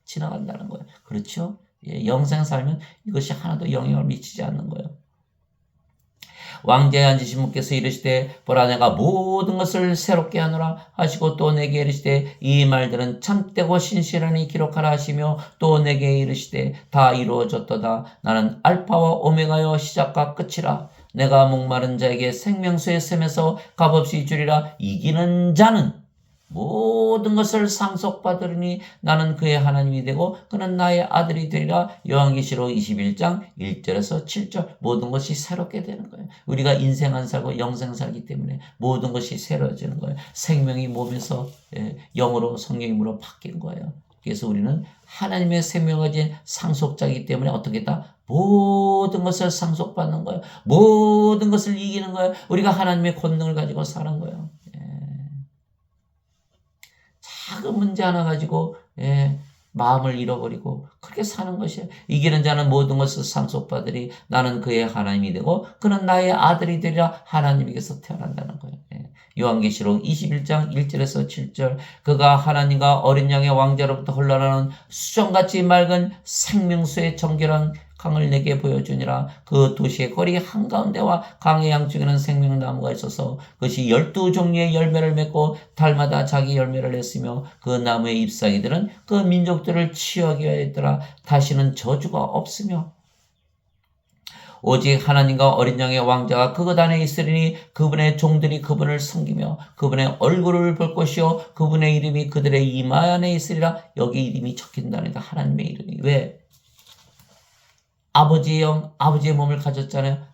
지나간다는 거예요. 그렇죠? 예, 영생 살면 이것이 하나도 영향을 미치지 않는 거예요. 왕좌에 앉으신 분께서 이르시되 보라 내가 모든 것을 새롭게 하노라 하시고 또 내게 이르시되 이 말들은 참되고 신실하니 기록하라 하시며 또 내게 이르시되 다 이루어졌도다. 나는 알파와 오메가여 시작과 끝이라. 내가 목마른 자에게 생명수의 샘에서 값없이 주리라. 이기는 자는 모든 것을 상속받으리니 나는 그의 하나님이 되고 그는 나의 아들이 되리라. 요한계시록 21장 1절에서 7절 모든 것이 새롭게 되는 거예요. 우리가 인생 안 살고 영생 살기 때문에 모든 것이 새로워지는 거예요. 생명이 몸에서 영으로 성령님으로 바뀐 거예요. 그래서 우리는 하나님의 생명을 가진 상속자이기 때문에 어떻게 다 모든 것을 상속받는 거예요. 모든 것을 이기는 거예요. 우리가 하나님의 권능을 가지고 사는 거예요. 작은 문제 하나 가지고 마음을 잃어버리고 그렇게 사는 것이에요. 이기는 자는 모든 것을 상속받으리. 나는 그의 하나님이 되고 그는 나의 아들이 되리라. 하나님에게서 태어난다는 거예요. 요한계시록 21장 1절에서 7절 그가 하나님과 어린 양의 왕자로부터 흘러나오는 수정같이 맑은 생명수의 정결한 강을 내게 보여주니라. 그 도시의 거리 한가운데와 강의 양쪽에는 생명나무가 있어서 그것이 12종류의 열매를 맺고 달마다 자기 열매를 냈으며 그 나무의 잎사귀들은 그 민족들을 치유하게 하였더라. 다시는 저주가 없으며 오직 하나님과 어린 양의 왕자가 그것 안에 있으리니 그분의 종들이 그분을 섬기며 그분의 얼굴을 볼 것이요 그분의 이름이 그들의 이마 안에 있으리라. 여기 이름이 적힌다니까. 하나님의 이름이. 왜? 아버지의 영, 아버지의 몸을 가졌잖아요.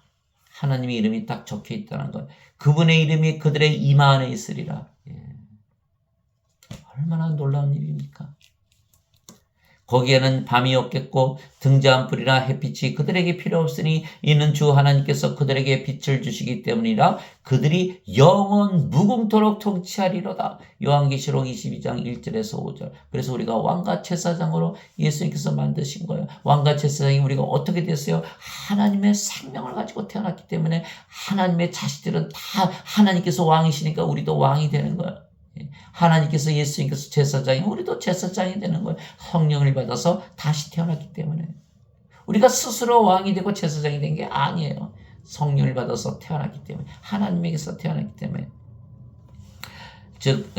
하나님의 이름이 딱 적혀 있다는 것. 그분의 이름이 그들의 이마 안에 있으리라. 얼마나 놀라운 일입니까? 거기에는 밤이 없겠고 등잔 불이나 햇빛이 그들에게 필요 없으니 이는 주 하나님께서 그들에게 빛을 주시기 때문이라. 그들이 영원 무궁토록 통치하리로다. 요한계시록 22장 1절에서 5절. 그래서 우리가 왕과 제사장으로 예수님께서 만드신 거예요. 왕과 제사장이 우리가 어떻게 됐어요? 하나님의 생명을 가지고 태어났기 때문에 하나님의 자식들은 다 하나님께서 왕이시니까 우리도 왕이 되는 거예요. 하나님께서 예수님께서 제사장이 우리도 제사장이 되는 거예요. 성령을 받아서 다시 태어났기 때문에. 우리가 스스로 왕이 되고 제사장이 된 게 아니에요. 성령을 받아서 태어났기 때문에. 하나님에게서 태어났기 때문에. 즉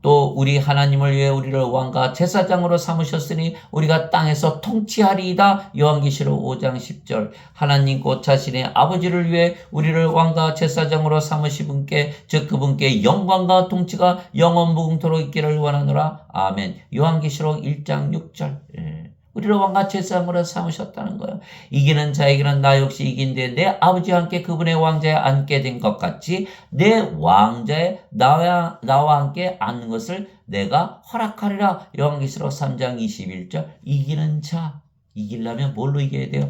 또 우리 하나님을 위해 우리를 왕과 제사장으로 삼으셨으니 우리가 땅에서 통치하리이다. 요한계시록 5장 10절. 하나님 곧 자신의 아버지를 위해 우리를 왕과 제사장으로 삼으신 분께 즉 그분께 영광과 통치가 영원 무궁토록 있기를 원하노라. 아멘. 요한계시록 1장 6절. 우리를 왕과 제사장으로 삼으셨다는 거예요. 이기는 자에게는 나 역시 이긴데 내 아버지와 함께 그분의 왕자에 앉게 된 것 같이 내 왕자에 나와 함께 앉는 것을 내가 허락하리라. 요한계시록 3장 21절. 이기는 자. 이기려면 뭘로 이겨야 돼요?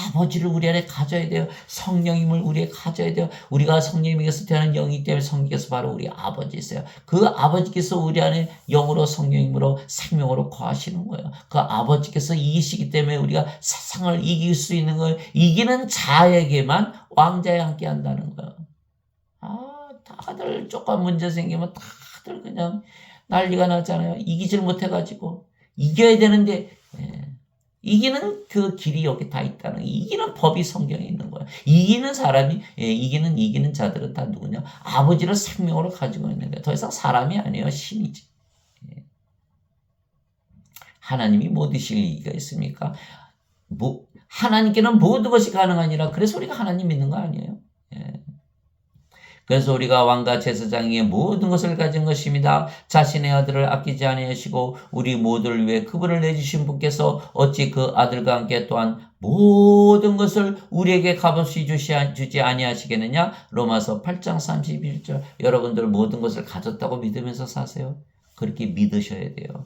아버지를 우리 안에 가져야 돼요. 성령님을 우리 안에 가져야 돼요. 우리가 성령님에게서 태어난 영이기 때문에 성령께서 바로 우리 아버지이세요. 그 아버지께서 우리 안에 영으로 성령님으로 생명으로 거하시는 거예요. 그 아버지께서 이기시기 때문에 우리가 세상을 이길 수 있는 거예요. 이기는 자에게만 왕자에 함께 한다는 거예요. 다들 조금 문제 생기면 다들 그냥 난리가 나잖아요. 이기질 못해가지고. 이겨야 되는데, 이기는 그 길이 여기 다 있다는, 이기는 법이 성경에 있는 거야. 이기는 사람이, 이기는 자들은 다 누구냐? 아버지를 생명으로 가지고 있는 거야. 더 이상 사람이 아니에요. 신이지. 하나님이 못 이길 리가 있습니까? 하나님께는 모든 것이 가능하니라. 그래서 우리가 하나님 믿는 거 아니에요? 그래서 우리가 왕과 제사장에게 모든 것을 가진 것입니다. 자신의 아들을 아끼지 아니하시고 우리 모두를 위해 그분을 내주신 분께서 어찌 그 아들과 함께 또한 모든 것을 우리에게 값없이 주지 아니하시겠느냐? 로마서 8장 31절. 여러분들 모든 것을 가졌다고 믿으면서 사세요. 그렇게 믿으셔야 돼요.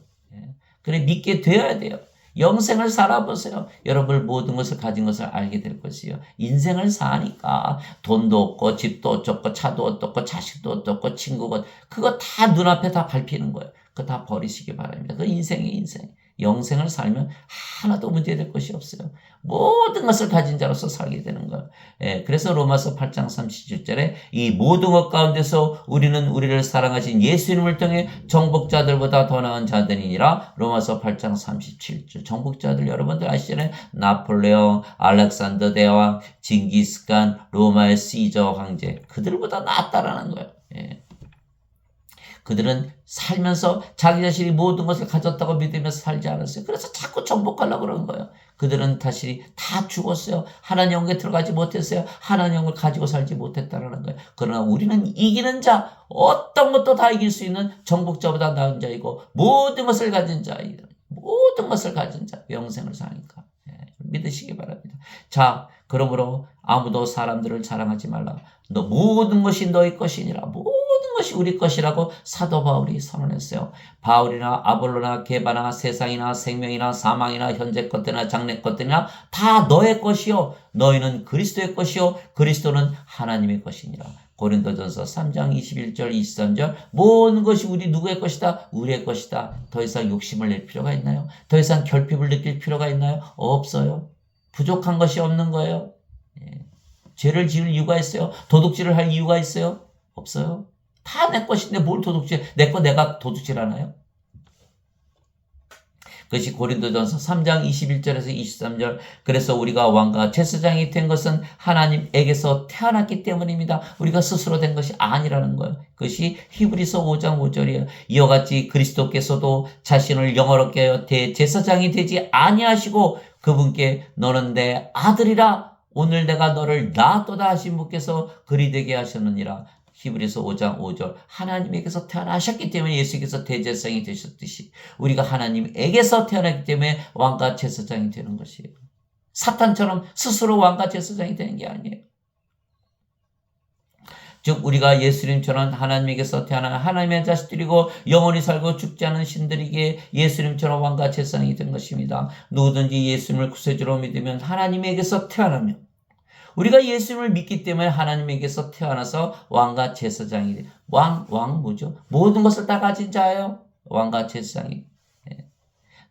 그래 믿게 되어야 돼요. 영생을 살아보세요. 여러분 모든 것을 가진 것을 알게 될 것이요. 인생을 사니까 돈도 없고 집도 어쩌고 차도 어떻고 자식도 어떻고 친구가 그거 다 눈앞에 다 밟히는 거예요. 그거 다 버리시기 바랍니다. 그 인생이 인생. 영생을 살면 하나도 문제될 것이 없어요. 모든 것을 가진 자로서 살게 되는 거예요. 그래서 로마서 8장 37절에 이 모든 것 가운데서 우리는 우리를 사랑하신 예수님을 통해 정복자들보다 더 나은 자들이니라. 로마서 8장 37절. 정복자들 여러분들 아시잖아요. 나폴레옹, 알렉산더 대왕, 징기스칸, 로마의 시저 황제 그들보다 낫다라는 거예요. 그들은 살면서 자기 자신이 모든 것을 가졌다고 믿으면서 살지 않았어요. 그래서 자꾸 정복하려고 그러는 거예요. 그들은 자신이 다 죽었어요. 하나님 영에 들어가지 못했어요. 하나님 영을 가지고 살지 못했다는 거예요. 그러나 우리는 이기는 자, 어떤 것도 다 이길 수 있는 정복자보다 나은 자이고 모든 것을 가진 자이다. 모든 것을 가진 자, 영생을 사니까. 믿으시기 바랍니다. 자, 그러므로 아무도 사람들을 자랑하지 말라. 너 모든 것이 너희 것이니라. 모든 것이 우리 것이라고 사도 바울이 선언했어요. 바울이나 아볼로나 게바나 세상이나 생명이나 사망이나 현재 것들이나 장래 것들이나 다 너의 것이요. 너희는 그리스도의 것이요. 그리스도는 하나님의 것이니라. 고린도전서 3장 21절 23절 모든 것이 우리 누구의 것이다? 우리의 것이다. 더 이상 욕심을 낼 필요가 있나요? 더 이상 결핍을 느낄 필요가 있나요? 없어요. 부족한 것이 없는 거예요. 죄를 지을 이유가 있어요? 도둑질을 할 이유가 있어요? 없어요. 다 내 것인데 뭘 도둑질, 내 거 내가 도둑질 하나요? 그것이 고린도전서 3장 21절에서 23절. 그래서 우리가 왕과 제사장이 된 것은 하나님에게서 태어났기 때문입니다. 우리가 스스로 된 것이 아니라는 거예요. 그것이 히브리서 5장 5절이에요. 이와 같이 그리스도께서도 자신을 영어롭게 하여 대제사장이 되지 아니하시고 그분께 너는 내 아들이라 오늘 내가 너를 낳았도다 하신 분께서 그리 되게 하셨느니라. 히브리서 5장 5절. 하나님에게서 태어나셨기 때문에 예수께서 대제사장이 되셨듯이 우리가 하나님에게서 태어났기 때문에 왕과 제사장이 되는 것이에요. 사탄처럼 스스로 왕과 제사장이 되는 게 아니에요. 즉 우리가 예수님처럼 하나님에게서 태어난 하나님의 자식들이고 영원히 살고 죽지 않은 신들에게 예수님처럼 왕과 제사장이 된 것입니다. 누구든지 예수님을 구세주로 믿으면 하나님에게서 태어나며 우리가 예수님을 믿기 때문에 하나님에게서 태어나서 왕과 제사장이 돼. 왕 뭐죠? 모든 것을 다 가진 자예요. 왕과 제사장이.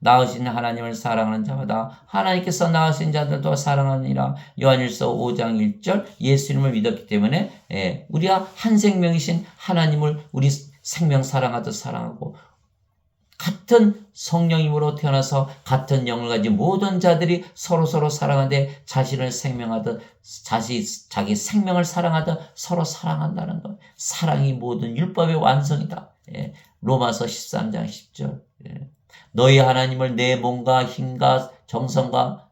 낳으신 하나님을 사랑하는 자마다 하나님께서 낳으신 자들도 사랑하니라. 요한일서 5장 1절. 예수님을 믿었기 때문에 우리가 한 생명이신 하나님을 우리 생명 사랑하듯 사랑하고 같은 성령님으로 태어나서 같은 영을 가진 모든 자들이 서로 사랑하되 자신을 생명하듯 자기 생명을 사랑하듯 서로 사랑한다는 것. 사랑이 모든 율법의 완성이다. 로마서 13장 10절. 너희 하나님을 내 몸과 힘과 정성과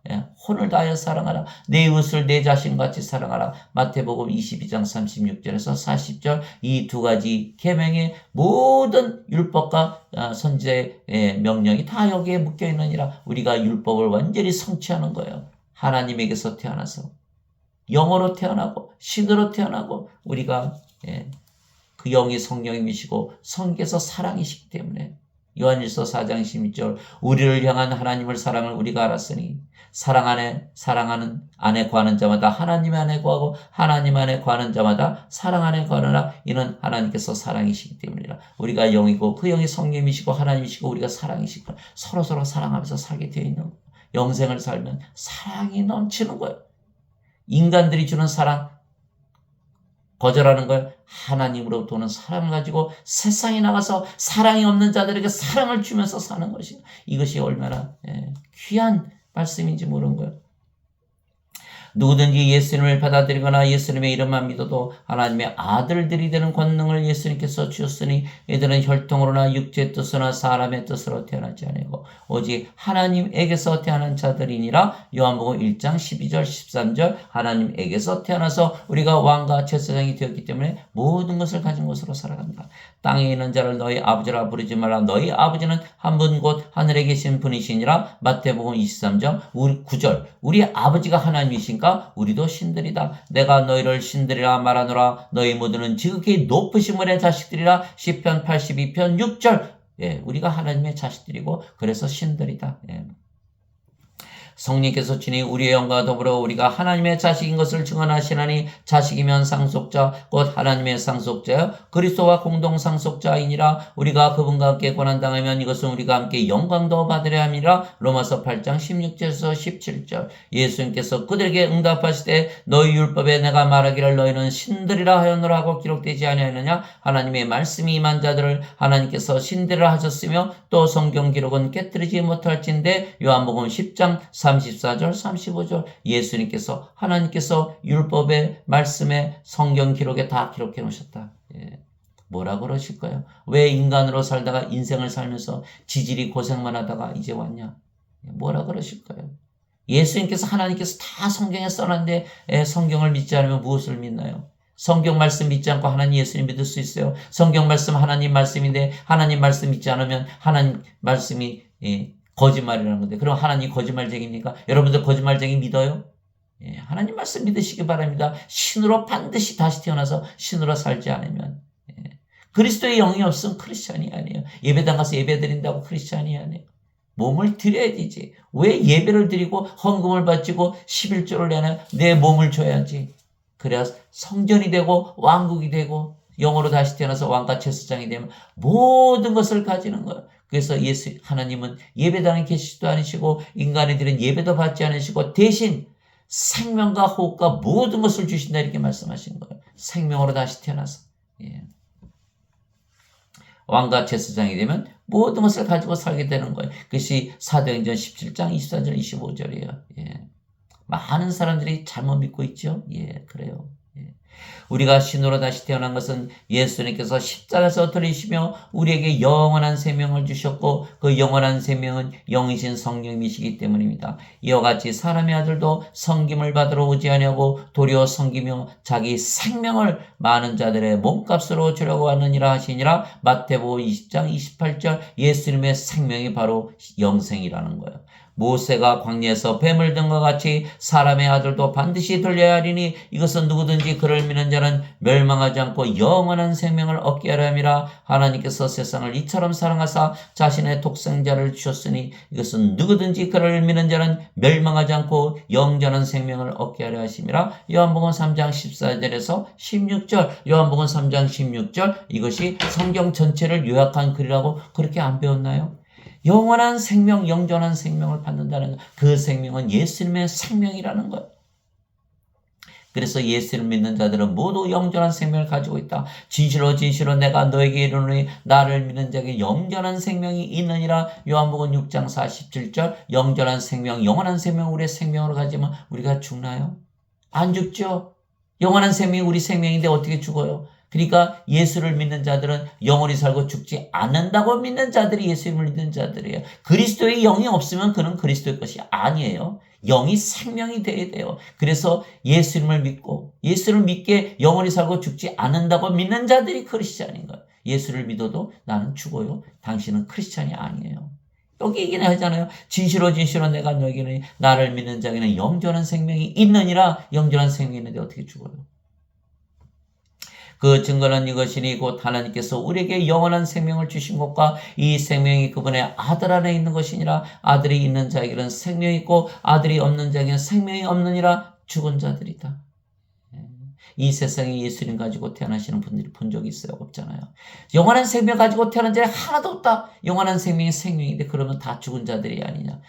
혼을 다하여 사랑하라. 내 이웃을 내 자신같이 사랑하라. 마태복음 22장 36절에서 40절. 이 두 가지 계명의 모든 율법과 선지자의 명령이 다 여기에 묶여 있느니라. 우리가 율법을 완전히 성취하는 거예요. 하나님에게서 태어나서 영으로 태어나고 신으로 태어나고 우리가 그 영이 성령님이시고 성께서 사랑이시기 때문에 요한일서 4장 16절 우리를 향한 하나님을 사랑을 우리가 알았으니 사랑하는 안에 거하는 자마다 하나님 안에 거하고 하나님 안에 거하는 자마다 사랑 안에 거하느라 이는 하나님께서 사랑이시기 때문이라. 우리가 영이고 그 영이 성령이시고 하나님이시고 우리가 사랑이시고 서로서로 사랑하면서 살게 되어 있는 거예요. 영생을 살면 사랑이 넘치는 거예요. 인간들이 주는 사랑 거절하는 걸 하나님으로부터 오는 사랑을 가지고 세상에 나가서 사랑이 없는 자들에게 사랑을 주면서 사는 것이 이것이 얼마나 귀한 말씀인지 모르는 거예요. 누구든지 예수님을 받아들이거나 예수님의 이름만 믿어도 하나님의 아들들이 되는 권능을 예수님께서 주셨으니 이들은 혈통으로나 육체의 뜻으로나 사람의 뜻으로 태어나지 아니고 오직 하나님에게서 태어난 자들이니라. 요한복음 1장 12절 13절 하나님에게서 태어나서 우리가 왕과 제사장이 되었기 때문에 모든 것을 가진 것으로 살아간다. 땅에 있는 자를 너희 아버지라 부르지 말라. 너희 아버지는 한 분 곧 하늘에 계신 분이시니라. 마태복음 23장 9절 우리 아버지가 하나님이신가? 우리도 신들이다. 내가 너희를 신들이라 말하노라. 너희 모두는 지극히 높으신 분의 자식들이라. 시편 82편 6절 우리가 하나님의 자식들이고 그래서 신들이다. 성령께서 친히 우리의 영과 더불어 우리가 하나님의 자식인 것을 증언하시나니 자식이면 상속자 곧 하나님의 상속자여 그리스도와 공동 상속자이니라. 우리가 그분과 함께 고난당하면 이것은 우리가 함께 영광도 받으려 함이라. 로마서 8장 16절에서 17절 예수님께서 그들에게 응답하시되 너희 율법에 내가 말하기를 너희는 신들이라 하였노라 하고 기록되지 아니하였느냐. 하나님의 말씀이 임한 자들을 하나님께서 신들이라 하셨으며 또 성경 기록은 깨뜨리지 못할진대. 요한복음 10장 34절 35절 예수님께서 하나님께서 율법의 말씀에 성경 기록에 다 기록해 놓으셨다. 뭐라 그러실까요? 왜 인간으로 살다가 인생을 살면서 지질이 고생만 하다가 이제 왔냐? 뭐라 그러실까요? 예수님께서 하나님께서 다 성경에 써놨는데 성경을 믿지 않으면 무엇을 믿나요? 성경 말씀 믿지 않고 하나님 예수님 믿을 수 있어요? 성경 말씀 하나님 말씀인데 하나님 말씀 믿지 않으면 하나님 말씀이 거짓말이라는 건데 그럼 하나님 거짓말쟁이입니까? 여러분들 거짓말쟁이 믿어요? 하나님 말씀 믿으시기 바랍니다. 신으로 반드시 다시 태어나서 신으로 살지 않으면 그리스도의 영이 없으면 크리스찬이 아니에요. 예배당 가서 예배 드린다고 크리스찬이 아니에요. 몸을 드려야 되지. 왜 예배를 드리고 헌금을 바치고 11조를 내나요? 내 몸을 줘야지. 그래야 성전이 되고 왕국이 되고 영으로 다시 태어나서 왕과 제사장이 되면 모든 것을 가지는 거예요. 그래서 하나님은 예배당에 계시지도 않으시고 인간이들은 예배도 받지 않으시고 대신 생명과 호흡과 모든 것을 주신다 이렇게 말씀하신 거예요. 생명으로 다시 태어나서 왕과 제사장이 되면 모든 것을 가지고 살게 되는 거예요. 그것이 사도행전 17장 24절 25절이에요. 많은 사람들이 잘못 믿고 있죠. 그래요. 우리가 신으로 다시 태어난 것은 예수님께서 십자가에서 들이시며 우리에게 영원한 생명을 주셨고 그 영원한 생명은 영이신 성령이시기 때문입니다. 이와 같이 사람의 아들도 섬김을 받으러 오지 아니하고 도리어 섬기며 자기 생명을 많은 자들의 몸값으로 주려고 하느니라 하시니라. 마태복음 20장 28절 예수님의 생명이 바로 영생이라는 거예요. 모세가 광야에서 뱀을 든 것 같이 사람의 아들도 반드시 들려야 하리니 이것은 누구든지 그를 믿는 자는 멸망하지 않고 영원한 생명을 얻게 하려 함이라. 하나님께서 세상을 이처럼 사랑하사 자신의 독생자를 주셨으니 이것은 누구든지 그를 믿는 자는 멸망하지 않고 영원한 생명을 얻게 하려 하심이라. 요한복음 3장 14절에서 16절 요한복음 3장 16절 이것이 성경 전체를 요약한 글이라고 그렇게 안 배웠나요? 영원한 생명, 영존한 생명을 받는다는 그 생명은 예수님의 생명이라는 거예요. 그래서 예수를 믿는 자들은 모두 영존한 생명을 가지고 있다. 진실로 진실로 내가 너에게 이르노니 나를 믿는 자에게 영존한 생명이 있느니라. 요한복음 6장 47절 영존한 생명, 영원한 생명 우리의 생명으로 가지면 우리가 죽나요? 안 죽죠. 영원한 생명이 우리 생명인데 어떻게 죽어요? 그러니까 예수를 믿는 자들은 영원히 살고 죽지 않는다고 믿는 자들이 예수를 믿는 자들이에요. 그리스도의 영이 없으면 그는 그리스도의 것이 아니에요. 영이 생명이 돼야 돼요. 그래서 예수님을 믿고 예수를 믿게 영원히 살고 죽지 않는다고 믿는 자들이 크리스찬인 거예요. 예수를 믿어도 나는 죽어요. 당신은 크리스찬이 아니에요. 여기 얘기는 하잖아요. 진실로 진실로 내가 너에게는 나를 믿는 자에게는 영존한 생명이 있느니라. 영존한 생명이 있는데 어떻게 죽어요? 그 증거는 이것이니 곧 하나님께서 우리에게 영원한 생명을 주신 것과 이 생명이 그분의 아들 안에 있는 것이니라. 아들이 있는 자에게는 생명이 있고 아들이 없는 자에게는 생명이 없느니라. 죽은 자들이다. 이 세상에 예수님 가지고 태어나시는 분들이 본 적이 있어요? 없잖아요. 영원한 생명 가지고 태어난 자는 하나도 없다. 영원한 생명이 생명인데 그러면 다 죽은 자들이 아니냐.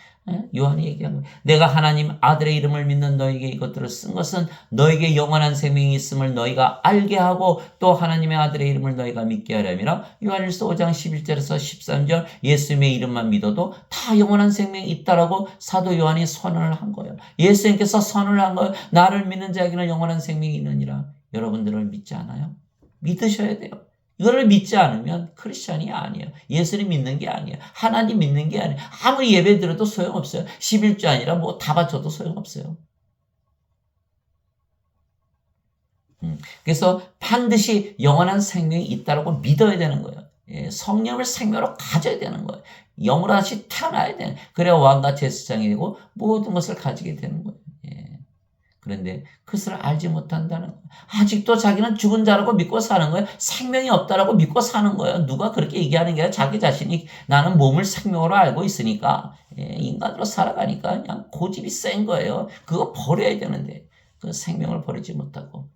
요한이 얘기한 거예요. 내가 하나님 아들의 이름을 믿는 너에게 이것들을 쓴 것은 너에게 영원한 생명이 있음을 너희가 알게 하고 또 하나님의 아들의 이름을 너희가 믿게 하려니라. 요한일서 5장 11절에서 13절 예수님의 이름만 믿어도 다 영원한 생명이 있다라고 사도 요한이 선언을 한 거예요. 예수님께서 선언을 한 거예요. 나를 믿는 자에게는 영원한 생명이 있느니라. 여러분들을 믿지 않아요? 믿으셔야 돼요. 이거를 믿지 않으면 크리스찬이 아니에요. 예수를 믿는 게 아니에요. 하나님 믿는 게 아니에요. 아무리 예배 드려도 소용없어요. 11조 아니라 뭐 다 바쳐도 소용없어요. 그래서 반드시 영원한 생명이 있다고 믿어야 되는 거예요. 성령을 생명으로 가져야 되는 거예요. 영으로 다시 태어나야 되는 거예요. 그래야 왕과 제사장이 되고 모든 것을 가지게 되는 거예요. 그런데 그것을 알지 못한다는 거예요. 아직도 자기는 죽은 자라고 믿고 사는 거예요. 생명이 없다라고 믿고 사는 거예요. 누가 그렇게 얘기하는 게 아니라 자기 자신이 나는 몸을 생명으로 알고 있으니까 인간으로 살아가니까 그냥 고집이 센 거예요. 그거 버려야 되는데 그 생명을 버리지 못하고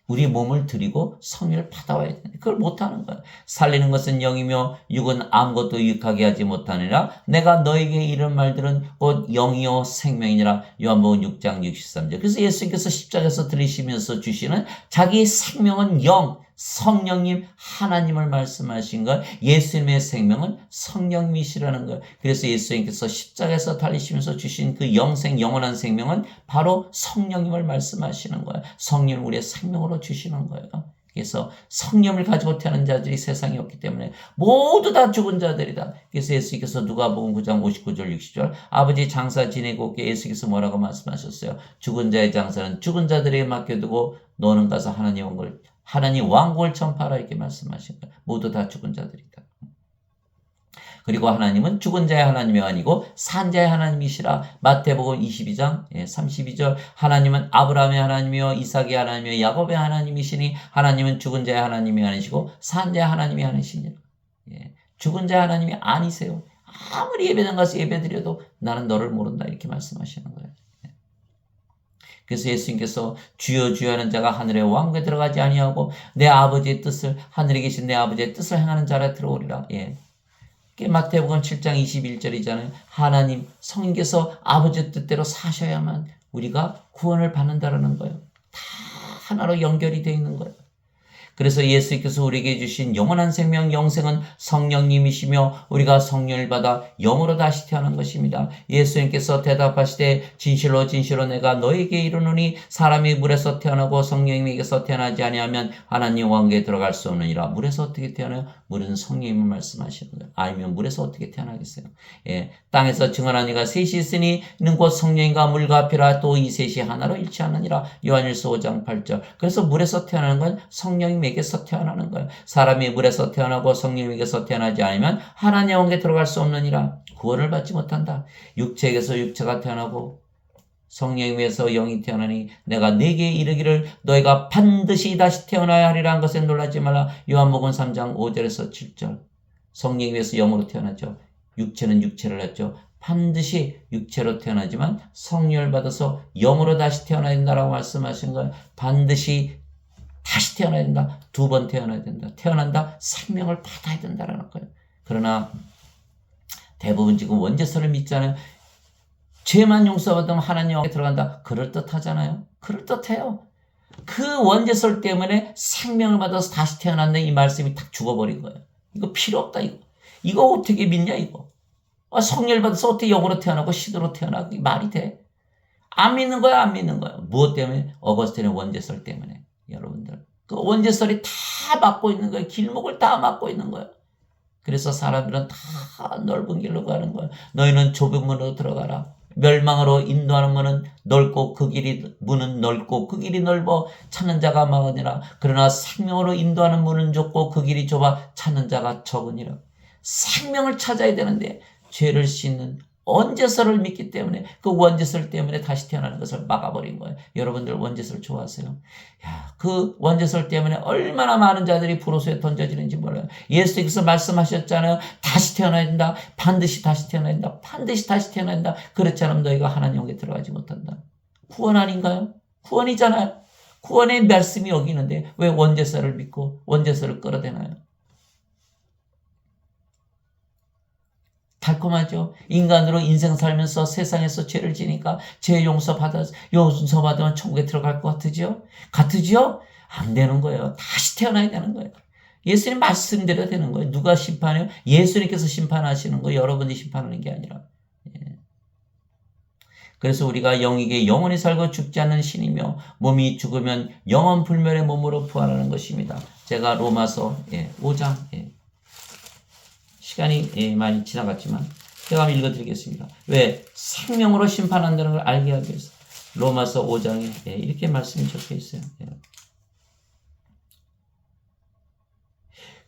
우리 몸을 드리고 성령을 받아와야 되는데 그걸 못하는 거야. 살리는 것은 영이며 육은 아무것도 유익하게 하지 못하느니라. 내가 너에게 이런 말들은 곧 영이요 생명이니라. 요한복음 6장 63절. 그래서 예수님께서 십자가에서 들이시면서 주시는 자기 생명은 영, 성령님 하나님을 말씀하신 것. 예수님의 생명은 성령이시라는 거예요. 그래서 예수님께서 십자가에서 달리시면서 주신 그 영생 영원한 생명은 바로 성령님을 말씀하시는 거예요. 성령을 우리의 생명으로 주시는 거예요. 그래서 성령을 가지고 태어난 자들이 세상에 없기 때문에 모두 다 죽은 자들이다. 그래서 예수께서 누가복음 9장 59절 60절 아버지 장사 지내고 예수께서 뭐라고 말씀하셨어요? 죽은 자의 장사는 죽은 자들에게 맡겨두고 너는 가서 하나님 왕국을 전파하라 이렇게 말씀하신 거예요. 모두 다 죽은 자들이다. 그리고 하나님은 죽은 자의 하나님이 아니고 산 자의 하나님이시라. 마태복음 22장 32절 하나님은 아브라함의 하나님이요 이삭의 하나님이요 야곱의 하나님이시니 하나님은 죽은 자의 하나님이 아니시고 산 자의 하나님이 아니시니라. 죽은 자의 하나님이 아니세요. 아무리 예배당 가서 예배드려도 나는 너를 모른다 이렇게 말씀하시는 거예요. 그래서 예수님께서 주여 주여 하는 자가 하늘의 왕국에 들어가지 아니하고 내 아버지의 뜻을 하늘에 계신 내 아버지의 뜻을 행하는 자라 들어오리라. 마태복음 7장 21절이잖아요. 하나님 성령께서 아버지의 뜻대로 사셔야만 우리가 구원을 받는다라는 거예요. 다 하나로 연결이 되어 있는 거예요. 그래서 예수께서 우리에게 주신 영원한 생명 영생은 성령님이시며 우리가 성령을 받아 영으로 다시 태어난 것입니다. 예수님께서 대답하시되 진실로 진실로 내가 너에게 이르노니 사람이 물에서 태어나고 성령님에게서 태어나지 아니하면 하나님 왕국에 들어갈 수 없느니라. 물에서 어떻게 태어나요? 물은 성령님을 말씀하시는 거예요. 아니면 물에서 어떻게 태어나겠어요? 땅에서 증언한 이가 셋이 있으니 이는 곧 성령과 물과 피라 또 이 셋이 하나로 일치하느니라. 요한일서 5장 8절. 그래서 물에서 태어나는 건 성령님에게서 태어나는 거예요. 사람이 물에서 태어나고 성령님에게서 태어나지 않으면 하나님 왕국에 들어갈 수 없느니라. 구원을 받지 못한다. 육체에게서 육체가 태어나고 성령님에서 영이 태어나니 내가 네게 이르기를 너희가 반드시 다시 태어나야 하리라 한 것에 놀라지 말라. 요한복음 3장 5절에서 7절. 성령님에서 영으로 태어났죠. 육체는 육체를 낳죠. 반드시 육체로 태어나지만 성령을 받아서 영으로 다시 태어나야 된다라고 말씀하신 거예요. 반드시 다시 태어나야 된다. 2번 태어나야 된다. 태어난다. 생명을 받아야 된다라는 거예요. 그러나 대부분 지금 원죄설을 믿잖아요. 죄만 용서받으면 하나님 왕국에 들어간다. 그럴듯하잖아요. 그럴듯해요. 그 원죄설 때문에 생명을 받아서 다시 태어났네 이 말씀이 딱 죽어버린 거예요. 이거 필요 없다 이거. 이거 어떻게 믿냐 이거. 성령을 받아서 어떻게 영으로 태어나고 신으로 태어나고 말이 돼? 안 믿는 거야 안 믿는 거야. 무엇 때문에? 어거스틴의 원죄설 때문에. 여러분들 그 원죄설이 다 막고 있는 거예요. 길목을 다 막고 있는 거예요. 그래서 사람들은 다 넓은 길로 가는 거예요. 너희는 좁은 문으로 들어가라. 멸망으로 인도하는 문은 넓고 그 길이 문은 넓고 그 길이 넓어 찾는 자가 많으니라. 그러나 생명으로 인도하는 문은 좁고 그 길이 좁아 찾는 자가 적으니라. 생명을 찾아야 되는데 죄를 씻는 원죄설을 믿기 때문에 그 원죄설 때문에 다시 태어나는 것을 막아버린 거예요. 여러분들 원죄설 좋아하세요? 야, 그 원죄설 때문에 얼마나 많은 자들이 불호소에 던져지는지 몰라요. 예수님께서 말씀하셨잖아요. 다시 태어나야 된다. 반드시 다시 태어나야 된다. 반드시 다시 태어나야 된다. 그렇지 않으면 너희가 하나님께 들어가지 못한다. 구원 아닌가요? 구원이잖아요. 구원의 말씀이 여기 있는데 왜 원죄설을 믿고 원죄설을 끌어대나요? 달콤하죠. 인간으로 인생 살면서 세상에서 죄를 지니까 죄 용서받으면 천국에 들어갈 것 같으죠? 안 되는 거예요. 다시 태어나야 되는 거예요. 예수님 말씀대로 되는 거예요. 누가 심판해요? 예수님께서 심판하시는 거예요. 여러분이 심판하는 게 아니라. 그래서 우리가 영이게 영원히 살고 죽지 않는 신이며 몸이 죽으면 영원 불멸의 몸으로 부활하는 것입니다. 제가 로마서 5장 시간이 많이 지나갔지만 제가 한번 읽어드리겠습니다. 왜? 생명으로 심판한다는 걸 알게 하기 위해서. 로마서 5장에 이렇게 말씀이 적혀 있어요.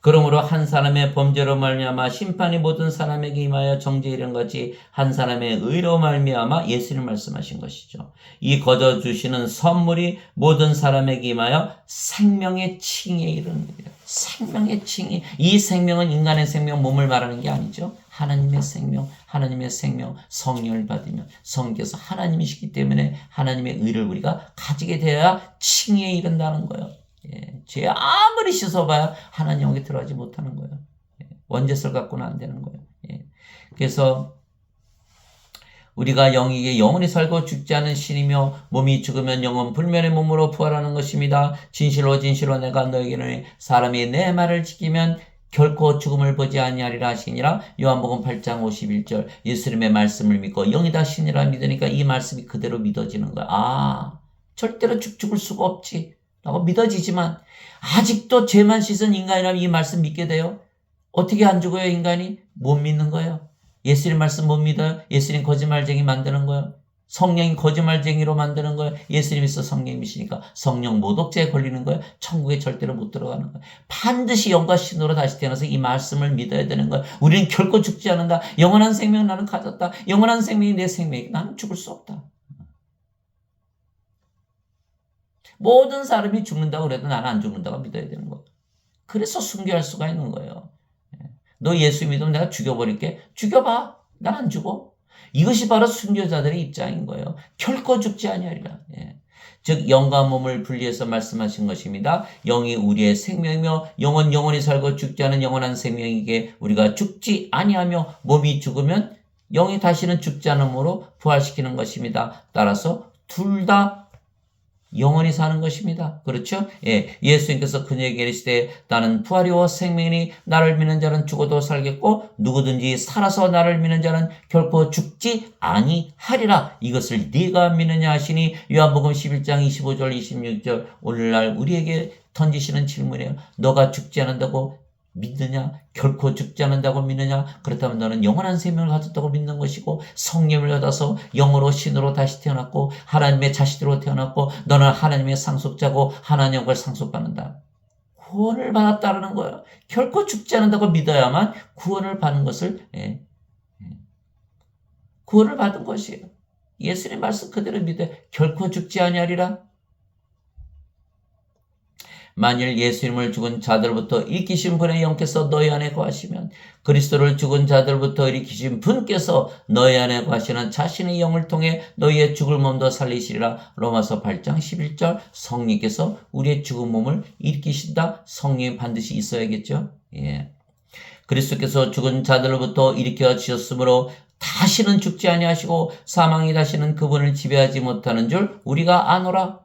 그러므로 한 사람의 범죄로 말미암아 심판이 모든 사람에게 임하여 정죄에 이른 같이 한 사람의 의로 말미암아 예수님 말씀하신 것이죠. 이 거저 주시는 선물이 모든 사람에게 임하여 생명의 칭에 이르느니라. 생명의 칭이, 이 생명은 인간의 생명, 몸을 말하는 게 아니죠. 하나님의 생명, 성령을 받으면 성령께서 하나님이시기 때문에 하나님의 의를 우리가 가지게 되어야 칭에 이른다는 거예요. 죄 아무리 씻어봐야 하나님 영에 들어가지 못하는 거예요. 원죄설 갖고는 안 되는 거예요. 그래서 우리가 영이게 영원히 살고 죽지 않은 신이며 몸이 죽으면 영원 불멸의 몸으로 부활하는 것입니다. 진실로 진실로 내가 너에게는 사람이 내 말을 지키면 결코 죽음을 보지 아니하리라 하시니라. 요한복음 8장 51절. 예수님의 말씀을 믿고 영이다 신이라 믿으니까 이 말씀이 그대로 믿어지는 거야. 절대로 죽을 수가 없지 라고 믿어지지만 아직도 죄만 씻은 인간이라면 이 말씀 믿게 돼요. 어떻게 안 죽어요? 인간이 못 믿는 거예요. 예수님 말씀 못 믿어요. 예수님 거짓말쟁이 만드는 거예요. 성령이 거짓말쟁이로 만드는 거예요. 예수님이 있어 성령이시니까 성령 모독죄에 걸리는 거예요. 천국에 절대로 못 들어가는 거예요. 반드시 영과 신으로 다시 태어나서 이 말씀을 믿어야 되는 거예요. 우리는 결코 죽지 않는다. 영원한 생명 나는 가졌다. 영원한 생명이 내 생명이 나는 죽을 수 없다. 모든 사람이 죽는다고 그래도 나는 안 죽는다고 믿어야 되는 거예요. 그래서 순교할 수가 있는 거예요. 너 예수 믿으면 내가 죽여버릴게. 죽여봐. 난 안 죽어. 이것이 바로 순교자들의 입장인 거예요. 결코 죽지 아니하리라. 즉 영과 몸을 분리해서 말씀하신 것입니다. 영이 우리의 생명이며 영원히 살고 죽지 않은 영원한 생명이기에 우리가 죽지 아니하며 몸이 죽으면 영이 다시는 죽지 않음으로 부활시키는 것입니다. 따라서 둘 다 영원히 사는 것입니다. 그렇죠? 예수님께서 그녀에게 이르시되 나는 부활이요 생명이니 나를 믿는 자는 죽어도 살겠고 누구든지 살아서 나를 믿는 자는 결코 죽지 아니하리라. 이것을 네가 믿느냐 하시니 요한복음 11장 25절 26절 오늘날 우리에게 던지시는 질문이에요. 너가 죽지 않는다고 믿느냐? 결코 죽지 않는다고 믿느냐? 그렇다면 너는 영원한 생명을 가졌다고 믿는 것이고 성령을 받아서 영으로 신으로 다시 태어났고 하나님의 자식으로 태어났고 너는 하나님의 상속자고 하나님을 상속받는다. 구원을 받았다는 거예요. 결코 죽지 않는다고 믿어야만 구원을 받는 것을 구원을 받은 것이에요. 예수님 말씀 그대로 믿어 결코 죽지 아니하리라. 만일 예수님을 죽은 자들부터 일으키신 분의 영께서 너희 안에 거하시면 그리스도를 죽은 자들부터 일으키신 분께서 너희 안에 거하시는 자신의 영을 통해 너희의 죽을 몸도 살리시리라. 로마서 8장 11절. 성령께서 우리의 죽은 몸을 일으키신다. 성령이 반드시 있어야겠죠. 그리스도께서 죽은 자들로부터 일으켜 주셨으므로 다시는 죽지 아니하시고 사망이 다시는 그분을 지배하지 못하는 줄 우리가 아노라.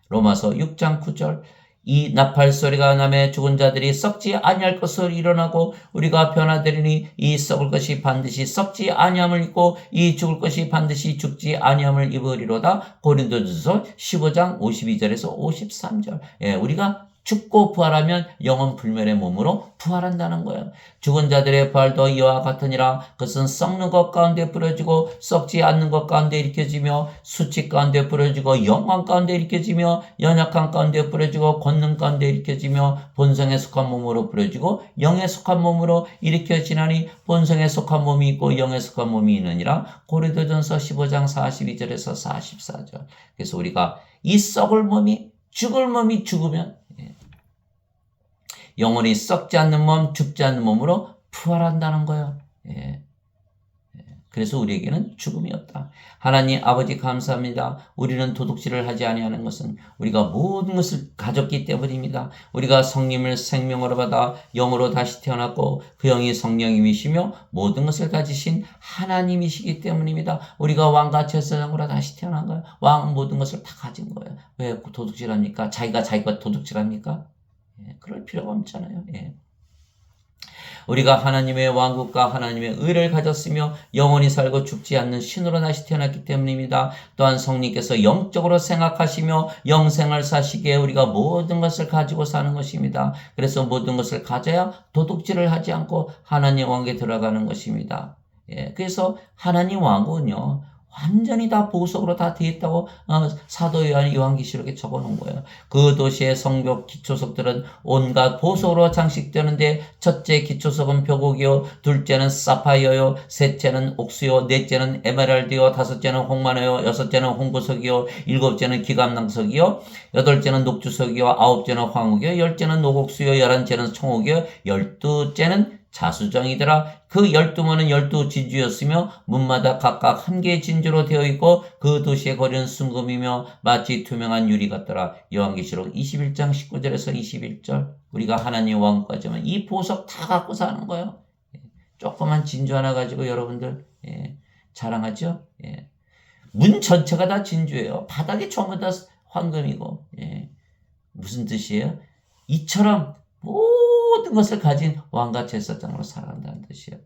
로마서 6장 9절. 이 나팔 소리가 나매 죽은 자들이 썩지 아니할 것을 일어나고 우리가 변화되리니 이 썩을 것이 반드시 썩지 아니함을 입고 이 죽을 것이 반드시 죽지 아니함을 입으리로다. 고린도전서 15장 52절에서 53절. 우리가 죽고 부활하면 영원 불멸의 몸으로 부활한다는 거예요. 죽은 자들의 부활도 이와 같으니라. 그것은 썩는 것 가운데 뿌려지고 썩지 않는 것 가운데 일으켜지며 수치 가운데 뿌려지고 영광 가운데 일으켜지며 연약한 가운데 뿌려지고 권능 가운데 일으켜지며 본성에 속한 몸으로 뿌려지고 영에 속한 몸으로 일으켜지나니 본성에 속한 몸이 있고 영에 속한 몸이 있느니라. 고린도전서 15장 42절에서 44절. 그래서 우리가 이 썩을 몸이 죽을 몸이 죽으면 영원히 썩지 않는 몸, 죽지 않는 몸으로 부활한다는 거예요. 그래서 우리에게는 죽음이 없다. 하나님 아버지 감사합니다. 우리는 도둑질을 하지 아니하는 것은 우리가 모든 것을 가졌기 때문입니다. 우리가 성령을 생명으로 받아 영으로 다시 태어났고 그 영이 성령님이시며 모든 것을 가지신 하나님이시기 때문입니다. 우리가 왕과 제사장으로 다시 태어난 거예요. 왕은 모든 것을 다 가진 거예요. 왜 도둑질합니까? 자기가 도둑질합니까? 그럴 필요가 없잖아요. 우리가 하나님의 왕국과 하나님의 의를 가졌으며 영원히 살고 죽지 않는 신으로 다시 태어났기 때문입니다. 또한 성령께서 영적으로 생각하시며 영생을 사시기에 우리가 모든 것을 가지고 사는 것입니다. 그래서 모든 것을 가져야 도둑질을 하지 않고 하나님 왕국에 들어가는 것입니다. 그래서 하나님 왕국은요, 완전히 다 보석으로 다 되어 있다고 사도 요한이 요한계시록에 적어놓은 거예요. 그 도시의 성벽 기초석들은 온갖 보석으로 장식되는데 첫째 기초석은 벽옥이요, 둘째는 사파이어요, 셋째는 옥수요, 넷째는 에메랄드요, 다섯째는 홍마노요, 여섯째는 홍보석이요, 일곱째는 기감낭석이요, 여덟째는 녹주석이요, 아홉째는 황옥이요, 열째는 노곡수요, 열한째는 청옥이요, 열두째는 자수정이더라. 그 12문은 12진주였으며 문마다 각각 한 개의 진주로 되어 있고 그 도시의 거리는 순금이며 마치 투명한 유리 같더라. 요한계시록 21장 19절에서 21절. 우리가 하나님 왕국까지만 이 보석 다 갖고 사는 거예요. 조그만 진주 하나 가지고 여러분들 자랑하죠. 문 전체가 다 진주예요. 바닥이 전부 다 황금이고. 무슨 뜻이에요? 이처럼 모든 것을 가진 왕과 제사장으로 살아간다는 뜻이에요.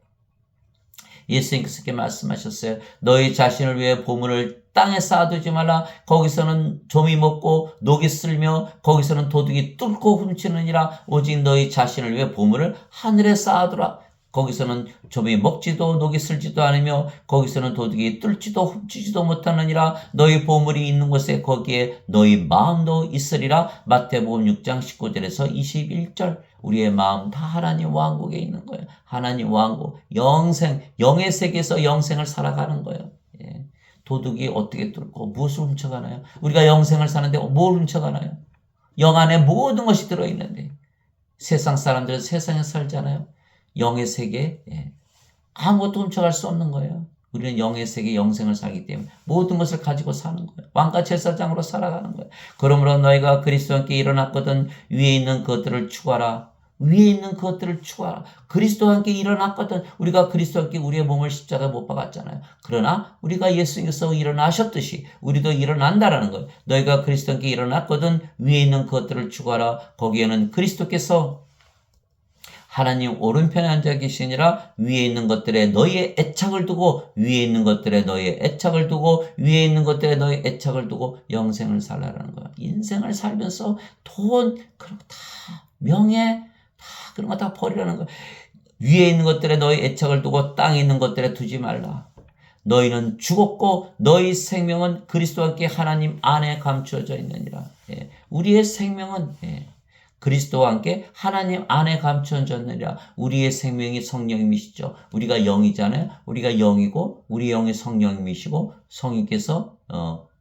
예수님께서 이렇게 말씀하셨어요. 너희 자신을 위해 보물을 땅에 쌓아두지 말라. 거기서는 좀이 먹고 녹이 쓸며 거기서는 도둑이 뚫고 훔치느니라. 오직 너희 자신을 위해 보물을 하늘에 쌓아두라. 거기서는 좀이 먹지도 녹이 쓸지도 않으며 거기서는 도둑이 뚫지도 훔치지도 못하느니라. 너희 보물이 있는 곳에 거기에 너희 마음도 있으리라. 마태복음 6장 19절에서 21절. 우리의 마음 다 하나님 왕국에 있는 거예요. 하나님 왕국, 영생, 영의 세계에서 영생을 살아가는 거예요. 도둑이 어떻게 뚫고 무엇을 훔쳐가나요? 우리가 영생을 사는데 뭘 훔쳐가나요? 영 안에 모든 것이 들어있는데 세상 사람들은 세상에 살잖아요. 영의 세계, 아무것도 훔쳐갈 수 없는 거예요. 우리는 영의 세계, 영생을 살기 때문에 모든 것을 가지고 사는 거예요. 왕과 제사장으로 살아가는 거예요. 그러므로 너희가 그리스도와 함께 일어났거든 위에 있는 것들을 추구하라. 위에 있는 것들을 추구하라. 그리스도와 함께 일어났거든. 우리가 그리스도와 함께 우리의 몸을 십자가에 못 박았잖아요. 그러나 우리가 예수님께서 일어나셨듯이 우리도 일어난다라는 거예요. 너희가 그리스도와 함께 일어났거든 위에 있는 것들을 추구하라. 거기에는 그리스도께서 하나님 오른편에 앉아 계시니라. 위에 있는 것들에 너희의 애착을 두고 위에 있는 것들에 너희의 애착을 두고 위에 있는 것들에 너희의 애착을 두고 영생을 살라라는 거야. 인생을 살면서 돈 그런 거 다 명예 다 그런 거 다 버리라는 거야. 위에 있는 것들에 너희 애착을 두고 땅에 있는 것들에 두지 말라. 너희는 죽었고 너희 생명은 그리스도와 함께 하나님 안에 감추어져 있느니라. 우리의 생명은 그리스도와 함께 하나님 안에 감춰졌느니라. 우리의 생명이 성령님이시죠. 우리가 영이잖아요. 우리가 영이고 우리 영이 성령님이시고 성령께서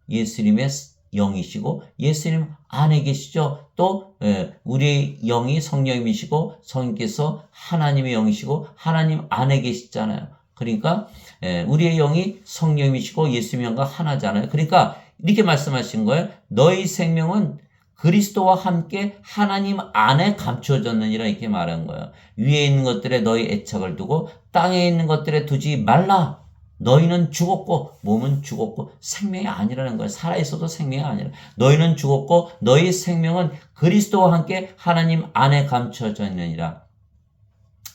예수님의 영이시고 예수님 안에 계시죠. 또 우리 영이 성령님이시고 성령께서 하나님의 영이시고 하나님 안에 계시잖아요. 그러니까 우리의 영이 성령님이시고 예수님의 영과 하나잖아요. 그러니까 이렇게 말씀하신 거예요. 너희 생명은 그리스도와 함께 하나님 안에 감추어졌느니라 이렇게 말한 거예요. 위에 있는 것들에 너희 애착을 두고 땅에 있는 것들에 두지 말라. 너희는 죽었고 몸은 죽었고 생명이 아니라는 거예요. 살아있어도 생명이 아니라. 너희는 죽었고 너희 생명은 그리스도와 함께 하나님 안에 감추어져 있느니라.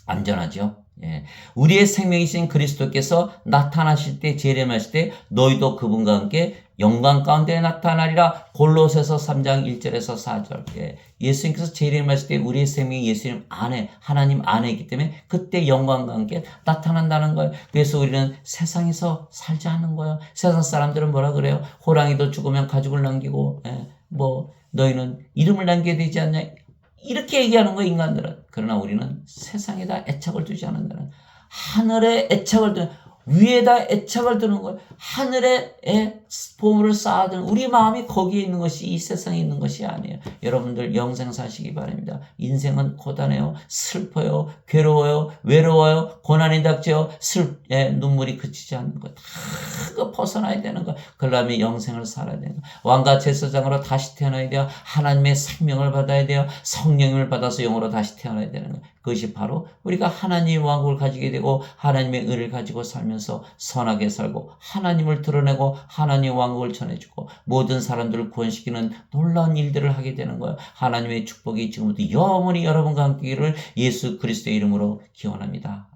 안전하죠? 예. 우리의 생명이신 그리스도께서 나타나실 때, 재림하실 때 너희도 그분과 함께 영광 가운데 나타나리라. 골로새서 3장 1절에서 4절. 예. 예수님께서 재림하실 때 우리의 생명이 예수님 안에, 하나님 안에 있기 때문에 그때 영광과 함께 나타난다는 거예요. 그래서 우리는 세상에서 살지 않는 거예요. 세상 사람들은 뭐라 그래요? 호랑이도 죽으면 가죽을 남기고, 너희는 이름을 남겨야 되지 않냐? 이렇게 얘기하는 거예요, 인간들은. 그러나 우리는 세상에다 애착을 두지 않는다는, 하늘에 애착을 두는, 위에다 애착을 두는 거예요. 하늘에 보물을 쌓아두는, 우리 마음이 거기에 있는 것이 이 세상에 있는 것이 아니에요. 여러분들 영생 사시기 바랍니다. 인생은 고단해요. 슬퍼요. 괴로워요. 외로워요. 고난이 닥쳐요. 눈물이 그치지 않는 거. 다 그거 벗어나야 되는 거. 그러려면 영생을 살아야 되는 거. 왕과 제사장으로 다시 태어나야 돼요. 하나님의 생명을 받아야 돼요. 성령을 받아서 영으로 다시 태어나야 되는 거. 그것이 바로 우리가 하나님의 왕국을 가지게 되고 하나님의 의를 가지고 살면서 선하게 살고 하나님을 드러내고 하나님의 왕국을 전해주고 모든 사람들을 구원시키는 놀라운 일들을 하게 되는 거예요. 하나님의 축복이 지금부터 영원히 여러분과 함께기를 예수 그리스도의 이름으로 기원합니다.